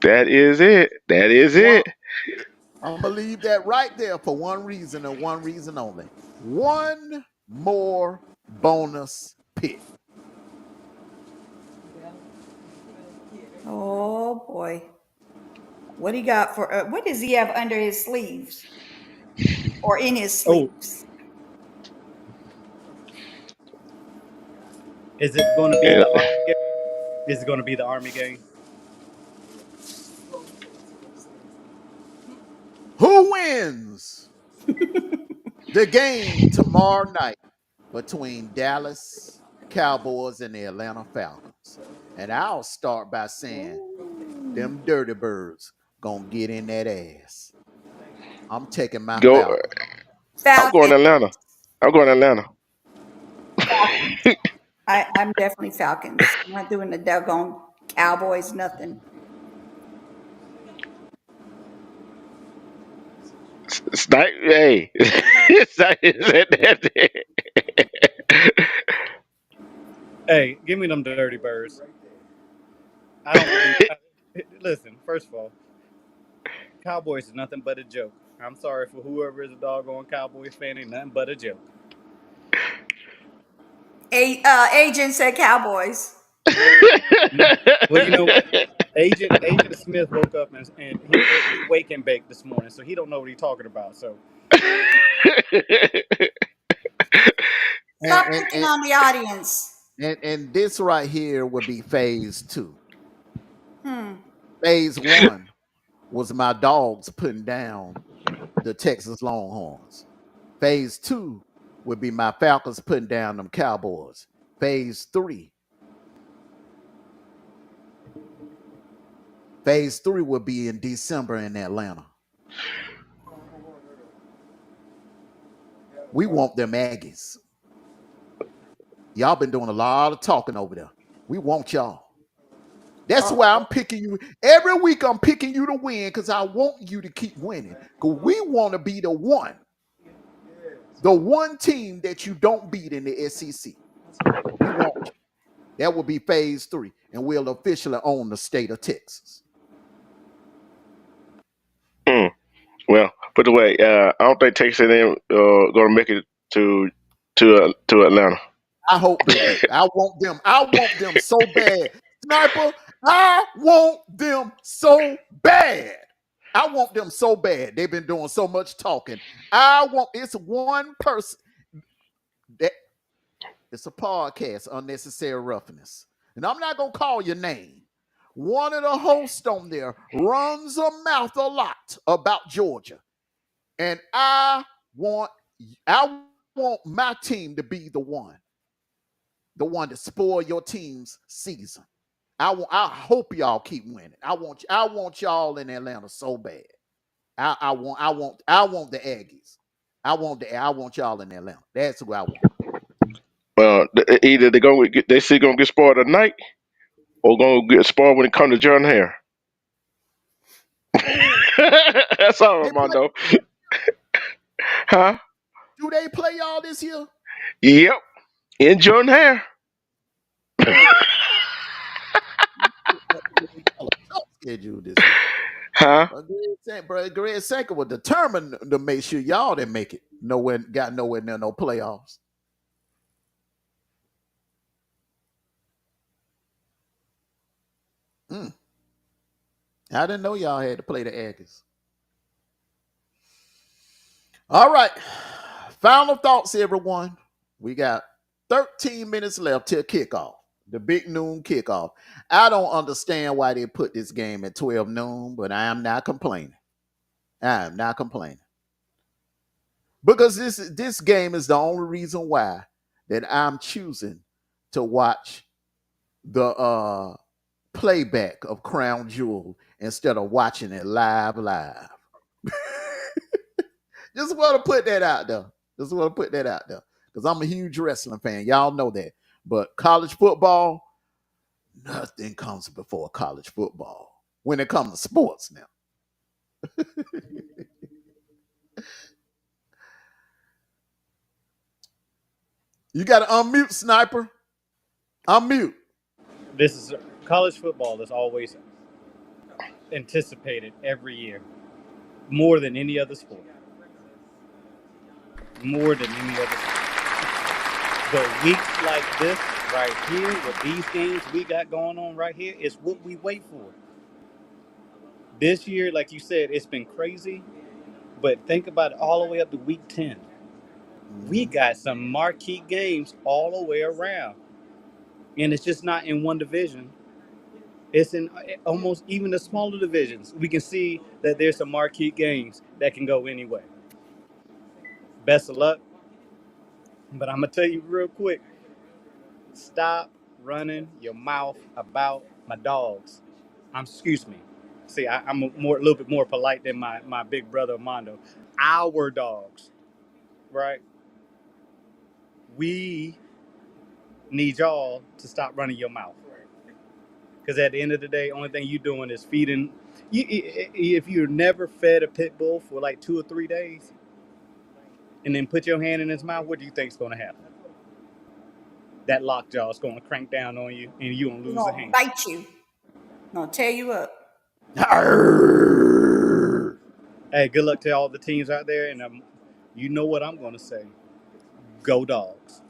That is it. That is One, it. I'm gonna leave that right there for one reason and one reason only. One more bonus pick. Oh boy. What he got for what does he have under his sleeves or in his Oh, sleeves? is it going to be Yeah. the Army game? Is it going to be the Army game? Who wins the game tomorrow night between Dallas Cowboys and the Atlanta Falcons? And I'll start by saying them dirty birds gonna get in that ass. I'm taking my Go. Falcons. I'm going Falcon. to Atlanta. I'm going to Atlanta. I'm definitely Falcons. I'm not doing the doggone Cowboys, nothing. Snipe. Hey. Hey, give me them dirty birds. I don't believe. Listen, first of all, Cowboys is nothing but a joke. I'm sorry for whoever is a doggone Cowboys fan, ain't nothing but a joke. Agent said Cowboys. Well, you know what? Agent Smith woke up and he wake and baked this morning, so he don't know what he's talking about. So And Stop and picking and, on the audience. and this right here would be phase two. Hmm. Phase one was my dogs putting down the Texas Longhorns. Phase two would be my Falcons putting down them Cowboys. Phase three would be in December in Atlanta. We want them Aggies. Y'all been doing a lot of talking over there. We want y'all. That's why I'm picking you every week. I'm picking you to win because I want you to keep winning. Because we want to be the one team that you don't beat in the SEC. We want you. That will be phase three, and we'll officially own the state of Texas. Hmm. Well, put away. I don't think Texas A&M going to make it to Atlanta. I hope they do. I want them. I want them so bad. Sniper, I want them so bad. I want them so bad. They've been doing so much talking. It's one person that it's a podcast, Unnecessary Roughness. And I'm not gonna call your name. One of the hosts on there runs a mouth a lot about Georgia. And want I want my team to be the one to spoil your team's season. I hope y'all keep winning. I want y'all in Atlanta so bad. I want the Aggies. I want y'all in Atlanta. That's who I want. Well, either they see going to get spoiled tonight, or going to get spoiled when it comes to Jordan Hare. That's all, They play, Armando. Huh? do they play y'all this year? Yep. In Jordan Hare. Tough schedule this year. Huh? Greg Sankey was determined to make sure y'all didn't make it. Got nowhere near no playoffs. Mm. I didn't know y'all had to play the Aggies. All right. Final thoughts, everyone. We got 13 minutes left till kickoff, the big noon kickoff. I don't understand why they put this game at 12 noon, but I am not complaining. I am not complaining. Because this game is the only reason why that I'm choosing to watch the playback of Crown Jewel instead of watching it live. Just want to put that out there. Because I'm a huge wrestling fan. Y'all know that. But college football, nothing comes before college football when it comes to sports now. You got to unmute, Sniper. Unmute. this is college football. Is always anticipated every year, more than any other sport. More than any other sport. But weeks like this, right here, with these games we got going on right here, is what we wait for. This year, like you said, it's been crazy. But think about it all the way up to week 10. We Mhm. got some marquee games all the way around. And it's just not in one division. It's in almost even the smaller divisions. We can see that there's some marquee games that can go anyway. Best of luck. But I'm going to tell you real quick, stop running your mouth about my dogs. Excuse me. See, I'm a little bit more polite than my big brother Armando. Our dogs, right? We need y'all to stop running your mouth. Because at the end of the day, only thing you're doing is feeding. If you're never fed a pit bull for like 2 or 3 days, and then put your hand in his mouth, what do you think's going to happen? That lockjaw is going to crank down on you, and you're going to We're lose a gonna hand. bite you. Gonna tear you up. Arrgh. Hey, good luck to all the teams out there, and you know what I'm going to say. Go dogs.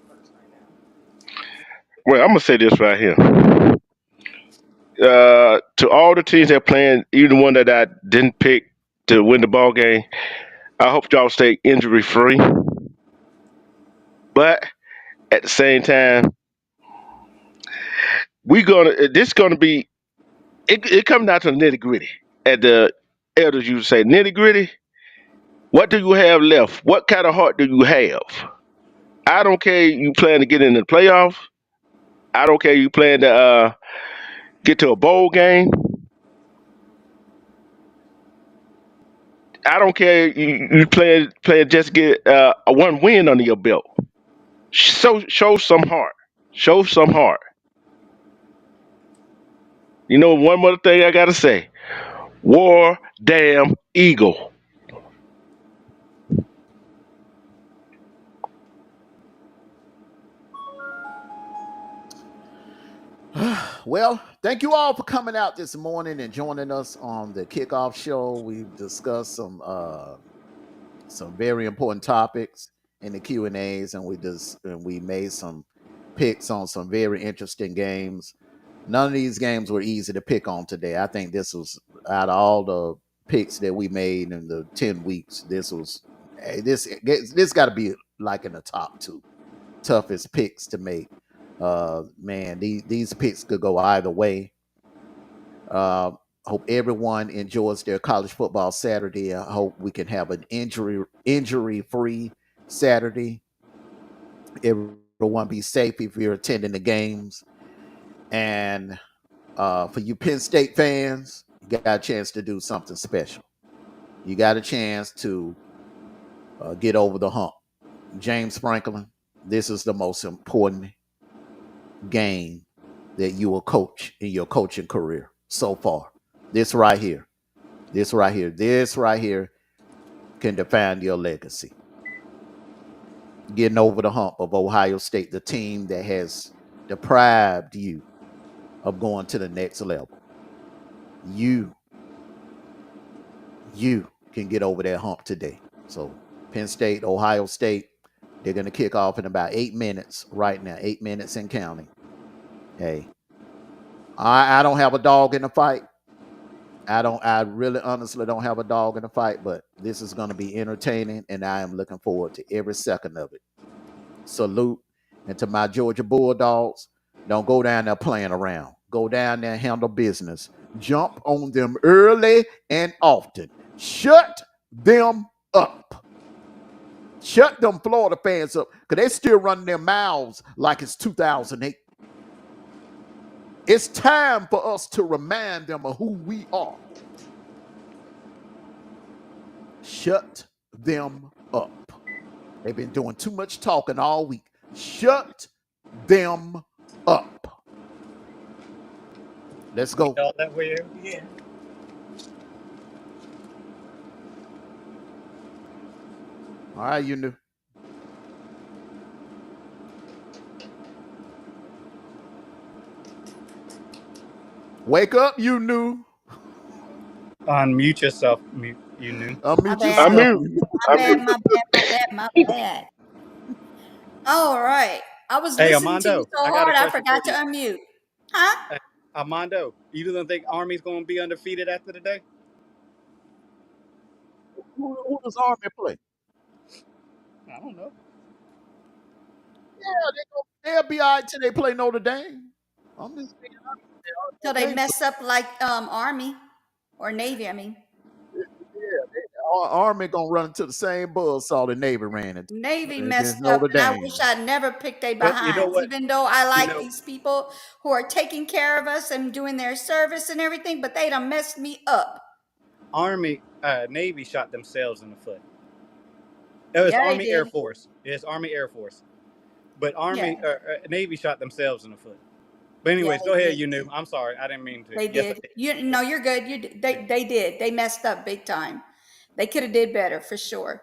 Well, I'm gonna say this right here. To all the teams that playing, even the one that I didn't pick to win the ball game, I hope y'all stay injury free. But at the same time, we gonna this gonna be it comes down to the nitty gritty. At the elders, you say nitty gritty. What do you have left? What kind of heart do you have? I don't care you plan to get in the playoffs. I don't care you plan to get to a bowl game. I don't care you plan just get a one win under your belt. Show some heart. Show some heart. You know, one more thing I gotta say. War damn eagle. Well, thank you all for coming out this morning and joining us on the kickoff show. We've discussed some very important topics in the Q and A's, and we made some picks on some very interesting games. None of these games were easy to pick on today. I think this was out of all the picks that we made in the 10 weeks. This got to be like in the top two toughest picks to make. Man, these picks could go either way. Uh, hope everyone enjoys their college football Saturday. I hope we can have an injury free Saturday. Everyone be safe if you're attending the games. And for you Penn State fans, you got a chance to do something special. You got a chance to get over the hump. James Franklin, this is the most important game that you will coach in your coaching career so far. This right here, this right here can define your legacy. Getting over the hump of Ohio State, the team that has deprived you of going to the next level. You can get over that hump today. So Penn State, Ohio State, they're going to kick off in about 8 minutes right now, 8 minutes and counting. Hey, I don't have a dog in the fight. I really honestly don't have a dog in the fight, but this is going to be entertaining, and I am looking forward to every second of it. Salute. And to my Georgia Bulldogs, don't go down there playing around. Go down there and handle business. Jump on them early and often. Shut them up. Shut them Florida fans up, because they're still running their mouths like it's 2008. It's time for us to remind them of who we are. Shut them up. They've been doing too much talking all week. Shut them up. Let's go. All that way. Yeah. All right, you knew. Wake up, you knew. Unmute yourself, you knew. My Unmute bad. yourself. My bad, my bad, my bad. All right. I was Hey, listening to you Armando, so I got a hard I question for forgot to you. unmute. Huh? Hey, Armando, you don't think Army's going to be undefeated after today? Who does Army play? I don't know. Yeah, they'll be all right till they play Notre Dame. I'm just saying, Till Notre they Dame, mess up like Army or Navy, I mean. Army gonna run into the same buzzsaw the Navy ran into Navy against messed up, Notre and I Dame. wish I'd never picked they But you know behinds, what? even though I You like know, these people who are taking care of us and doing their service and everything, but they done messed me up. Navy shot themselves in the foot. It was Yeah, they Army Air did. Force. It's Army Air Force. But Yeah, Navy shot themselves in the foot. But yeah, anyways, they go ahead. did. You knew. I'm sorry. I didn't mean to. They Yes, I did. did. You're good. They did. They messed up big time. They could have did better for sure.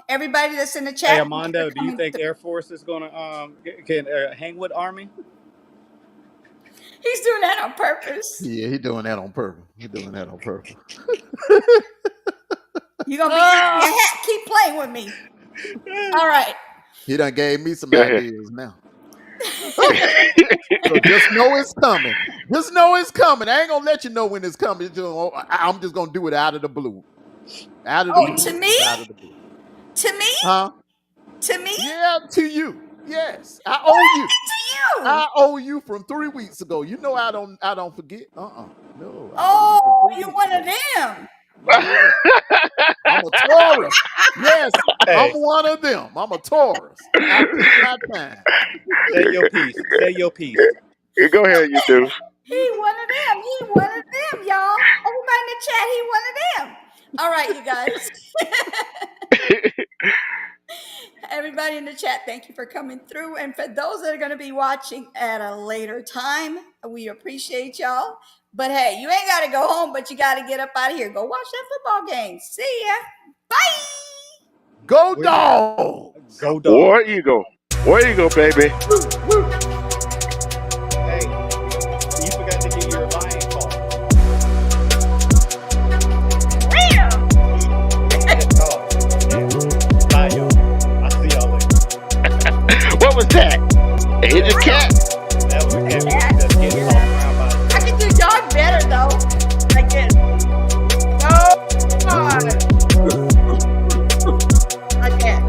Everybody that's in the Hey, chat, thank you for Armando, do you coming think through. Air Force is going to can hang with Army? He's doing that on purpose. Yeah, he doing that on purpose. He doing that on purpose. You're gonna be eating Ah! your hat. Keep playing with me. All right. He done gave me some Go ahead. ideas now. So just know it's coming. Just know it's coming. I ain't gonna let you know when it's coming. I'm just gonna do it out of the blue. Out of the Oh, blue. to me? It's out of the blue. To me? Huh? To me? Yeah, to you. Yes. I owe you. To you? I owe you from 3 weeks ago. You know I don't forget. No, I owe you Oh, from 3 you weeks one of ago. them. Yeah. I'm a Taurus. Yes, I'm Hey, one of them. I'm a Taurus. I take my time. say your piece. Say your piece. Go ahead, you do. He one of them. He one of them, y'all. Everybody in the chat, he one of them. All right, you guys. Everybody in the chat, thank you for coming through. And for those that are going to be watching at a later time, we appreciate y'all. But hey, you ain't got to go home, but you got to get up out of here. Go watch that football game. See ya. Bye. Go Where- dogs. Go dog. War Eagle. War Eagle, baby. Hey, you forgot to do your lion call. Bye, y'all. I'll see y'all later. What was that? It's a cat. That was a cat that's getting tossed around by I can do dog better though. Like this. Like that.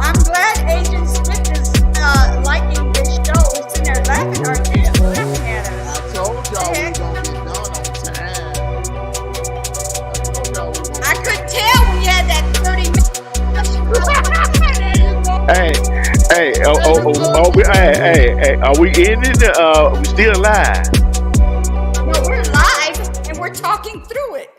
I'm glad Agent Smith is liking this show. He's sitting there laughing, aren't you? Laughing at us. I told y'all we gonna get done on time. I told y'all we gonna I couldn't tell when you had that 30 minutes. Hey, are we in it? We still live? No, we're live and we're talking through it.